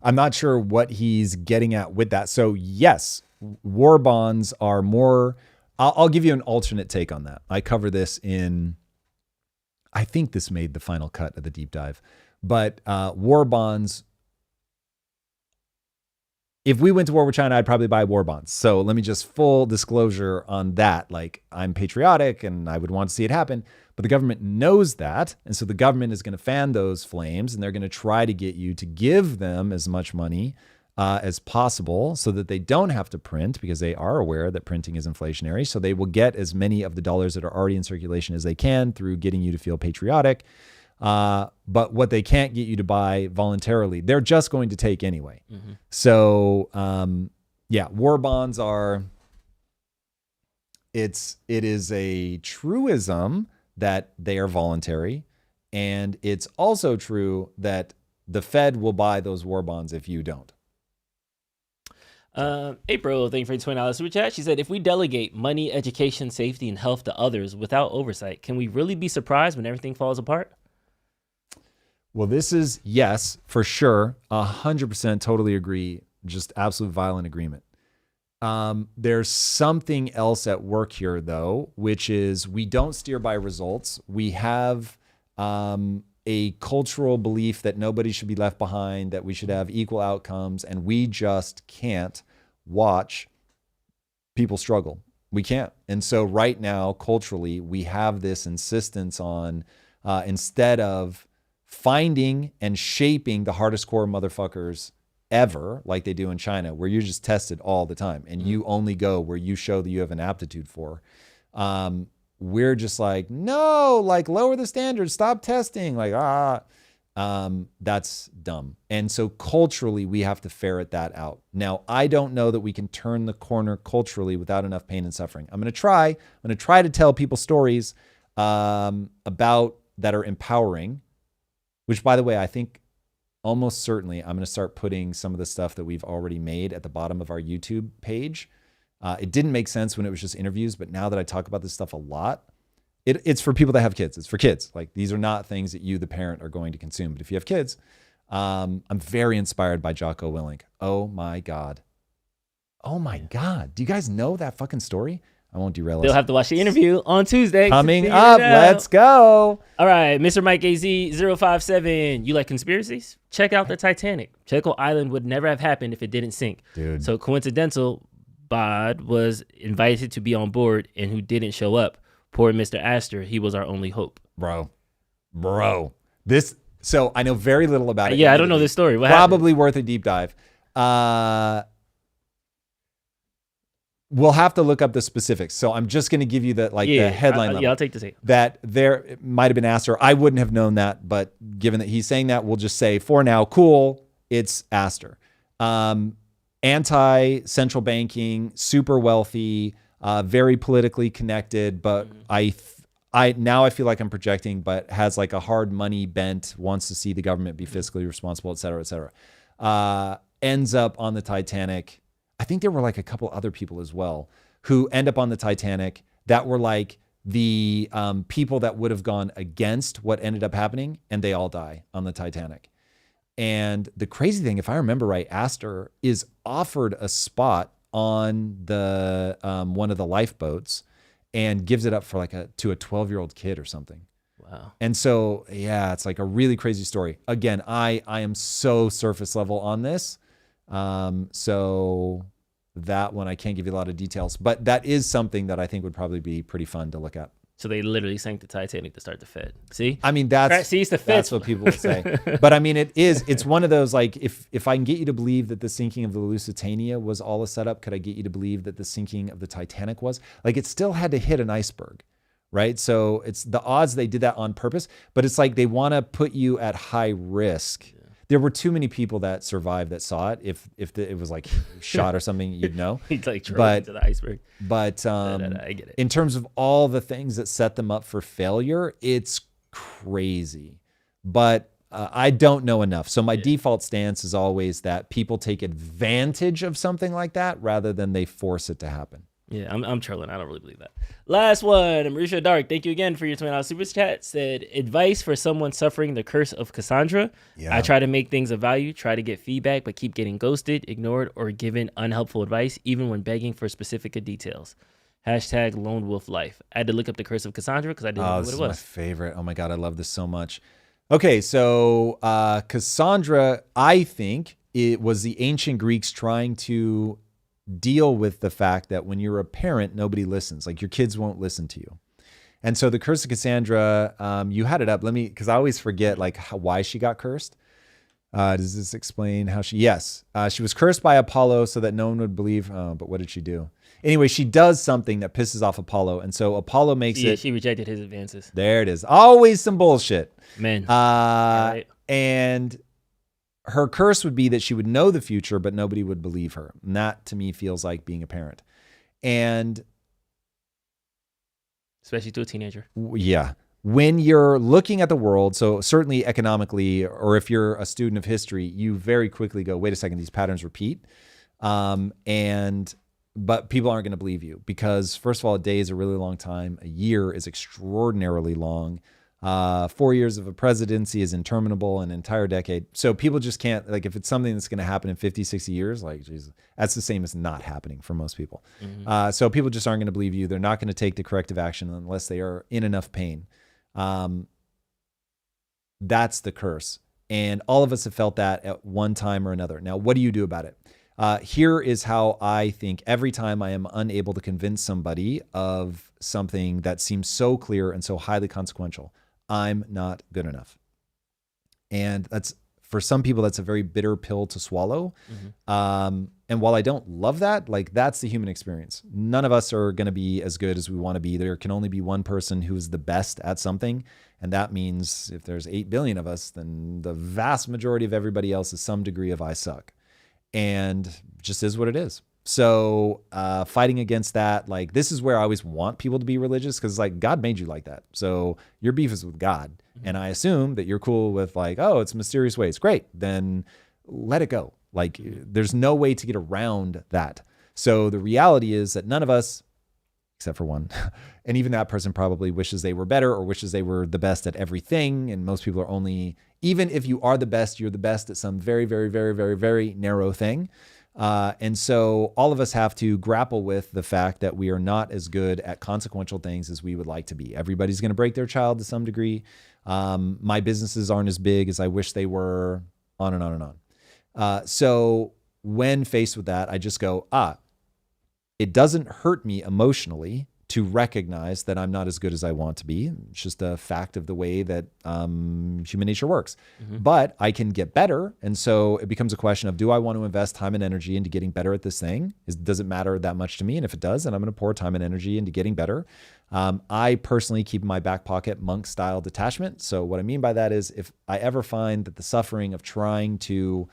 A: not sure what he's getting at with that. So yes, war bonds are more, I'll give you an alternate take on that. I cover this I think this made the final cut of the deep dive, but war bonds, if we went to war with China, I'd probably buy war bonds. So let me just full disclosure on that. Like I'm patriotic and I would want to see it happen, but the government knows that. And so the government is going to fan those flames and they're going to try to get you to give them as much money as possible so that they don't have to print because they are aware that printing is inflationary. So they will get as many of the dollars that are already in circulation as they can through getting you to feel patriotic. But what they can't get you to buy voluntarily, they're just going to take anyway. Mm-hmm. So, yeah, war bonds are, it is a truism that they are voluntary. And it's also true that the Fed will buy those war bonds if you don't.
B: April, thank you for the $20 super chat. She said, if we delegate money, education, safety, and health to others without oversight, can we really be surprised when everything falls apart?
A: Well, this is, yes, for sure. 100% totally agree. Just absolute violent agreement. There's something else at work here, though, which is we don't steer by results. We have a cultural belief that nobody should be left behind, that we should have equal outcomes, and we just can't watch people struggle. We can't. And so right now, culturally, we have this insistence on instead of finding and shaping the hardest core motherfuckers ever, like they do in China, where you're just tested all the time and you only go where you show that you have an aptitude for. We're just like, no, like lower the standards, stop testing, like, that's dumb. And so culturally, we have to ferret that out. Now, I don't know that we can turn the corner culturally without enough pain and suffering. I'm going to try to tell people stories about that are empowering, which, by the way, I think almost certainly I'm going to start putting some of the stuff that we've already made at the bottom of our YouTube page. It didn't make sense when it was just interviews, but now that I talk about this stuff a lot, it's for people that have kids. It's for kids. Like, these are not things that you, the parent, are going to consume. But if you have kids, I'm very inspired by Jocko Willink. Oh my God. Oh my God. Do you guys know that fucking story? I won't derail us.
B: They'll have to watch the interview on Tuesday.
A: Coming up. Let's go.
B: All right. Mr. Mike AZ057. You like conspiracies? Check out the Titanic. Jekyll Island would never have happened if it didn't sink. Dude. So coincidental, Bod was invited to be on board, and who didn't show up? Poor Mr. Astor. He was our only hope.
A: Bro. So I know very little about it.
B: Yeah, I don't know this story. What
A: Probably
B: happened?
A: worth a deep dive. We'll have to look up the specifics. So I'm just going to give you the headline level.
B: Yeah, I'll take the tape.
A: That there might have been Astor. I wouldn't have known that, but given that he's saying that, we'll just say for now, cool, it's Astor. Anti-central banking, super wealthy, very politically connected, but I feel like I'm projecting, but has like a hard money bent, wants to see the government be fiscally responsible, et cetera, et cetera. Ends up on the Titanic. I think there were like a couple other people as well who end up on the Titanic that were like the people that would have gone against what ended up happening, and they all die on the Titanic. And the crazy thing, if I remember right, Astor is offered a spot on the one of the lifeboats and gives it up for to a 12-year-old kid or something.
B: Wow.
A: And so, yeah, it's like a really crazy story. Again, I am so surface level on this. So that one, I can't give you a lot of details, but that is something that I think would probably be pretty fun to look at.
B: So they literally sank the Titanic to start the Fed. See?
A: I mean, that's what people would say. But I mean, it's one of those, like, if I can get you to believe that the sinking of the Lusitania was all a setup, could I get you to believe that the sinking of the Titanic was? Like, it still had to hit an iceberg, right? So it's the odds they did that on purpose, but it's like they want to put you at high risk. There were too many people that survived that saw it. If it was like shot or something, you'd know.
B: He'd like drove into the iceberg.
A: But
B: I get it.
A: In terms of all the things that set them up for failure, it's crazy. But I don't know enough. So my default stance is always that people take advantage of something like that rather than they force it to happen.
B: Yeah, I'm trolling. I don't really believe that. Last one, Marisha Dark. Thank you again for your $20 super chat. Said, advice for someone suffering the curse of Cassandra. Yeah. I try to make things of value, try to get feedback, but keep getting ghosted, ignored, or given unhelpful advice, even when begging for specific details. Hashtag lone wolf life. I had to look up the curse of Cassandra because I didn't know what it was.
A: This is my favorite. Oh my God, I love this so much. Okay, so Cassandra, I think it was the ancient Greeks trying to deal with the fact that when you're a parent, nobody listens. Like, your kids won't listen to you. And so the curse of Cassandra, you had it up. Because I always forget why she got cursed. Does this explain how she was cursed by Apollo so that no one would believe. But what did she do? Anyway, she does something that pisses off Apollo. And so Apollo makes it.
B: She rejected his advances.
A: There it is. Always some bullshit.
B: Man.
A: Right. And her curse would be that she would know the future, but nobody would believe her. And that, to me, feels like being a parent. And
B: especially to a teenager.
A: Yeah. When you're looking at the world, so certainly economically, or if you're a student of history, you very quickly go, wait a second, these patterns repeat. But people aren't going to believe you because, first of all, a day is a really long time. A year is extraordinarily long. 4 years of a presidency is interminable, an entire decade. So people just can't, like, if it's something that's going to happen in 50, 60 years, like, Jesus, that's the same as not happening for most people. So people just aren't going to believe you. They're not going to take the corrective action unless they are in enough pain. That's the curse. And all of us have felt that at one time or another. Now, what do you do about it? Here is how I think every time I am unable to convince somebody of something that seems so clear and so highly consequential, I'm not good enough. And that's, for some people, that's a very bitter pill to swallow. And while I don't love that, like, that's the human experience. None of us are going to be as good as we want to be. There can only be one person who is the best at something. And that means if there's 8 billion of us, then the vast majority of everybody else is some degree of I suck. And just is what it is. So fighting against that, like, this is where I always want people to be religious, because, like, God made you like that. So your beef is with God. And I assume that you're cool with, like, oh, it's mysterious ways. Great. Then let it go. Like, there's no way to get around that. So the reality is that none of us, except for one, and even that person probably wishes they were better or wishes they were the best at everything. And most people are only, even if you are the best, you're the best at some very, very, very, very, very narrow thing. And so all of us have to grapple with the fact that we are not as good at consequential things as we would like to be. Everybody's going to break their child to some degree. My businesses aren't as big as I wish they were, on and on and on. So when faced with that, I just go, it doesn't hurt me emotionally to recognize that I'm not as good as I want to be. It's just a fact of the way that human nature works. But I can get better. And so it becomes a question of, do I want to invest time and energy into getting better at this thing? Does it matter that much to me? And if it does, then I'm going to pour time and energy into getting better. I personally keep in my back pocket monk-style detachment. So what I mean by that is, if I ever find that the suffering of trying to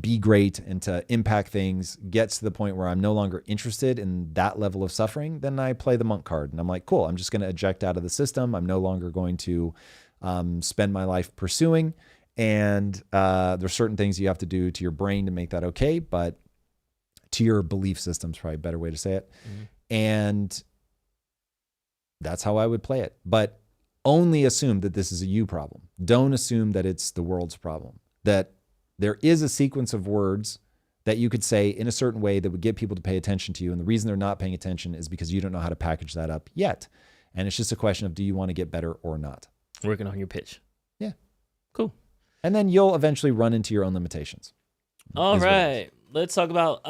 A: be great and to impact things gets to the point where I'm no longer interested in that level of suffering, then I play the monk card. And I'm like, cool, I'm just going to eject out of the system. I'm no longer going to spend my life pursuing. And there's certain things you have to do to your brain to make that okay, but to your belief system's probably a better way to say it. And that's how I would play it. But only assume that this is a you problem. Don't assume that it's the world's problem. That there is a sequence of words that you could say in a certain way that would get people to pay attention to you. And the reason they're not paying attention is because you don't know how to package that up yet. And it's just a question of, do you want to get better or not?
B: Working on your pitch.
A: Yeah.
B: Cool.
A: And then you'll eventually run into your own limitations.
B: All right. Let's talk about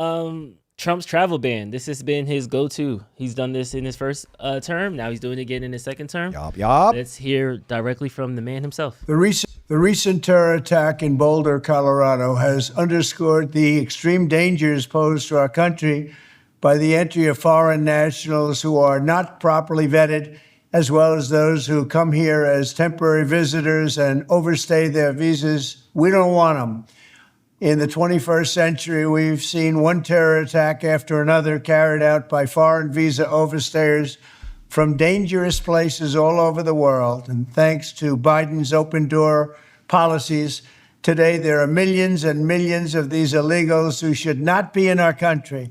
B: Trump's travel ban. This has been his go-to. He's done this in his first term. Now he's doing it again in his second term.
A: Yup.
B: Let's hear directly from the man himself.
D: The recent terror attack in Boulder, Colorado, has underscored the extreme dangers posed to our country by the entry of foreign nationals who are not properly vetted, as well as those who come here as temporary visitors and overstay their visas. We don't want them. In the 21st century, we've seen one terror attack after another carried out by foreign visa overstayers from dangerous places all over the world. And thanks to Biden's open door policies, today there are millions and millions of these illegals who should not be in our country.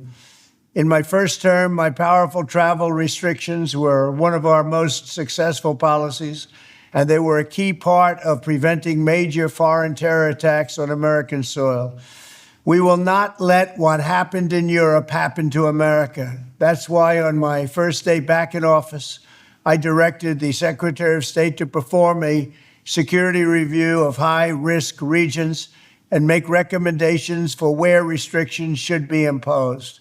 D: In my first term, my powerful travel restrictions were one of our most successful policies, and they were a key part of preventing major foreign terror attacks on American soil. We will not let what happened in Europe happen to America. That's why on my first day back in office, I directed the Secretary of State to perform a security review of high-risk regions and make recommendations for where restrictions should be imposed.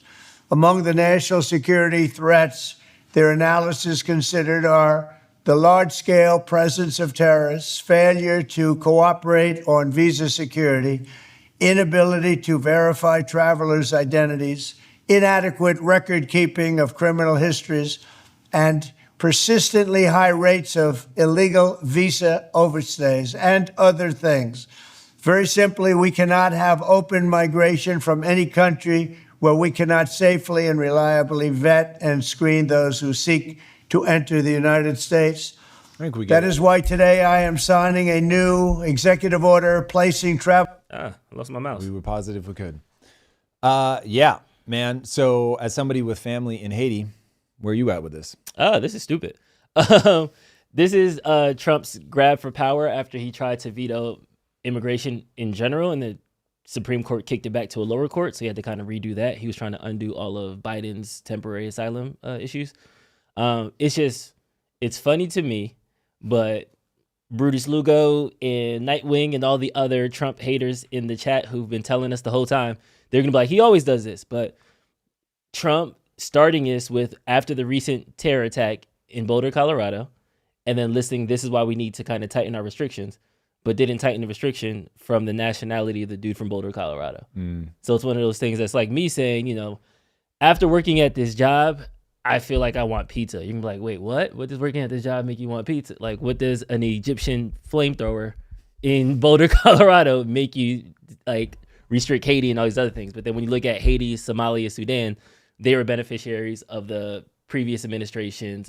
D: Among the national security threats their analysis considered are the large-scale presence of terrorists, failure to cooperate on visa security, inability to verify travelers' identities, inadequate record-keeping of criminal histories, and persistently high rates of illegal visa overstays, and other things. Very simply, we cannot have open migration from any country where we cannot safely and reliably vet and screen those who seek to enter the United States. That is why today I am signing a new executive order placing travel.
B: I lost my mouse.
A: We were positive we could. Yeah, man. So as somebody with family in Haiti, where are you at with this?
B: This is stupid. This is Trump's grab for power after he tried to veto immigration in general, and the Supreme Court kicked it back to a lower court, so he had to kind of redo that. He was trying to undo all of Biden's temporary asylum issues. It's funny to me, but Brutus Lugo and Nightwing and all the other Trump haters in the chat who've been telling us the whole time, they're going to be like, he always does this. But Trump starting this with after the recent terror attack in Boulder, Colorado, and then listing this is why we need to kind of tighten our restrictions, but didn't tighten the restriction from the nationality of the dude from Boulder, Colorado. So it's one of those things that's like me saying, after working at this job, I feel like I want pizza. You can be like, wait, what? What does working at this job make you want pizza? Like, what does an Egyptian flamethrower in Boulder, Colorado make you like restrict Haiti and all these other things? But then when you look at Haiti, Somalia, Sudan, they were beneficiaries of the previous administration's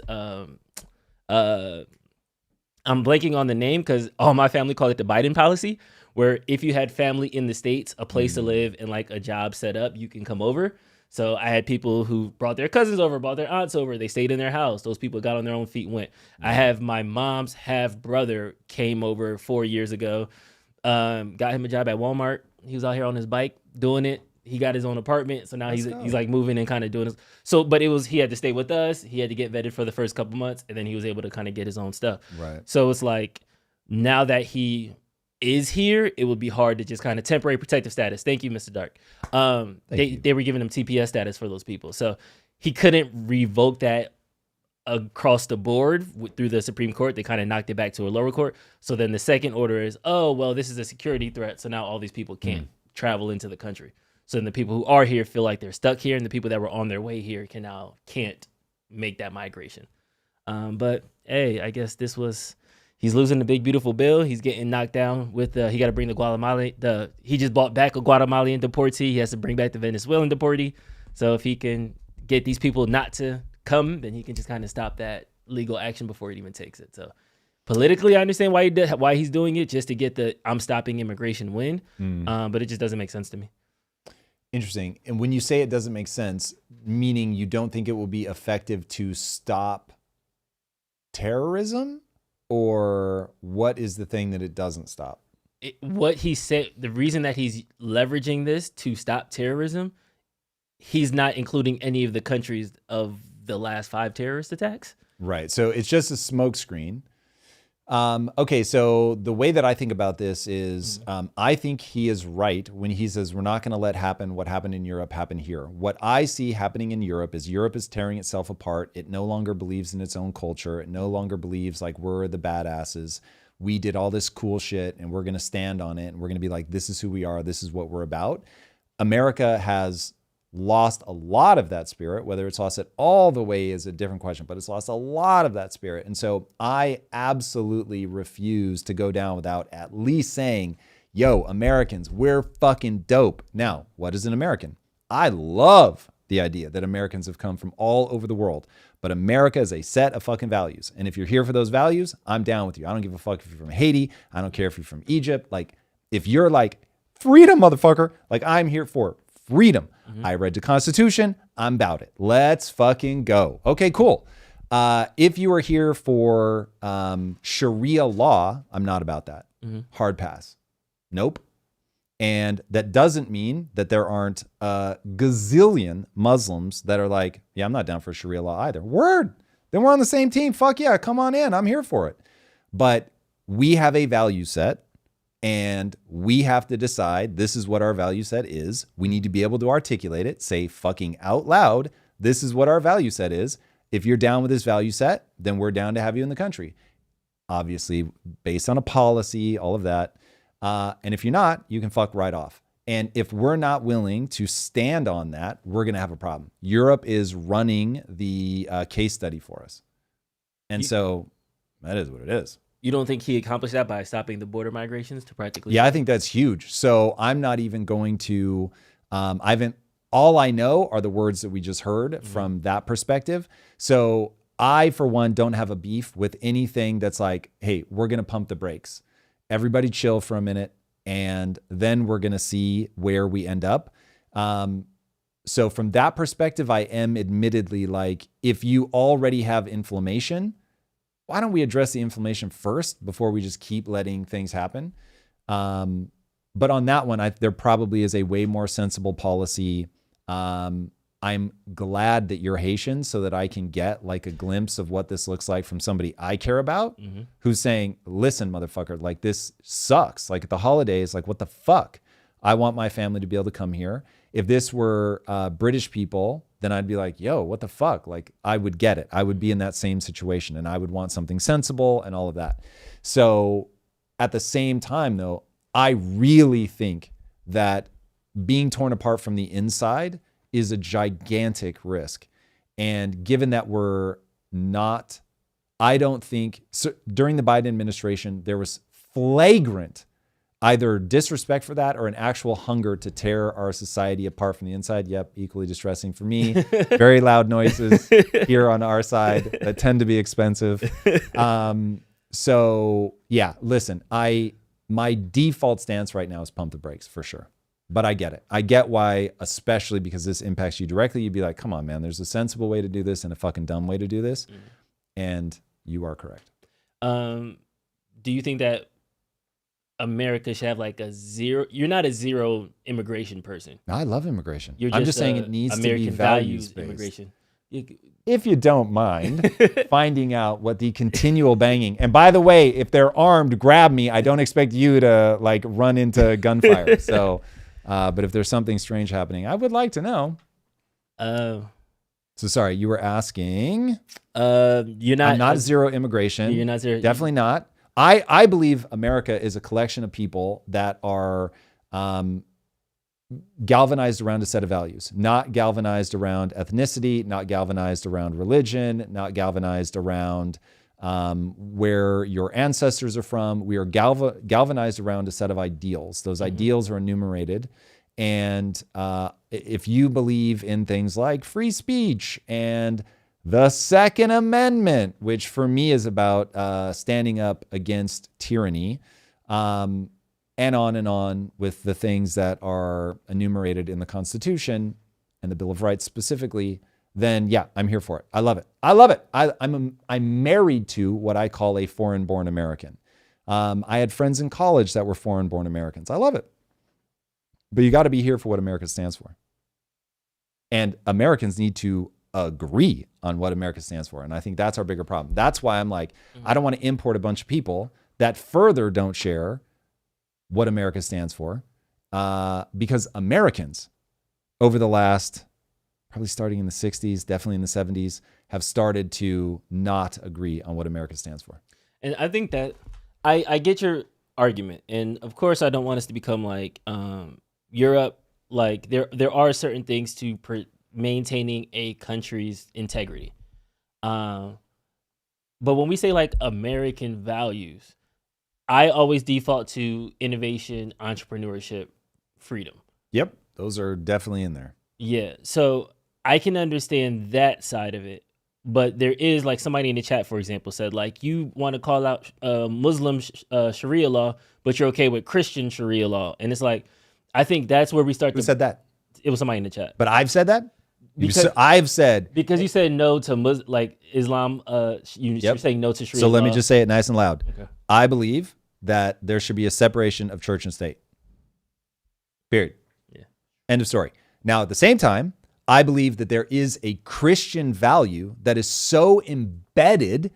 B: I'm blanking on the name because all my family called it the Biden policy, where if you had family in the States, a place to live and like a job set up, you can come over. So I had people who brought their cousins over, brought their aunts over. They stayed in their house. Those people got on their own feet and went. I have my mom's half brother came over 4 years ago, got him a job at Walmart. He was out here on his bike doing it. He got his own apartment, so now he's like moving and kind of doing this. So, but he had to stay with us. He had to get vetted for the first couple months, and then he was able to kind of get his own stuff.
A: Right.
B: So it's like now that he is here, it would be hard to just kind of temporary protective status. Thank you, Mr. Dark. They were giving him TPS status for those people, so he couldn't revoke that across the board through the Supreme Court. They kind of knocked it back to a lower court. So then the second order is, oh well, this is a security threat, so now all these people can't travel into the country. So then the people who are here feel like they're stuck here, and the people that were on their way here can't make that migration. But hey, I guess he's losing the big beautiful bill. He's getting knocked down with he got to bring he just bought back a Guatemalan deportee. He has to bring back the Venezuelan deportee. So if he can get these people not to come, then he can just kind of stop that legal action before it even takes it. So politically, I understand why he's doing it, just to get the I'm stopping immigration win. But it just doesn't make sense to me.
A: Interesting. And when you say it doesn't make sense, meaning you don't think it will be effective to stop terrorism, or what is the thing that it doesn't stop?
B: What he said, the reason that he's leveraging this to stop terrorism, he's not including any of the countries of the last 5 terrorist attacks. Right.
A: So it's just a smokescreen. Okay, so the way that I think about this is I think he is right when he says we're not going to let what happened in Europe happen here. What I see happening in Europe is tearing itself apart. It no longer believes in its own culture. It no longer believes like we're the badasses. We did all this cool shit and we're going to stand on it and we're going to be like, this is who we are. This is what we're about. America has lost a lot of that spirit. Whether it's lost it all the way is a different question, but it's lost a lot of that spirit. And so I absolutely refuse to go down without at least saying, yo, Americans, we're fucking dope. Now, what is an American? I love the idea that Americans have come from all over the world, but America is a set of fucking values. And if you're here for those values, I'm down with you. I don't give a fuck if you're from Haiti. I don't care if you're from Egypt. Like, if you're like, freedom, motherfucker, like I'm here for freedom. I read the Constitution. I'm about it. Let's fucking go. Okay, cool. If you are here for Sharia law, I'm not about that. Hard pass. Nope. And that doesn't mean that there aren't a gazillion Muslims that are like, yeah, I'm not down for Sharia law either. Word. Then we're on the same team. Fuck yeah, come on in. I'm here for it. But we have a value set. And we have to decide this is what our value set is. We need to be able to articulate it, say fucking out loud, this is what our value set is. If you're down with this value set, then we're down to have you in the country. Obviously, based on a policy, all of that. And if you're not, you can fuck right off. And if we're not willing to stand on that, we're going to have a problem. Europe is running the case study for us. And so that is what it is.
B: You don't think he accomplished that by stopping the border migrations to practically?
A: Yeah, I think that's huge. So I'm not even going to, all I know are the words that we just heard from that perspective. So I, for one, don't have a beef with anything that's like, hey, we're going to pump the brakes. Everybody chill for a minute, and then we're going to see where we end up. So from that perspective, I am admittedly like, if you already have inflammation, why don't we address the inflammation first before we just keep letting things happen? But on that one, there probably is a way more sensible policy. I'm glad that you're Haitian so that I can get like a glimpse of what this looks like from somebody I care about, who's saying, listen, motherfucker, like this sucks. Like at the holidays, like what the fuck? I want my family to be able to come here. If this were British people, then I'd be like, yo, what the fuck? Like I would get it. I would be in that same situation and I would want something sensible and all of that. So at the same time though, I really think that being torn apart from the inside is a gigantic risk. And given that we're not, I don't think, so during the Biden administration, there was flagrant either disrespect for that or an actual hunger to tear our society apart from the inside. Yep, equally distressing for me. Very loud noises here on our side that tend to be expensive. So yeah, listen, my default stance right now is pump the brakes for sure. But I get it. I get why, especially because this impacts you directly. You'd be like, come on, man, there's a sensible way to do this and a fucking dumb way to do this. And you are correct.
B: Do you think that America should have like a zero? You're not a zero immigration person.
A: No, I love immigration.
B: I'm
A: just saying it needs
B: American
A: to be values-based.
B: immigration.
A: If you don't mind finding out what the continual banging, and by the way, if they're armed, grab me. I don't expect you to like run into gunfire. So, but if there's something strange happening, I would like to know. So sorry, you were asking.
B: You're not.
A: I'm not zero immigration.
B: You're not zero.
A: Definitely not. I believe America is a collection of people that are galvanized around a set of values, not galvanized around ethnicity, not galvanized around religion, not galvanized around where your ancestors are from. We are galvanized around a set of ideals. Those ideals are enumerated. And if you believe in things like free speech and the Second Amendment, which for me is about standing up against tyranny, and on with the things that are enumerated in the Constitution and the Bill of Rights specifically, then yeah, I'm here for it. I love it. I love it. I'm married to what I call a foreign-born American. I had friends in college that were foreign-born Americans. I love it. But you got to be here for what America stands for. And Americans need to agree on what America stands for. And I think that's our bigger problem. That's why I'm like, I don't want to import a bunch of people that further don't share what America stands for, because Americans over the last, probably starting in the 60s, definitely in the 70s, have started to not agree on what America stands for.
B: And I think that I get your argument. And of course, I don't want us to become like Europe. Like there are certain things to maintaining a country's integrity. But when we say like American values, I always default to innovation, entrepreneurship, freedom.
A: Yep. Those are definitely in there.
B: Yeah. So I can understand that side of it. But there is like somebody in the chat, for example, said like, you want to call out Muslim Sharia law, but you're okay with Christian Sharia law. And it's like, I think that's where we start.
A: Who said that?
B: It was somebody in the chat.
A: But I've said that?
B: I've said. Because you said no to like Islam. You're saying no to Sharia law.
A: So let me just say it nice and loud.
B: Okay.
A: I believe that there should be a separation of church and state. Period.
B: Yeah.
A: End of story. Now, at the same time, I believe that there is a Christian value that is so embedded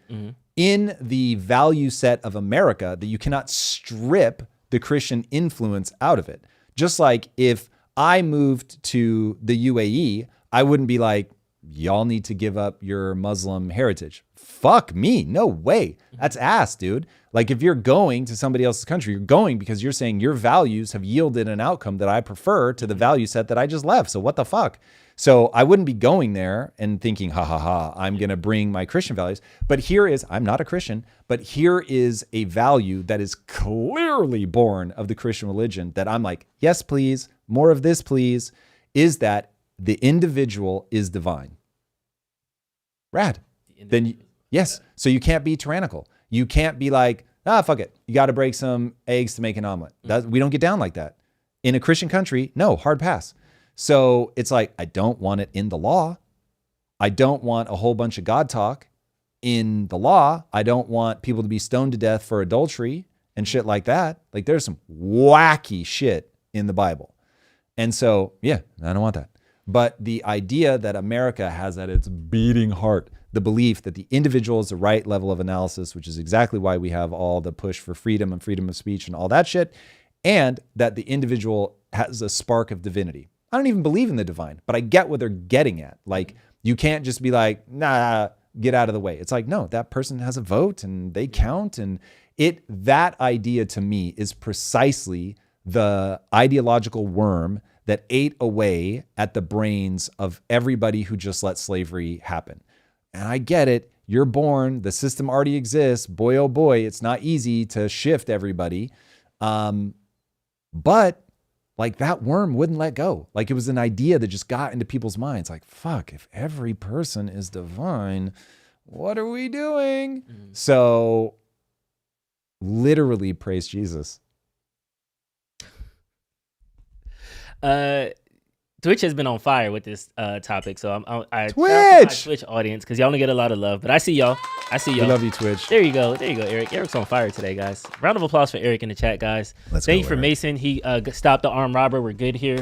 A: in the value set of America that you cannot strip the Christian influence out of it. Just like if I moved to the UAE, I wouldn't be like, y'all need to give up your Muslim heritage. Fuck me. No way. That's ass, dude. Like if you're going to somebody else's country, you're going because you're saying your values have yielded an outcome that I prefer to the value set that I just left. So what the fuck? So I wouldn't be going there and thinking, I'm going to bring my Christian values. But I'm not a Christian, but here is a value that is clearly born of the Christian religion that I'm like, yes, please. More of this, please. Is that the individual is divine. Rad. Then yes. So you can't be tyrannical. You can't be like, fuck it. You got to break some eggs to make an omelet. We don't get down like that. In a Christian country, no, hard pass. So it's like, I don't want it in the law. I don't want a whole bunch of God talk. in the law. I don't want people to be stoned to death for adultery and shit like that. Like there's some wacky shit in the Bible. And so, yeah, I don't want that. But the idea that America has at its beating heart the belief that the individual is the right level of analysis, which is exactly why we have all the push for freedom and freedom of speech and all that shit, and that the individual has a spark of divinity. I don't even believe in the divine, but I get what they're getting at. Like, you can't just be like, nah, get out of the way. It's like, no, that person has a vote and they count. And that idea to me is precisely the ideological worm that ate away at the brains of everybody who just let slavery happen. And I get it. You're born. The system already exists. Boy, oh boy, it's not easy to shift everybody. But like that worm wouldn't let go. Like it was an idea that just got into people's minds. Like, fuck, if every person is divine, what are we doing? So literally praise Jesus.
B: Twitch has been on fire with this topic, so I
A: Twitch!
B: my Twitch audience, because y'all don't get a lot of love, but I see y'all.
A: We love you, Twitch.
B: There you go, Eric. Eric's on fire today, guys. Round of applause for Eric in the chat, guys. Thank you for Eric. Mason. He stopped the armed robber. We're good here.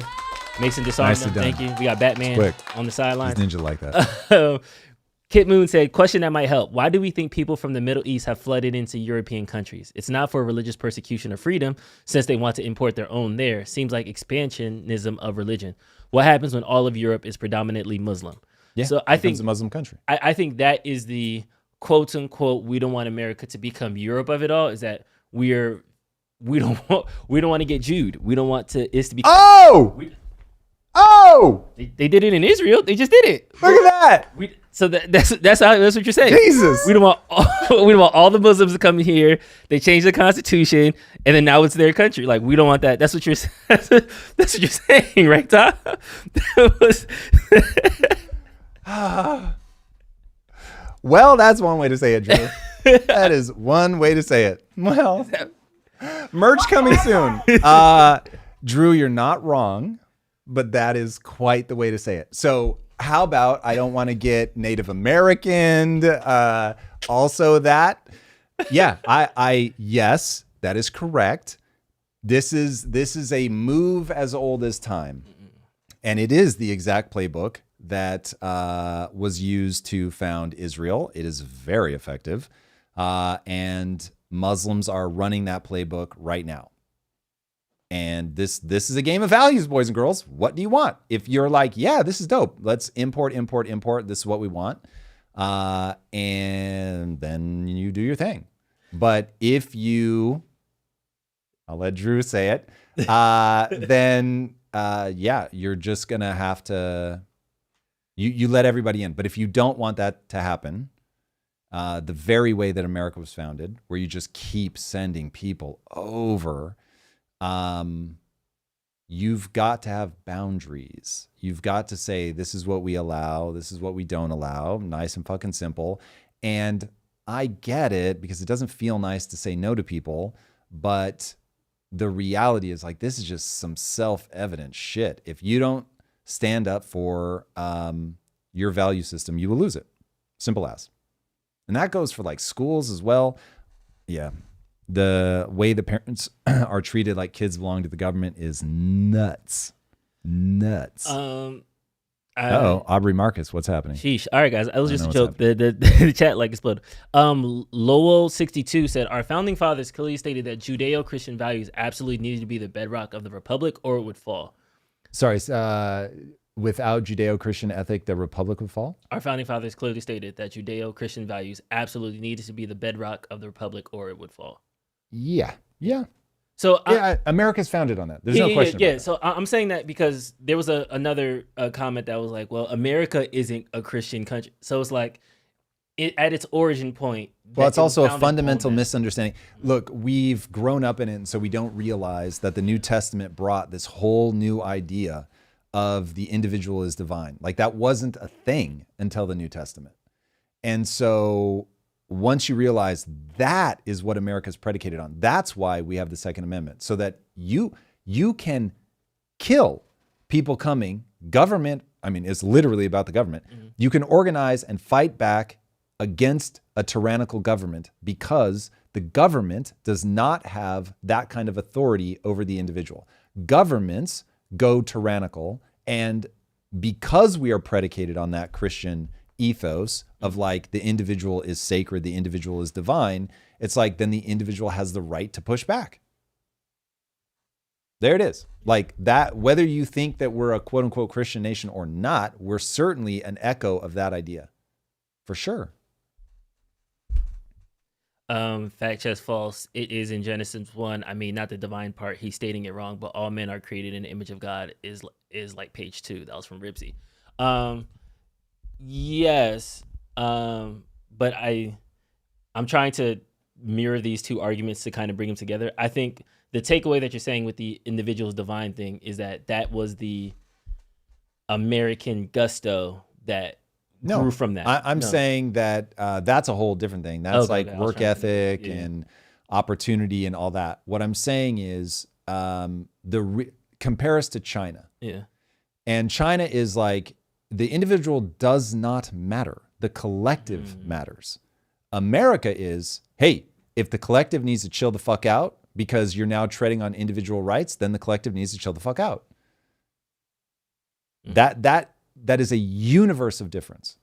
B: Mason disarmed him. Thank you. We got Batman on the sideline.
A: He's ninja like that.
B: Kit Moon said, question that might help. Why do we think people from the Middle East have flooded into European countries? It's not for religious persecution or freedom, since they want to import their own there. Seems like expansionism of religion. What happens when all of Europe is predominantly Muslim?
A: Yeah,
B: so I think
A: it's a Muslim country.
B: I think that is the quote unquote, we don't want America to become Europe of it all, is that we don't want to get Jewed. We don't want it to be. They did it in Israel. They just did it.
A: Look at that.
B: So that's what you're saying.
A: Jesus.
B: We don't want all the Muslims to come here. They changed the constitution, and then now it's their country. Like, we don't want that. That's what you're saying, right, Tom?
A: Well, that's one way to say it, Drew. That is one way to say it. Well, merch coming soon. Drew, you're not wrong, but that is quite the way to say it. So how about I don't want to get Native American, also that. Yeah, I yes, that is correct. This is a move as old as time. And it is the exact playbook that was used to found Israel. It is very effective. And Muslims are running that playbook right now. And this is a game of values, boys and girls. What do you want? If you're like, yeah, this is dope. Let's import. This is what we want. And then you do your thing. But if you, I'll let Drew say it, then yeah, you're just going to have to, you let everybody in. But if you don't want that to happen, the very way that America was founded, where you just keep sending people over, you've got to have boundaries. You've got to say, this is what we allow. This is what we don't allow. Nice and fucking simple. And I get it, because it doesn't feel nice to say no to people, but the reality is, like, this is just some self-evident shit. If you don't stand up for your value system, you will lose it. Simple as. And that goes for like schools as well. Yeah. The way the parents are treated like kids belong to the government is nuts. Aubrey Marcus, what's happening?
B: Sheesh. All right, guys. It was just a joke. The chat like exploded. Lowell62 said, our founding fathers clearly stated that Judeo-Christian values absolutely needed to be the bedrock of the republic, or it would fall.
A: Sorry, without Judeo-Christian ethic, the republic would fall?
B: Our founding fathers clearly stated that Judeo-Christian values absolutely needed to be the bedrock of the republic, or it would fall.
A: Yeah.
B: So
A: America's founded on that. There's no question about that.
B: So I'm saying that because there was another comment that was like, well, America isn't a Christian country. So it's like, at its origin point.
A: Well, it's also a fundamental misunderstanding. Look, we've grown up in it, and so we don't realize that the New Testament brought this whole new idea of the individual is divine. Like, that wasn't a thing until the New Testament. And so once you realize that is what America's predicated on, that's why we have the Second Amendment, so that you can kill people coming, government, I mean, it's literally about the government. Mm-hmm. You can organize and fight back against a tyrannical government because the government does not have that kind of authority over the individual. Governments go tyrannical, and because we are predicated on that Christian ethos of like the individual is sacred, the individual is divine, it's like then the individual has the right to push back. There it is. Like that, whether you think that we're a quote unquote Christian nation or not, we're certainly an echo of that idea. For sure.
B: Fact check false. It is in Genesis 1. I mean, not the divine part. He's stating it wrong, but all men are created in the image of God is like page 2. That was from Ribsy. Yes. But I'm trying to mirror these two arguments to kind of bring them together. I think the takeaway that you're saying with the individual's divine thing is that was the American gusto that grew from that.
A: I'm saying that that's a whole different thing. That's work ethic and opportunity and all that. What I'm saying is compare us to China.
B: Yeah.
A: And China is like the individual does not matter. The collective matters. America is, hey, if the collective needs to chill the fuck out because you're now treading on individual rights, then the collective needs to chill the fuck out. That is a universe of difference.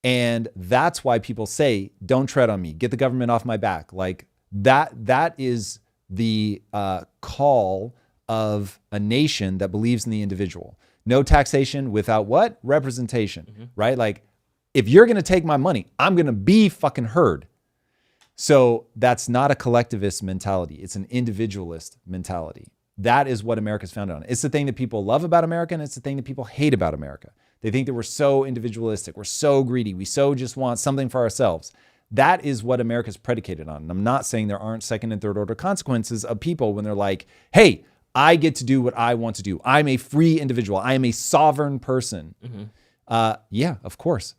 A: And that's why people say, don't tread on me, get the government off my back. Like that is the call of a nation that believes in the individual. No taxation without what? Representation, right? Like if you're going to take my money, I'm going to be fucking heard. So that's not a collectivist mentality. It's an individualist mentality. That is what America's founded on. It's the thing that people love about America, and it's the thing that people hate about America. They think that we're so individualistic. We're so greedy. We so just want something for ourselves. That is what America's predicated on. And I'm not saying there aren't second and third order consequences of people when they're like, hey, I get to do what I want to do. I'm a free individual. I am a sovereign person. Yeah, of course.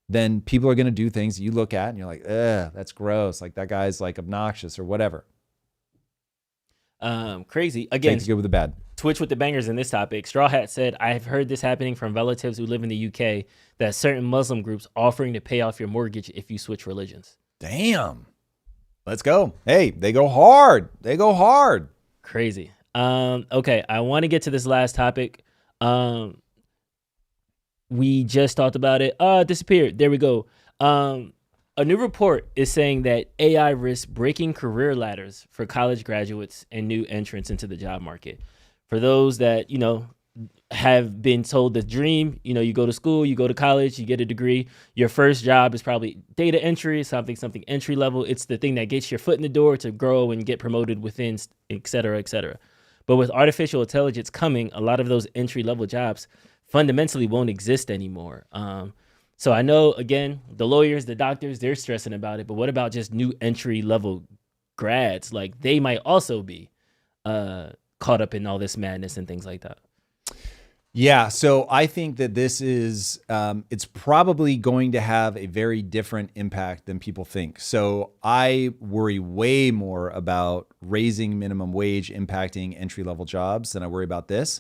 A: Then people are going to do things that you look at and you're like, ugh, that's gross. Like that guy's like obnoxious or whatever.
B: Crazy. Again,
A: take the good with the bad.
B: Twitch with the bangers in this topic. Straw Hat said, I have heard this happening from relatives who live in the UK, that certain Muslim groups offering to pay off your mortgage if you switch religions.
A: Damn. Let's go. Hey, they go hard. They go hard.
B: Crazy. Okay, I want to get to this last topic. We just talked about it. Disappeared. There we go. A new report is saying that AI risks breaking career ladders for college graduates and new entrants into the job market. For those that, have been told the dream, you go to school, you go to college, you get a degree. Your first job is probably data entry, something entry level. It's the thing that gets your foot in the door to grow and get promoted within, et cetera, et cetera. But with artificial intelligence coming, a lot of those entry level jobs fundamentally won't exist anymore. So I know, again, the lawyers, the doctors, they're stressing about it. But what about just new entry level grads? Like they might also be caught up in all this madness and things like that.
A: Yeah, so I think that this is, it's probably going to have a very different impact than people think. So I worry way more about raising minimum wage impacting entry-level jobs than I worry about this.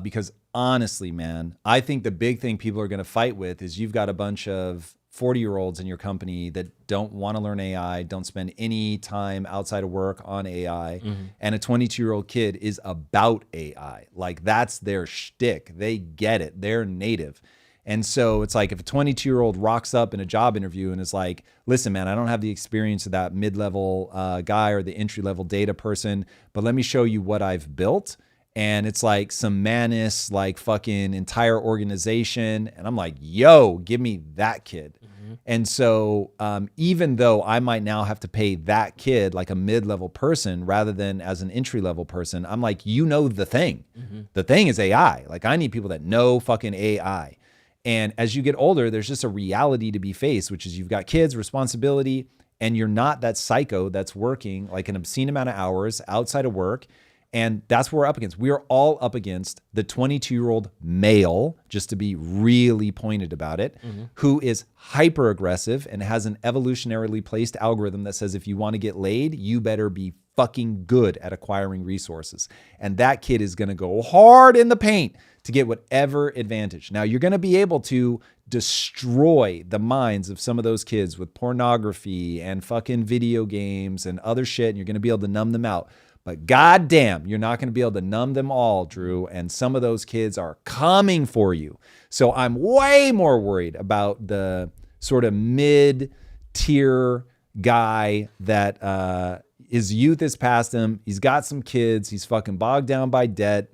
A: Because honestly, man, I think the big thing people are going to fight with is you've got a bunch of 40-year-olds in your company that don't want to learn AI, don't spend any time outside of work on AI, and a 22-year-old kid is about AI. Like that's their shtick. They get it. They're native. And so it's like if a 22-year-old rocks up in a job interview and is like, listen, man, I don't have the experience of that mid-level guy or the entry-level data person, but let me show you what I've built. And it's like some Manus, like fucking entire organization. And I'm like, yo, give me that kid. And so even though I might now have to pay that kid like a mid-level person rather than as an entry-level person, I'm like, the thing. The thing is AI. Like I need people that know fucking AI. And as you get older, there's just a reality to be faced, which is you've got kids, responsibility, and you're not that psycho that's working like an obscene amount of hours outside of work. And that's what we're up against. We are all up against the 22-year-old male, just to be really pointed about it, who is hyper aggressive and has an evolutionarily placed algorithm that says if you want to get laid, you better be fucking good at acquiring resources. And that kid is going to go hard in the paint to get whatever advantage. Now, you're going to be able to destroy the minds of some of those kids with pornography and fucking video games and other shit, and you're going to be able to numb them out. But goddamn, you're not going to be able to numb them all, Drew. And some of those kids are coming for you. So I'm way more worried about the sort of mid-tier guy that his youth is past him. He's got some kids. He's fucking bogged down by debt.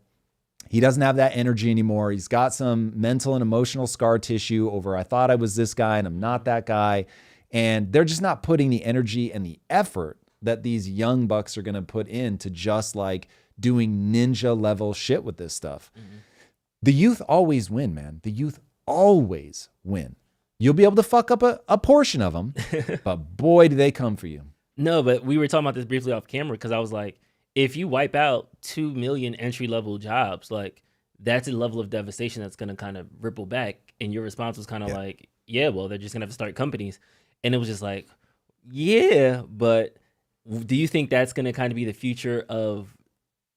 A: He doesn't have that energy anymore. He's got some mental and emotional scar tissue over, I thought I was this guy and I'm not that guy. And they're just not putting the energy and the effort that these young bucks are going to put into just like doing ninja level shit with this stuff. Mm-hmm. The youth always win, man. The youth always win. You'll be able to fuck up a portion of them, but boy, do they come for you.
B: No, but we were talking about this briefly off camera because I was like, if you wipe out 2 million entry-level jobs, like that's a level of devastation that's going to kind of ripple back. And your response was kind of like, yeah, well, they're just going to have to start companies. And it was just like, yeah, but do you think that's going to kind of be the future of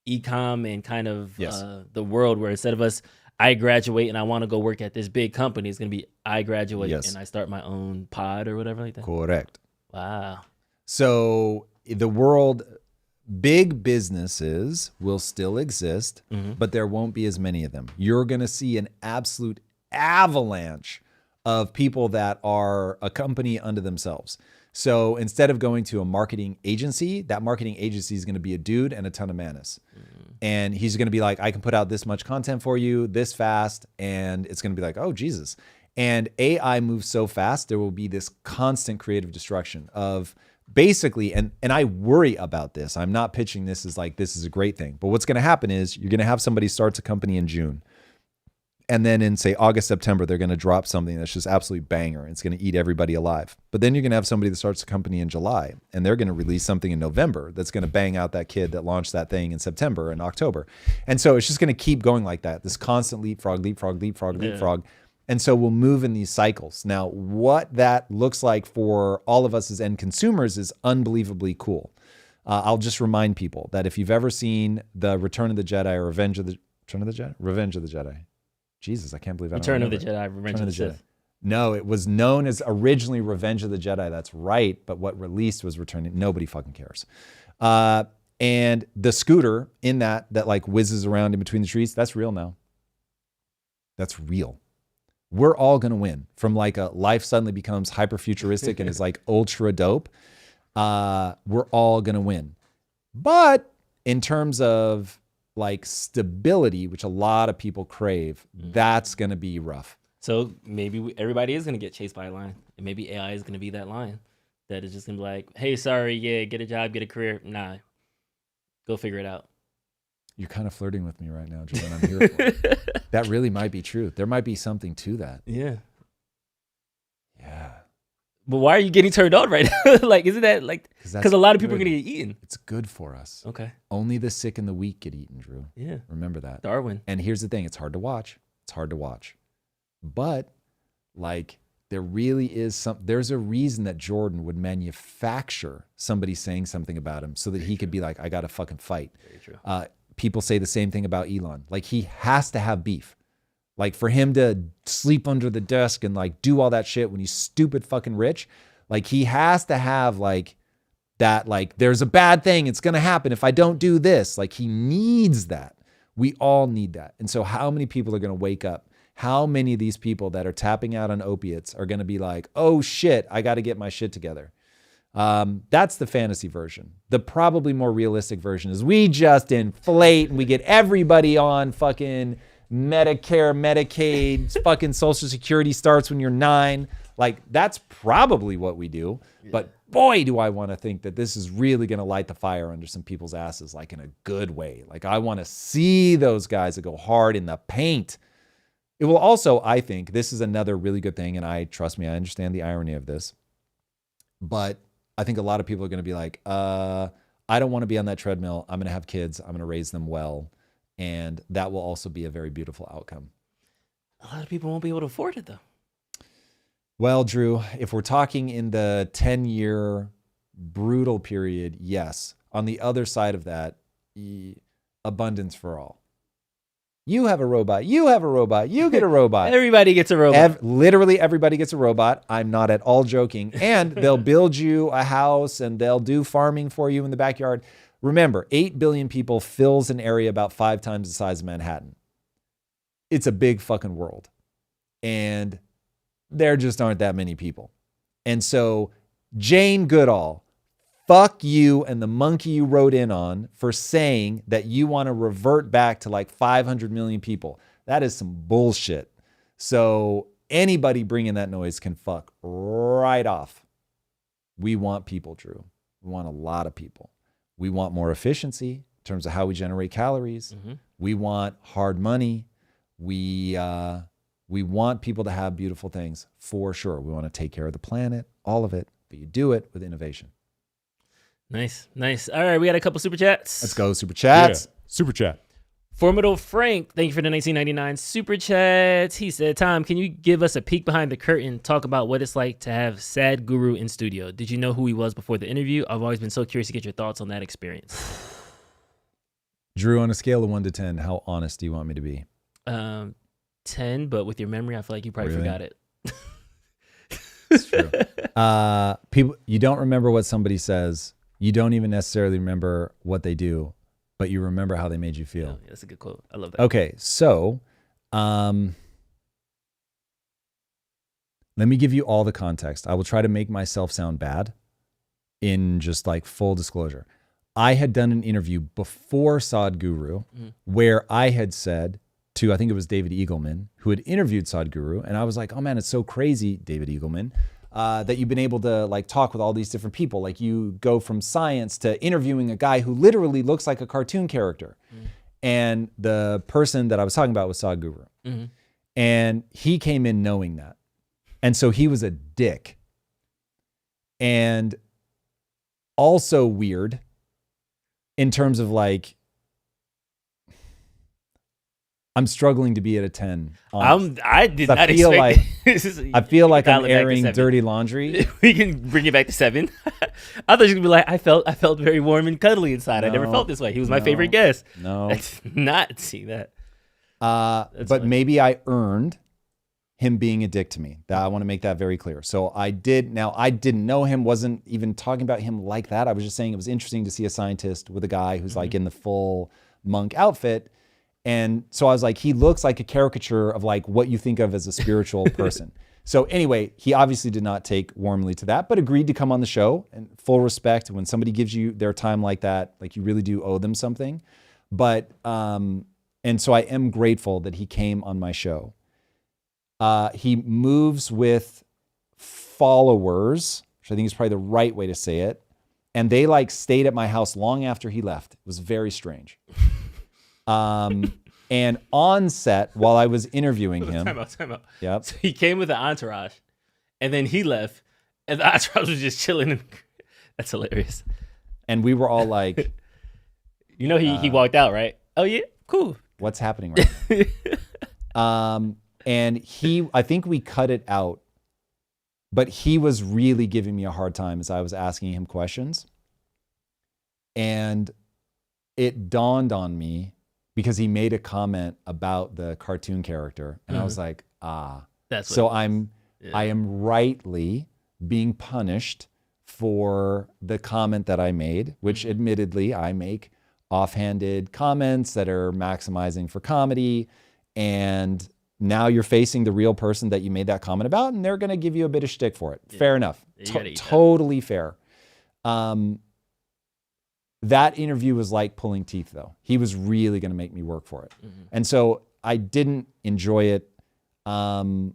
B: e-com and kind of the world where instead of us, I graduate and I want to go work at this big company, it's going to be I graduate and I start my own pod or whatever like that?
A: Correct.
B: Wow.
A: So the world... Big businesses will still exist, but there won't be as many of them. You're going to see an absolute avalanche of people that are a company unto themselves. So instead of going to a marketing agency, that marketing agency is going to be a dude and a ton of manis. And he's going to be like, I can put out this much content for you this fast. And it's going to be like, oh, Jesus. And AI moves so fast, there will be this constant creative destruction of basically, and I worry about this. I'm not pitching this as like, this is a great thing. But what's going to happen is you're going to have somebody starts a company in June. And then in, say, August, September, they're going to drop something that's just absolutely banger. It's going to eat everybody alive. But then you're going to have somebody that starts a company in July. And they're going to release something in November that's going to bang out that kid that launched that thing in September and October. And so it's just going to keep going like that. This constant leapfrog. And so we'll move in these cycles. Now, what that looks like for all of us as end consumers is unbelievably cool. I'll just remind people that if you've ever seen the Return of the Jedi or Revenge of the Jedi. Jesus, I can't believe I don't
B: Return of the
A: remember.
B: Jedi, Revenge of the Sith.
A: No, it was known as originally Revenge of the Jedi. That's right. But what released was Return. Nobody fucking cares. And the scooter in that like whizzes around in between the trees, that's real now. That's real. We're all going to win from like a life suddenly becomes hyper futuristic and is like ultra dope. We're all going to win. But in terms of like stability, which a lot of people crave, that's going to be rough.
B: So maybe everybody is going to get chased by a lion. And maybe AI is going to be that lion that is just going to be like, hey, sorry, yeah, get a job, get a career. Nah, go figure it out.
A: You're kind of flirting with me right now, Jordan. I'm here for it. That really might be true. There might be something to that.
B: Yeah.
A: Yeah.
B: But why are you getting turned on right now? Like, isn't that like, because a lot of people are going to get eaten.
A: It's good for us.
B: Okay.
A: Only the sick and the weak get eaten, Drew.
B: Yeah.
A: Remember that.
B: Darwin.
A: And here's the thing. It's hard to watch. But like, there really is there's a reason that Jordan would manufacture somebody saying something about him so that he could be like, I got to fucking fight.
B: Very true.
A: People say the same thing about Elon. Like, he has to have beef. Like, for him to sleep under the desk and like do all that shit when he's stupid fucking rich, like he has to have like that, like there's a bad thing, it's going to happen if I don't do this. Like, he needs that. We all need that. And so how many people are going to wake up? How many of these people that are tapping out on opiates are going to be like, oh shit, I got to get my shit together? That's the fantasy version. The probably more realistic version is we just inflate and we get everybody on fucking Medicare, Medicaid, fucking Social Security starts when you're 9. Like, that's probably what we do. Yeah. But boy, do I want to think that this is really going to light the fire under some people's asses, like in a good way. Like, I want to see those guys that go hard in the paint. It will also, I think, this is another really good thing. And trust me, I understand the irony of this, but I think a lot of people are going to be like, I don't want to be on that treadmill. I'm going to have kids. I'm going to raise them well. And that will also be a very beautiful outcome.
B: A lot of people won't be able to afford it, though.
A: Well, Drew, if we're talking in the 10-year brutal period, yes. on the other side of that, abundance for all. You have a robot. You have a robot. You get a robot.
B: Everybody gets a robot.
A: Literally everybody gets a robot. I'm not at all joking. And they'll build you a house and they'll do farming for you in the backyard. Remember, 8 billion people fills an area about 5 times the size of Manhattan. It's a big fucking world. And there just aren't that many people. And so Jane Goodall, fuck you and the monkey you rode in on for saying that you want to revert back to like 500 million people. That is some bullshit. So anybody bringing that noise can fuck right off. We want people, Drew. We want a lot of people. We want more efficiency in terms of how we generate calories.
B: Mm-hmm.
A: We want hard money. We want people to have beautiful things for sure. We want to take care of the planet, all of it, but you do it with innovation.
B: Nice. All right, we got a couple super chats.
A: Let's go, super chats.
F: Yeah. Super chat.
B: Formidable Frank, thank you for the 1999 super chats. He said, Tom, can you give us a peek behind the curtain? Talk about what it's like to have Sadguru in studio. Did you know who he was before the interview? I've always been so curious to get your thoughts on that experience.
A: Drew, on a scale of 1 to 10, how honest do you want me to be?
B: 10, but with your memory, I feel like you probably
A: Really?
B: forgot it.
A: It's true. People, you don't remember what somebody says. You don't even necessarily remember what they do, but you remember how they made you feel.
B: Yeah, that's a good quote. I love that.
A: Okay, so let me give you all the context. I will try to make myself sound bad in just like full disclosure. I had done an interview before Sadguru where I had said to, I think it was David Eagleman, who had interviewed Sadguru, and I was like, oh man, it's so crazy, David Eagleman, that you've been able to like talk with all these different people. Like you go from science to interviewing a guy who literally looks like a cartoon character. And the person that I was talking about was Sadguru. And he came in knowing that. And so he was a dick. And also weird in terms of like, I'm struggling to be at a 10.
B: I did not
A: feel
B: expect
A: I feel like I'm
B: dial it back to
A: airing
B: 7.
A: dirty laundry.
B: We can bring it back to 7. I thought you could be like, I felt very warm and cuddly inside. I never
A: No,
B: felt this way. He was my
A: no,
B: favorite guest.
A: No.
B: I did not see that.
A: But
B: funny.
A: maybe I earned him being a dick to me. I want to make that very clear. So I didn't know him, wasn't even talking about him like that. I was just saying it was interesting to see a scientist with a guy who's like in the full monk outfit. And so I was like, he looks like a caricature of like what you think of as a spiritual person. So anyway, he obviously did not take warmly to that, but agreed to come on the show. And full respect, when somebody gives you their time like that, like you really do owe them something. But, and so I am grateful that he came on my show. He moves with followers, which I think is probably the right way to say it. And they like stayed at my house long after he left. It was very strange. And on set, while I was interviewing him.
B: Time out.
A: Yep.
B: So he came with an entourage, and then he left, and the entourage was just chilling. That's hilarious.
A: And we were all like,
B: You know, he walked out, right? Oh, yeah? Cool.
A: what's happening right now? And I think we cut it out, but he was really giving me a hard time as I was asking him questions. And it dawned on me because he made a comment about the cartoon character. And I was like,
B: That's
A: so
B: what
A: I am rightly being punished for the comment that I made, which admittedly I make offhanded comments that are maximizing for comedy. And now you're facing the real person that you made that comment about, and they're going to give you a bit of shtick for it. Fair enough. Totally fair. That interview was like pulling teeth, though. He was really going to make me work for it. And so I didn't enjoy it. I'm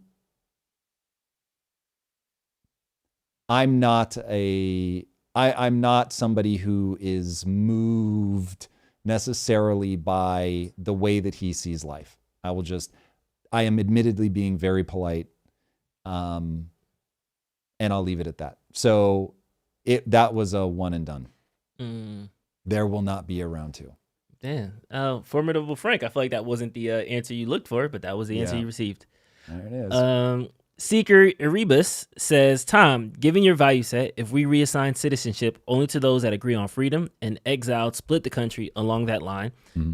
A: not somebody who is moved necessarily by the way that he sees life. I am admittedly being very polite. And I'll leave it at that. So that was a one and done. There will not be a round 2.
B: Damn. Formidable Frank. I feel like that wasn't the answer you looked for, but that was the answer you received.
A: There it is.
B: Seeker Erebus says, Tom, given your value set, if we reassign citizenship only to those that agree on freedom and exiled split the country along that line,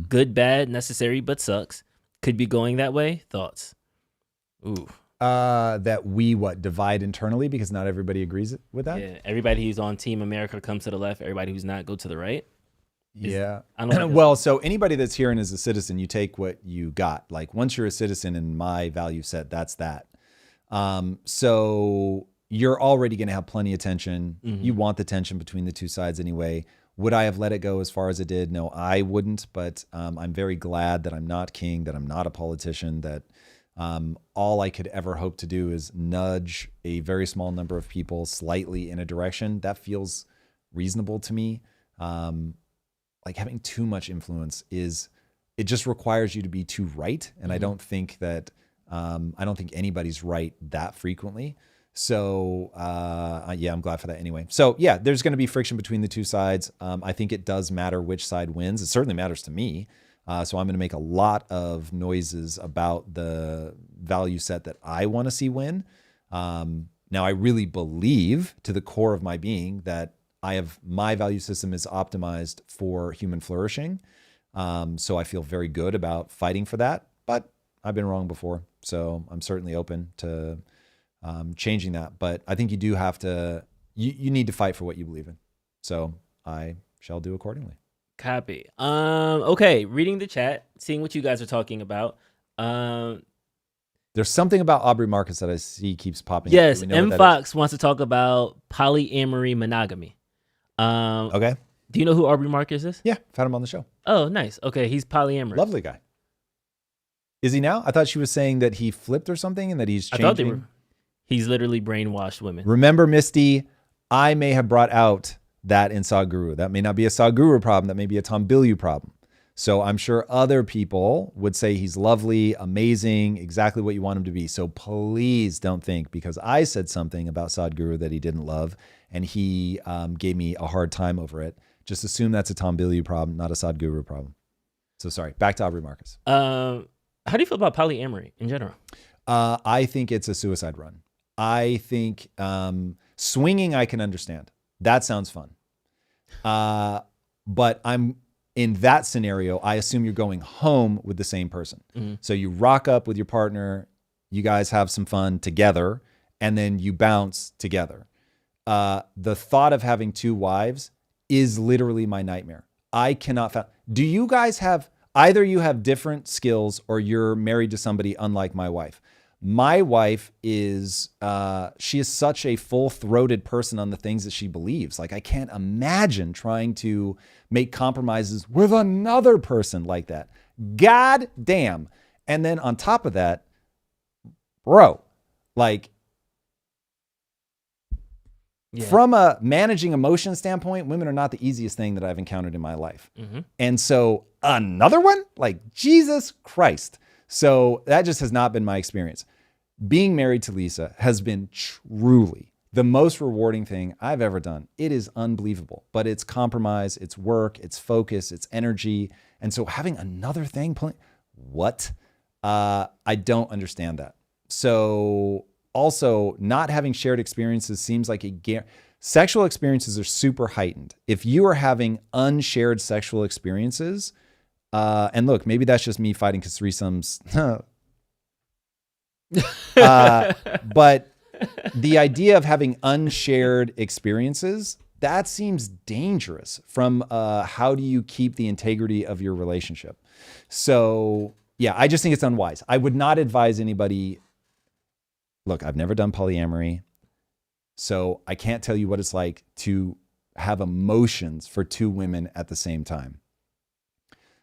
B: good, bad, necessary, but sucks, could be going that way? Thoughts? Ooh.
A: That we divide internally because not everybody agrees with that?
B: Yeah, everybody who's on Team America comes to the left. Everybody who's not go to the right.
A: Yeah.
B: I don't know.
A: Well, so anybody that's here and is a citizen, you take what you got. Like once you're a citizen in my value set, that's that. So you're already going to have plenty of tension. You want the tension between the two sides anyway. Would I have let it go as far as it did? No, I wouldn't. But I'm very glad that I'm not king, that I'm not a politician, that all I could ever hope to do is nudge a very small number of people slightly in a direction that feels reasonable to me. Like having too much influence it just requires you to be too right. And I don't think anybody's right that frequently. So yeah, I'm glad for that anyway. So yeah, there's going to be friction between the two sides. I think it does matter which side wins. It certainly matters to me. So I'm going to make a lot of noises about the value set that I want to see win. Now I really believe to the core of my being that my value system is optimized for human flourishing. So I feel very good about fighting for that, but I've been wrong before. So I'm certainly open to changing that. But I think you do have to, you need to fight for what you believe in. So I shall do accordingly.
B: Copy. Okay, reading the chat, seeing what you guys are talking about.
A: There's something about Aubrey Marcus that I see keeps popping up.
B: Yes, M. Fox wants to talk about polyamory monogamy.
A: Okay.
B: Do you know who Aubrey Marcus is?
A: Yeah, found him on the show.
B: Oh, nice. Okay, he's polyamorous.
A: Lovely guy. Is he now? I thought she was saying that he flipped or something and that he's changing.
B: He's literally brainwashed women.
A: Remember, Misty, I may have brought out that in Sadguru. That may not be a Sadguru problem. That may be a Tom Bilyeu problem. So I'm sure other people would say he's lovely, amazing, exactly what you want him to be. So please don't think because I said something about Sadguru that he didn't love and he gave me a hard time over it. Just assume that's a Tom Bilyeu problem, not a Sadguru problem. So sorry, back to Aubrey Marcus.
B: How do you feel about polyamory in general?
A: I think it's a suicide run. I think swinging I can understand. That sounds fun. But in that scenario, I assume you're going home with the same person. So you rock up with your partner, you guys have some fun together, and then you bounce together. The thought of having two wives is literally my nightmare. I cannot. Do you guys have, either you have different skills or you're married to somebody unlike my wife? My wife is, she is such a full-throated person on the things that she believes. Like I can't imagine trying to make compromises with another person like that. God damn. And then on top of that, bro, like from a managing emotion standpoint, women are not the easiest thing that I've encountered in my life. And so another one, like Jesus Christ. So that just has not been my experience. Being married to Lisa has been truly the most rewarding thing I've ever done. It is unbelievable, but it's compromise, it's work, it's focus, it's energy. And so having another thing, what? I don't understand that. So also not having shared experiences seems like sexual experiences are super heightened. If you are having unshared sexual experiences, and look, maybe that's just me fighting because threesomes. But the idea of having unshared experiences, that seems dangerous from how do you keep the integrity of your relationship? So yeah, I just think it's unwise. I would not advise anybody. Look, I've never done polyamory, so I can't tell you what it's like to have emotions for two women at the same time.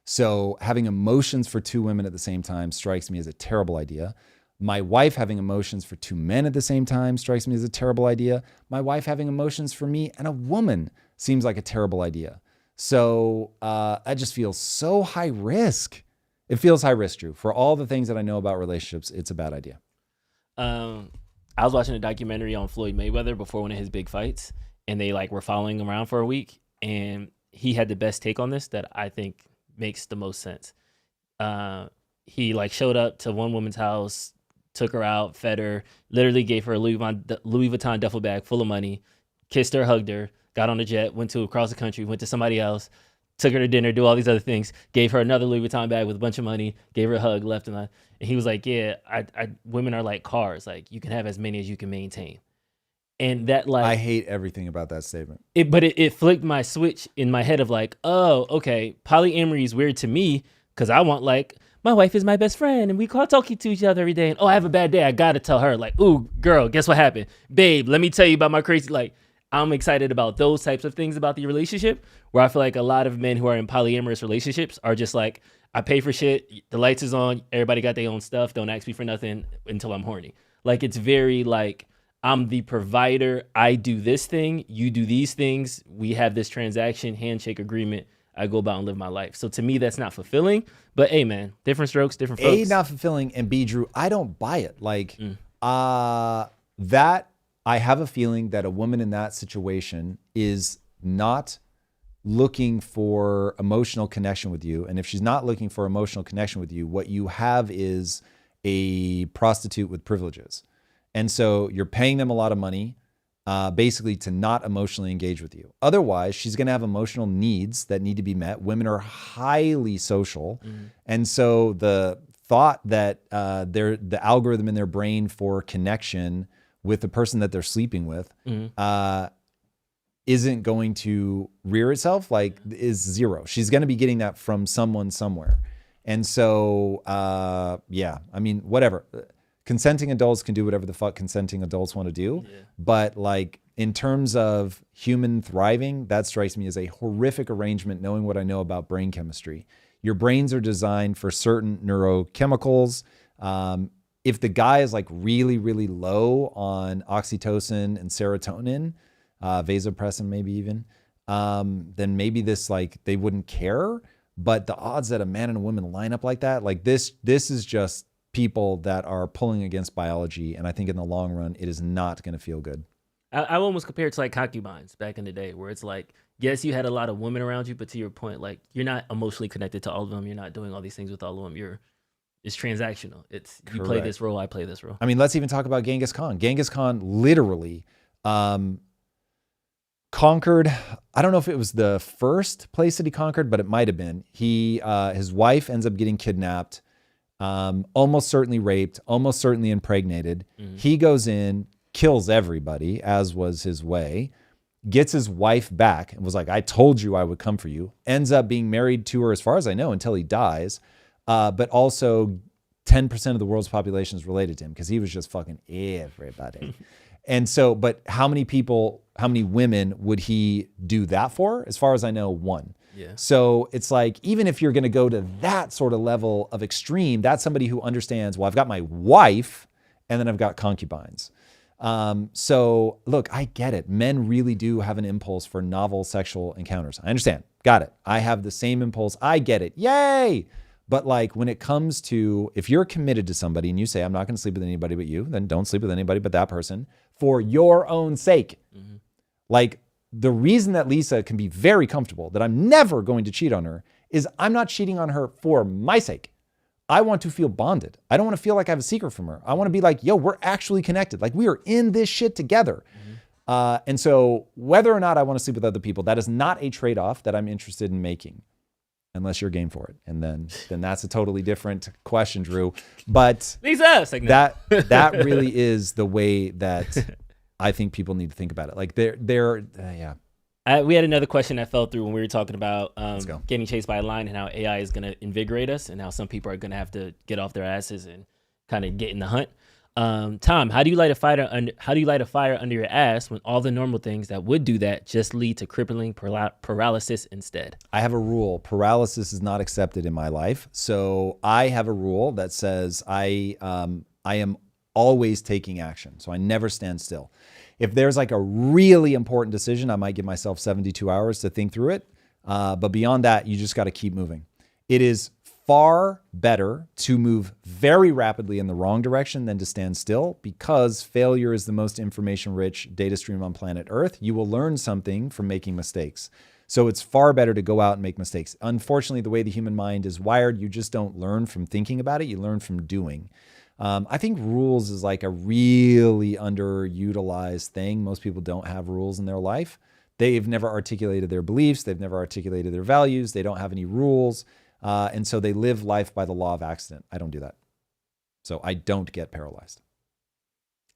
A: So having emotions for two women at the same time strikes me as a terrible idea. My wife having emotions for two men at the same time strikes me as a terrible idea. My wife having emotions for me and a woman seems like a terrible idea. So that just feels so high risk. It feels high risk, Drew. For all the things that I know about relationships, it's a bad idea.
B: I was watching a documentary on Floyd Mayweather before one of his big fights, and they were following him around for a week, and he had the best take on this that I think makes the most sense. He showed up to one woman's house took her out, fed her, literally gave her a Louis Vuitton duffel bag full of money, kissed her, hugged her, got on a jet, went to across the country, went to somebody else, took her to dinner, do all these other things, gave her another Louis Vuitton bag with a bunch of money, gave her a hug, left. And he was like, yeah, women are like cars. Like, you can have as many as you can maintain. And that, like,
A: I hate everything about that statement.
B: But it flicked my switch in my head of like, oh, okay, polyamory is weird to me because I want, like, my wife is my best friend and we call talking to each other every day. And oh, I have a bad day. I got to tell her, like, ooh, girl, guess what happened? Babe, let me tell you about my crazy, like, I'm excited about those types of things about the relationship, where I feel like a lot of men who are in polyamorous relationships are just like, I pay for shit, the lights is on, everybody got their own stuff, don't ask me for nothing until I'm horny. Like, it's very like, I'm the provider, I do this thing, you do these things, we have this transaction, handshake agreement, I go about and live my life. So to me, that's not fulfilling. But hey, man, different strokes, different folks.
A: A, not fulfilling, and B, Drew, I don't buy it. Like, that, I have a feeling that a woman in that situation is not looking for emotional connection with you. And if she's not looking for emotional connection with you, what you have is a prostitute with privileges. And so you're paying them a lot of money, basically to not emotionally engage with you. Otherwise, she's going to have emotional needs that need to be met. Women are highly social. And so the thought that the algorithm in their brain for connection with the person that they're sleeping with isn't going to rear itself, like, is zero. She's going to be getting that from someone somewhere. And so, yeah, I mean, whatever. Consenting adults can do whatever the fuck consenting adults want to do. Yeah. But like, in terms of human thriving, that strikes me as a horrific arrangement, knowing what I know about brain chemistry. Your brains are designed for certain neurochemicals. If the guy is like really, really low on oxytocin and serotonin, vasopressin maybe even, then maybe this, like, they wouldn't care. But the odds that a man and a woman line up like that, like this is just people that are pulling against biology. And I think in the long run, it is not going to feel good.
B: I almost compare it to like concubines back in the day, where it's like, yes, you had a lot of women around you, but to your point, like, you're not emotionally connected to all of them. You're not doing all these things with all of them. It's transactional. It's you play this role, I play this role.
A: I mean, let's even talk about Genghis Khan. Genghis Khan literally conquered, I don't know if it was the first place that he conquered, but it might have been. His wife ends up getting kidnapped, almost certainly raped, almost certainly impregnated. He goes in, kills everybody, as was his way, gets his wife back and was like, I told you I would come for you. Ends up being married to her, as far as I know, until he dies. But also 10% of the world's population is related to him because he was just fucking everybody. And so, but how many women would he do that for? As far as I know, one. Yeah. So it's like, even if you're going to go to that sort of level of extreme, that's somebody who understands, well, I've got my wife and then I've got concubines. So look, I get it. Men really do have an impulse for novel sexual encounters. I understand. Got it. I have the same impulse. I get it. Yay. But like, when it comes to, if you're committed to somebody and you say, I'm not going to sleep with anybody but you, then don't sleep with anybody but that person for your own sake. Like, the reason that Lisa can be very comfortable that I'm never going to cheat on her is I'm not cheating on her for my sake. I want to feel bonded. I don't want to feel like I have a secret from her. I want to be like, yo, we're actually connected. Like, we are in this shit together. And so whether or not I want to sleep with other people, that is not a trade-off that I'm interested in making, unless you're game for it. And then that's a totally different question, Drew. But
B: Lisa,
A: that really is the way that I think people need to think about it. Like, yeah.
B: We had another question that fell through when we were talking about getting chased by a lion and how AI is going to invigorate us and how some people are going to have to get off their asses and kind of get in the hunt. Tom, how do you light a fire under your ass when all the normal things that would do that just lead to crippling paralysis instead?
A: I have a rule. Paralysis is not accepted in my life. So I have a rule that says I am always taking action. So I never stand still. If there's like a really important decision, I might give myself 72 hours to think through it. But beyond that, you just got to keep moving. It is far better to move very rapidly in the wrong direction than to stand still, because failure is the most information-rich data stream on planet Earth. You will learn something from making mistakes. So it's far better to go out and make mistakes. Unfortunately, the way the human mind is wired, you just don't learn from thinking about it. You learn from doing. I think rules is like a really underutilized thing. Most people don't have rules in their life. They've never articulated their beliefs. They've never articulated their values. They don't have any rules. And so they live life by the law of accident. I don't do that. So I don't get paralyzed.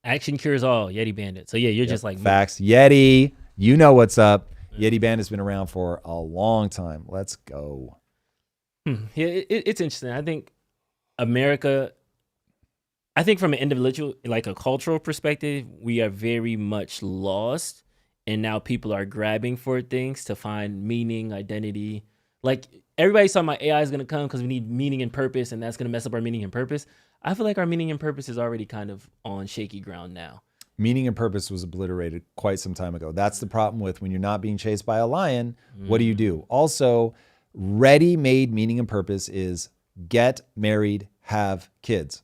B: Action cures all, Yeti Bandit. So yeah, you're just like me.
A: Facts. Yeti, you know what's up. Yeti Bandit's been around for a long time. Let's go.
B: Yeah, it's interesting. I think America, from an individual, like a cultural perspective, we are very much lost. And now people are grabbing for things to find meaning, identity. Like everybody's talking about AI is going to come because we need meaning and purpose, and that's going to mess up our meaning and purpose. I feel like our meaning and purpose is already kind of on shaky ground now.
A: Meaning and purpose was obliterated quite some time ago. That's the problem with when you're not being chased by a lion, what do you do? Also, ready-made meaning and purpose is get married, have kids.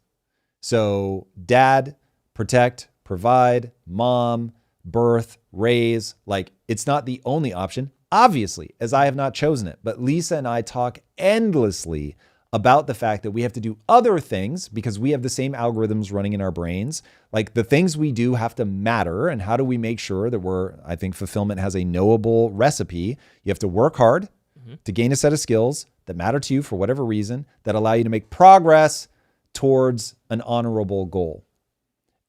A: So dad, protect, provide, mom, birth, raise, like it's not the only option, obviously, as I have not chosen it. But Lisa and I talk endlessly about the fact that we have to do other things because we have the same algorithms running in our brains. Like the things we do have to matter. And how do we make sure that I think fulfillment has a knowable recipe. You have to work hard to gain a set of skills that matter to you for whatever reason, that allow you to make progress towards an honorable goal.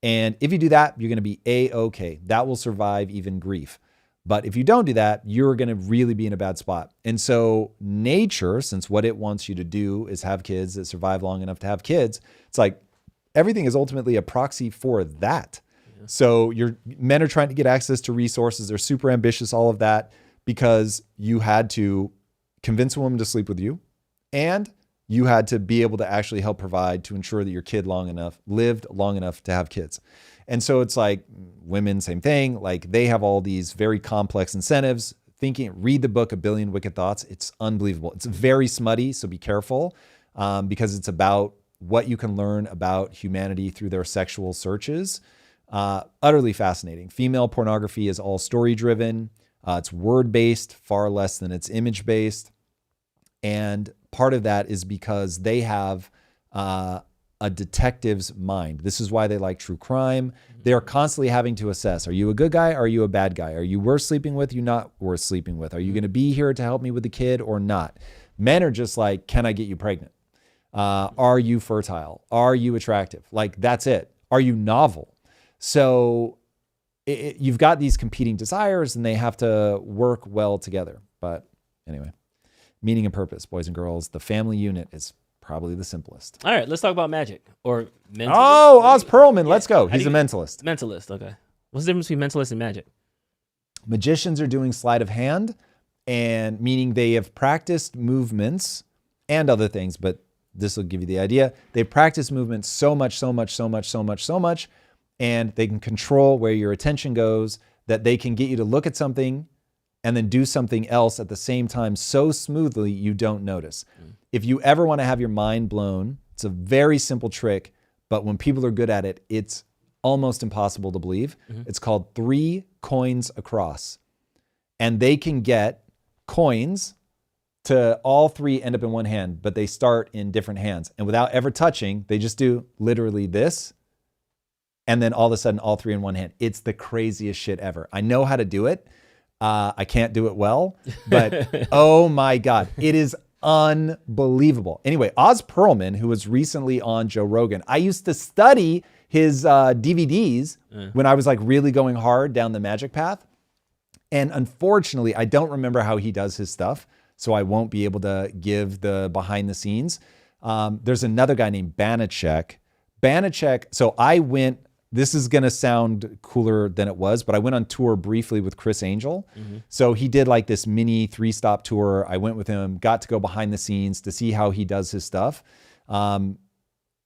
A: And if you do that, you're going to be A-okay. That will survive even grief. But if you don't do that, you're going to really be in a bad spot. And so nature, since what it wants you to do is have kids that survive long enough to have kids, it's like everything is ultimately a proxy for that. Yeah. So men are trying to get access to resources. They're super ambitious, all of that, because you had to convince a woman to sleep with you, and you had to be able to actually help provide to ensure that your kid lived long enough to have kids. And so it's like women, same thing. Like they have all these very complex incentives. Read the book, A Billion Wicked Thoughts. It's unbelievable. It's very smutty, so be careful because it's about what you can learn about humanity through their sexual searches. Utterly fascinating. Female pornography is all story-driven. It's word-based, far less than it's image-based. And part of that is because they have a detective's mind. This is why they like true crime. They're constantly having to assess, are you a good guy? Are you a bad guy? Are you worth sleeping with? You not worth sleeping with? Are you going to be here to help me with the kid or not? Men are just like, can I get you pregnant? Are you fertile? Are you attractive? Like, that's it. Are you novel? So you've got these competing desires and they have to work well together. But anyway, meaning and purpose, boys and girls, the family unit is probably the simplest.
B: All right, let's talk about magic or mentalist.
A: Oh, Oz Perlman, let's go. He's a mentalist.
B: Mentalist, okay. What's the difference between mentalist and magic?
A: Magicians are doing sleight of hand, and meaning they have practiced movements and other things, but this will give you the idea. They practice movements so much, and they can control where your attention goes, that they can get you to look at something and then do something else at the same time so smoothly you don't notice. If you ever want to have your mind blown, it's a very simple trick, but when people are good at it, it's almost impossible to believe. It's called 3 coins across. And they can get coins to all 3 end up in one hand, but they start in different hands. And without ever touching, they just do literally this. And then all of a sudden, all 3 in one hand. It's the craziest shit ever. I know how to do it. I can't do it well, but oh my God, it is unbelievable. Anyway, Oz Perlman, who was recently on Joe Rogan, I used to study his DVDs when I was like really going hard down the magic path. And unfortunately, I don't remember how he does his stuff, so I won't be able to give the behind the scenes. There's another guy named Banachek. So I went, this is going to sound cooler than it was, but I went on tour briefly with Chris Angel. So he did like this mini 3-stop tour. I went with him, got to go behind the scenes to see how he does his stuff.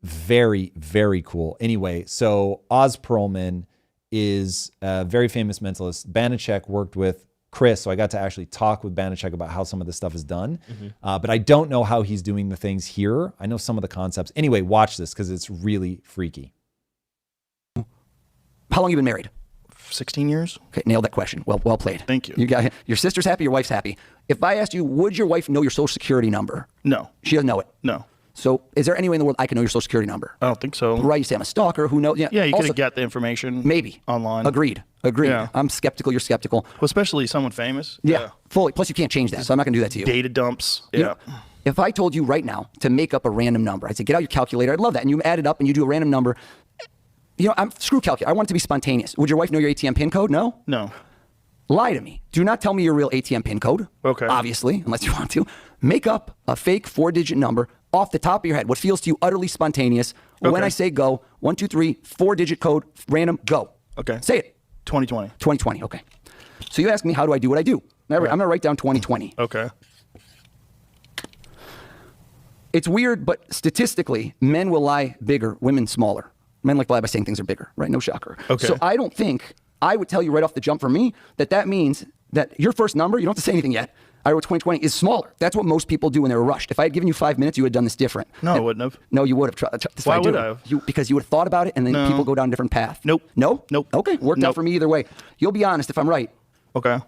A: Very, very cool. Anyway, so Oz Perlman is a very famous mentalist. Banachek worked with Chris, so I got to actually talk with Banachek about how some of this stuff is done. But I don't know how he's doing the things here. I know some of the concepts. Anyway, watch this because it's really freaky.
F: How long have you been married?
G: 16 years.
F: Okay, nailed that question. Well played.
G: Thank you.
F: You got your sister's happy, your wife's happy. If I asked you, would your wife know your social security number?
G: No.
F: She doesn't know it.
G: No.
F: So is there any way in the world I can know your social security number?
G: I don't think so.
F: Right, you say I'm a stalker, who knows?
G: Yeah, you could
F: Also,
G: have got the information
F: maybe.
G: online.
F: Agreed.
G: Yeah.
F: I'm skeptical, you're skeptical.
G: Well, especially someone famous.
F: Yeah, fully. Plus you can't change that, so I'm not gonna do that to you.
G: Data dumps.
F: You
G: Yeah.
F: know, if I told you right now to make up a random number, I'd say, get out your calculator. I'd love that. And you add it up and you do a random number. You know, screw calculator. I want it to be spontaneous. Would your wife know your ATM pin code? No?
G: No.
F: Lie to me. Do not tell me your real ATM pin code.
G: Okay.
F: Obviously, unless you want to. Make up a fake 4-digit number off the top of your head, what feels to you utterly spontaneous. When
G: Okay.
F: I say go, 1, 2, 3, 4-digit code, random, go.
G: Okay.
F: Say it.
G: 2020.
F: 2020, okay. So you ask me, how do I do what I do? I'm going to write down 2020.
G: Okay.
F: It's weird, but statistically, men will lie bigger, women smaller. Men like to lie by saying things are bigger, right? No shocker.
G: Okay.
F: So I don't think, I would tell you right off the jump for me, that means that your first number, you don't have to say anything yet, I wrote 2020, is smaller. That's what most people do when they were rushed. If I had given you 5 minutes, you would have done this different.
G: No, I wouldn't have.
F: No, you would have. That's
G: Why
F: what I
G: would
F: do.
G: I have?
F: Because you would have thought about it, and then
G: No.
F: people go down a different path.
G: Nope.
F: No?
G: Nope.
F: Okay, worked out
G: Nope.
F: for me either way. You'll be honest if I'm right.
G: Okay.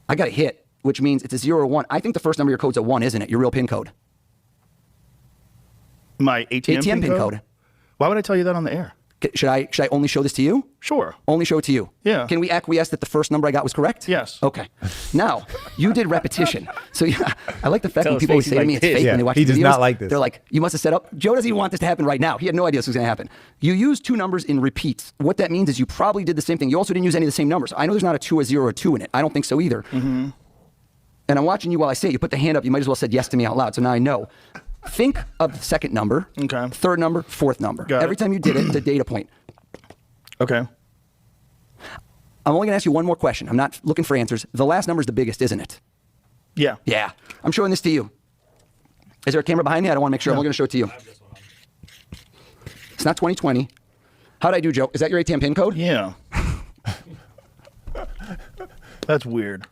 F: I got a hit, which means it's a 0 or 1. I think the first number of your code's a 1, isn't it? Your real PIN code.
G: My ATM
F: PIN code.
G: Why would I tell you that on the air?
F: Should I only show this to you?
G: Sure.
F: Only show it to you.
G: Yeah.
F: Can we acquiesce that the first number I got was correct?
G: Yes.
F: Okay. Now, you did repetition. So yeah, I like the fact
B: Tell
F: when
B: his
F: people always
B: face
F: say to
B: like
F: me it's
B: this.
F: fake
A: Yeah,
F: when they watch
A: he
F: the
A: does
F: videos.
A: not like this.
F: They're like, you must have set up. Joe doesn't even want this to happen right now. He had no idea this was going to happen. You used 2 numbers in repeats. What that means is you probably did the same thing. You also didn't use any of the same numbers. I know there's not a 2, a 0, or a 2 in it. I don't think so either. Mm-hmm. And I'm watching you while I say it. You put the hand up. You might as well have said yes to me out loud. So now I know. Think of the second number,
G: Okay.
F: third number, fourth number.
G: Got
F: Every
G: it.
F: time you did it, it's a data point.
G: Okay.
F: I'm only going to ask you one more question. I'm not looking for answers. The last number is the biggest, isn't it?
G: Yeah.
F: Yeah. I'm showing this to you. Is there a camera behind me? I don't want to make sure. I'm only going to show it to you. It's not 2020. How'd I do, Joe? Is that your ATM pin code?
G: Yeah. That's weird.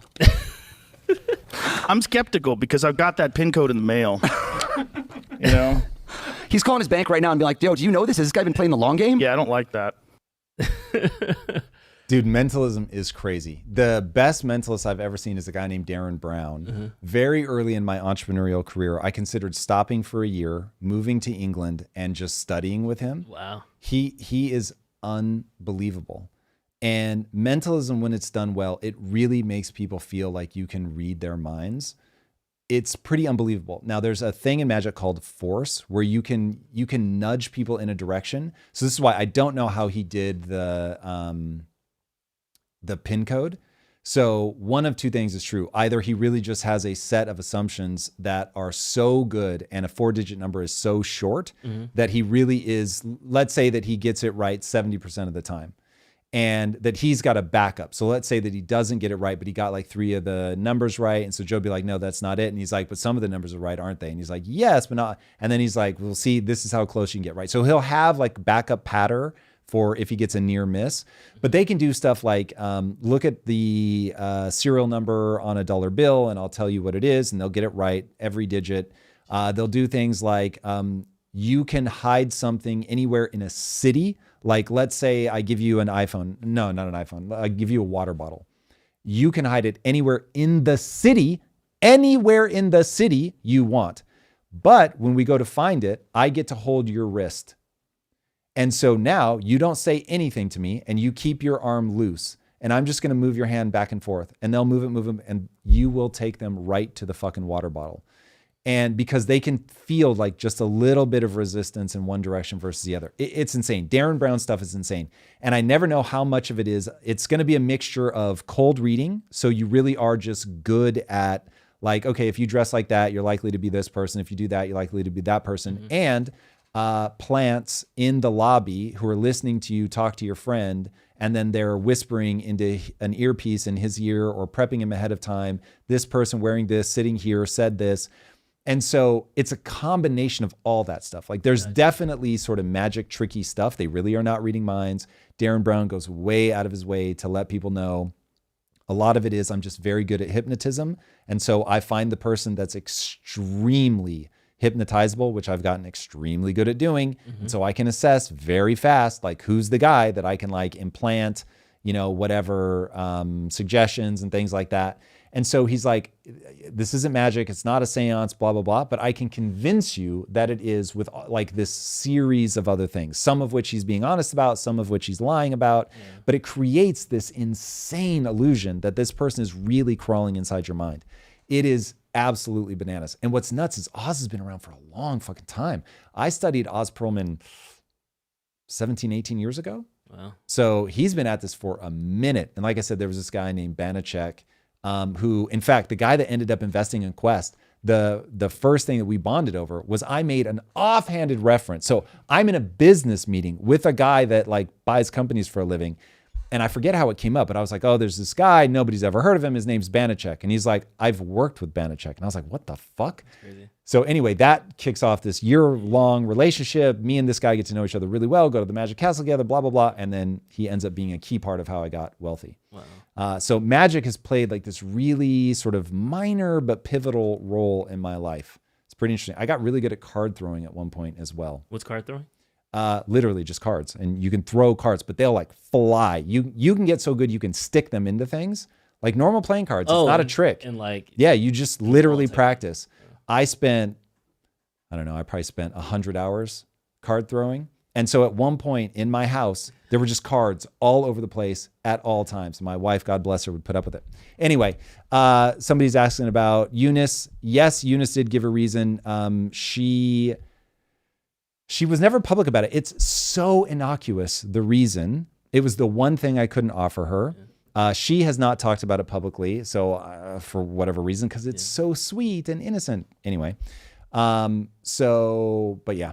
G: I'm skeptical because I've got that PIN code in the mail. You know?
F: He's calling his bank right now and be like, Joe, do you know this? Has this guy been playing the long game?
G: Yeah, I don't like that.
A: Dude, mentalism is crazy. The best mentalist I've ever seen is a guy named Darren Brown. Very early in my entrepreneurial career, I considered stopping for a year, moving to England, and just studying with him.
B: Wow.
A: He is unbelievable. And mentalism, when it's done well, it really makes people feel like you can read their minds. It's pretty unbelievable. Now, there's a thing in magic called force, where you can nudge people in a direction. So this is why I don't know how he did the PIN code. So one of 2 things is true. Either he really just has a set of assumptions that are so good, and a 4-digit number is so short that he really is, let's say that he gets it right 70% of the time, and that he's got a backup. So let's say that he doesn't get it right, but he got like 3 of the numbers right. And so Joe be like, no, that's not it. And he's like, but some of the numbers are right, aren't they? And he's like, yes, but not. And then he's like, well, see, this is how close you can get right. So he'll have like backup patter for if he gets a near miss. But they can do stuff like look at the serial number on a dollar bill, and I'll tell you what it is, and they'll get it right every digit. They'll do things like you can hide something anywhere in a city. Like, let's say I give you an iPhone. No, not an iPhone. I give you a water bottle. You can hide it anywhere in the city you want. But when we go to find it, I get to hold your wrist. And so now you don't say anything to me, and you keep your arm loose. And I'm just going to move your hand back and forth, and they'll move it, and you will take them right to the fucking water bottle. And because they can feel like just a little bit of resistance in one direction versus the other. It's insane. Darren Brown stuff is insane. And I never know how much of it is. It's going to be a mixture of cold reading. So you really are just good at, like, okay, if you dress like that, you're likely to be this person. If you do that, you're likely to be that person. And plants in the lobby who are listening to you talk to your friend, and then they're whispering into an earpiece in his ear or prepping him ahead of time. This person wearing this, sitting here, said this. And so it's a combination of all that stuff. Like, there's definitely sort of magic, tricky stuff. They really are not reading minds. Darren Brown goes way out of his way to let people know. A lot of it is I'm just very good at hypnotism. And so I find the person that's extremely hypnotizable, which I've gotten extremely good at doing. And so I can assess very fast, like, who's the guy that I can like implant, whatever suggestions and things like that. And so he's like, this isn't magic. It's not a seance, blah, blah, blah. But I can convince you that it is with like this series of other things, some of which he's being honest about, some of which he's lying about. Yeah. But it creates this insane illusion that this person is really crawling inside your mind. It is absolutely bananas. And what's nuts is Oz has been around for a long fucking time. I studied Oz Perlman 17, 18 years ago. Wow. So he's been at this for a minute. And like I said, there was this guy named Banachek, who, in fact, the guy that ended up investing in Quest, the first thing that we bonded over was I made an offhanded reference. So I'm in a business meeting with a guy that like buys companies for a living. And I forget how it came up, but I was like, oh, there's this guy. Nobody's ever heard of him. His name's Banachek. And he's like, I've worked with Banachek. And I was like, what the fuck? That's crazy. So anyway, that kicks off this year-long relationship. Me and this guy get to know each other really well, go to the Magic Castle together, blah, blah, blah. And then he ends up being a key part of how I got wealthy. Wow. So magic has played like this really sort of minor but pivotal role in my life. It's pretty interesting. I got really good at card throwing at one point as well.
B: What's card throwing?
A: Literally just cards, and you can throw cards, but they'll like fly. You can get so good you can stick them into things like normal playing cards. It's not a trick.
B: And like,
A: yeah, you just literally practice. I spent, I don't know, I probably spent 100 hours card throwing. And so at one point in my house, there were just cards all over the place at all times. My wife, God bless her, would put up with it. Anyway, somebody's asking about Eunice. Yes, Eunice did give a reason. She was never public about it. It's so innocuous, the reason. It was the one thing I couldn't offer her. She has not talked about it publicly, so for whatever reason, because it's so sweet and innocent. Anyway, but yeah,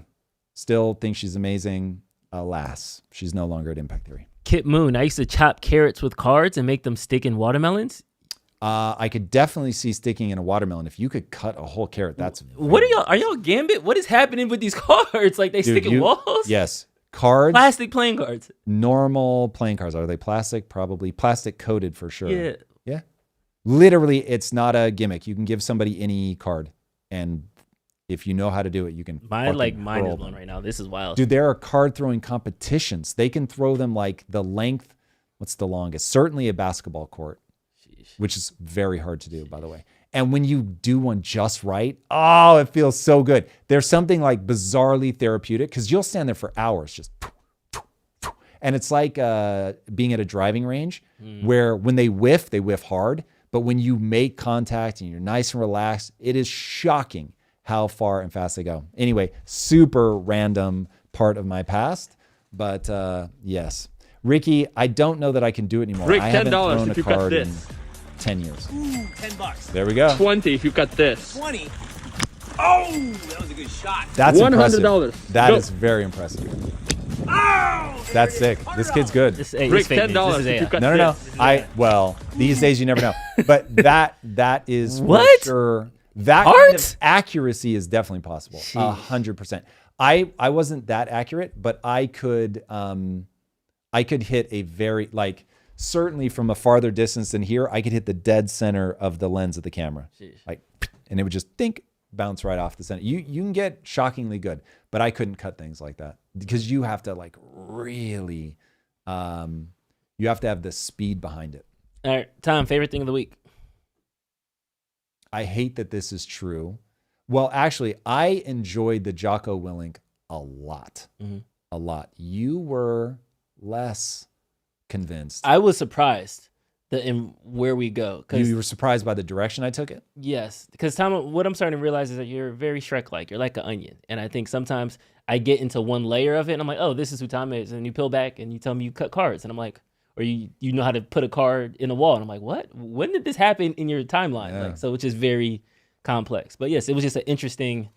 A: still think she's amazing. Alas, she's no longer at Impact Theory.
B: Kit Moon, I used to chop carrots with cards and make them stick in watermelons.
A: I could definitely see sticking in a watermelon. If you could cut a whole carrot, that's...
B: What are y'all Gambit? What is happening with these cards? Like they stick in walls?
A: Yes. Cards.
B: Plastic playing cards.
A: Normal playing cards. Are they plastic? Probably. Plastic coated for sure.
B: Yeah.
A: Yeah. Literally, it's not a gimmick. You can give somebody any card, and if you know how to do it, you can...
B: Mine is blown right now. This is wild.
A: Dude, there are card throwing competitions. They can throw them like the length... What's the longest? Certainly a basketball court. Which is very hard to do, by the way. And when you do one just right, oh, it feels so good. There's something like bizarrely therapeutic because you'll stand there for hours just, and it's like being at a driving range where when they whiff hard, but when you make contact and you're nice and relaxed, it is shocking how far and fast they go. Anyway, super random part of my past, but yes. Ricky, I don't know that I can do it anymore.
H: Rick,
A: I haven't
H: $10
A: thrown
H: if
A: a
H: you cut
A: card in
H: this.
A: 10 years.
I: Ooh, $10.
A: There we go.
H: 20 if you cut this.
I: 20. Oh, that was a good shot.
A: That's
H: $100.
A: impressive. That is very impressive.
I: Oh,
A: That's sick. This kid's good.
B: This
H: Rick, $10 if you cut
A: No.
H: this.
A: Well, these days you never know. But that is for
B: What?
A: sure. That
B: Art?
A: kind of accuracy is definitely possible. 100%. I wasn't that accurate, but I could hit a very, like, certainly from a farther distance than here, I could hit the dead center of the lens of the camera. Like, and it would just bounce right off the center. You can get shockingly good, but I couldn't cut things like that because you have to like really, you have to have the speed behind it.
B: All right, Tom, favorite thing of the week?
A: I hate that this is true. Well, actually, I enjoyed the Jocko Willink a lot.
B: Mm-hmm.
A: A lot. You were less convinced.
B: I was surprised in where we go.
A: You were surprised by the direction I took it?
B: Yes, because Tom, what I'm starting to realize is that you're very Shrek-like. You're like an onion. And I think sometimes I get into one layer of it, and I'm like, oh, this is who Tom is. And you peel back, and you tell me you cut cards. And I'm like, or you know how to put a card in a wall. And I'm like, what? When did this happen in your timeline?
A: Yeah.
B: Like, so which is very complex. But yes, it was just an interesting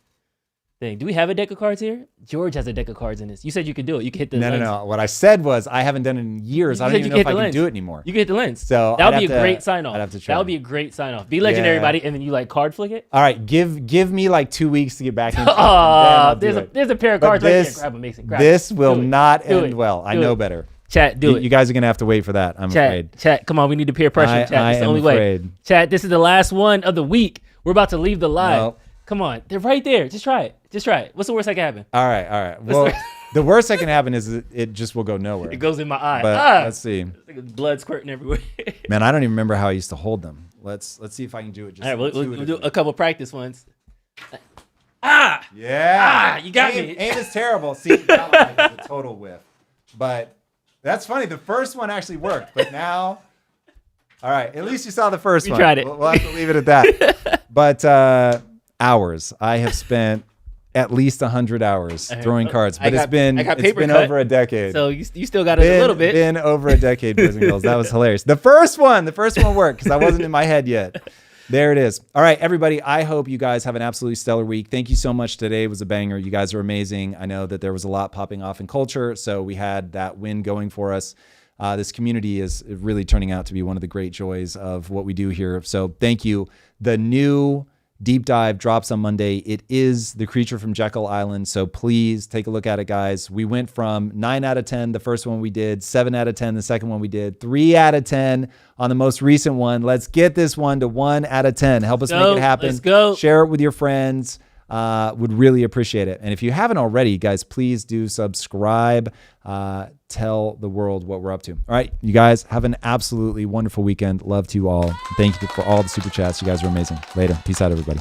B: thing. Do we have a deck of cards here? George has a deck of cards in this. You said you could do it. You could hit the lens.
A: No. What I said was I haven't done it in years. I don't even know if I can do it anymore.
B: You can hit the lens.
A: So
B: that would be a great sign off.
A: I'd have to try.
B: That would be a great sign off. Be legendary,
A: Yeah.
B: buddy, and then you like card flick it.
A: All right, give me like 2 weeks to get back into it.
B: There's a pair of cards right there. Grab them, Mason. Grab
A: This
B: it.
A: will
B: Do it.
A: not
B: Do
A: end
B: it.
A: well. I
B: Do
A: know
B: it.
A: better.
B: Chat, do it.
A: You guys are gonna have to wait for that. I'm afraid.
B: Chat, come on. We need to peer pressure. Chat, it's the only way. Chat, this is the last one of the week. We're about to leave the live.
A: Nope.
B: Come on, they're right there. Just try it. What's the worst that can happen?
A: All right. Well, the worst that can happen is it just will go nowhere.
B: It goes in my eye.
A: But let's see.
B: It's like blood squirting everywhere.
A: Man, I don't even remember how I used to hold them. Let's see if I can do it. Just
B: All right, we'll do
A: intuitively.
B: a couple practice ones.
A: Yeah.
B: You got
A: aim,
B: me.
A: Aim is terrible. See, that one is a total whiff. But that's funny. The first one actually worked, but now, all right. At least you saw the first one.
B: Tried it.
A: We'll have to leave it at that. But hours. I have spent at least 100 hours throwing cards, but it's been over a decade.
B: So you still got it a little bit.
A: Been over a decade, boys and girls. That was hilarious. The first one worked because I wasn't in my head yet. There it is. All right, everybody. I hope you guys have an absolutely stellar week. Thank you so much. Today was a banger. You guys are amazing. I know that there was a lot popping off in culture, so we had that win going for us. This community is really turning out to be one of the great joys of what we do here. So thank you. The new deep dive drops on Monday. It is The Creature from Jekyll Island. So please take a look at it, guys. We went from 9 out of 10, the first one we did, 7 out of 10, the second one we did, 3 out of 10 on the most recent one. Let's get this one to 1 out of 10. Help us make it happen.
B: Let's go.
A: Share it with your friends. Would really appreciate it. And if you haven't already, guys, please do subscribe. Tell the world what we're up to. All right, you guys have an absolutely wonderful weekend. Love to you all. Thank you for all the super chats. You guys are amazing. Later. Peace out, everybody.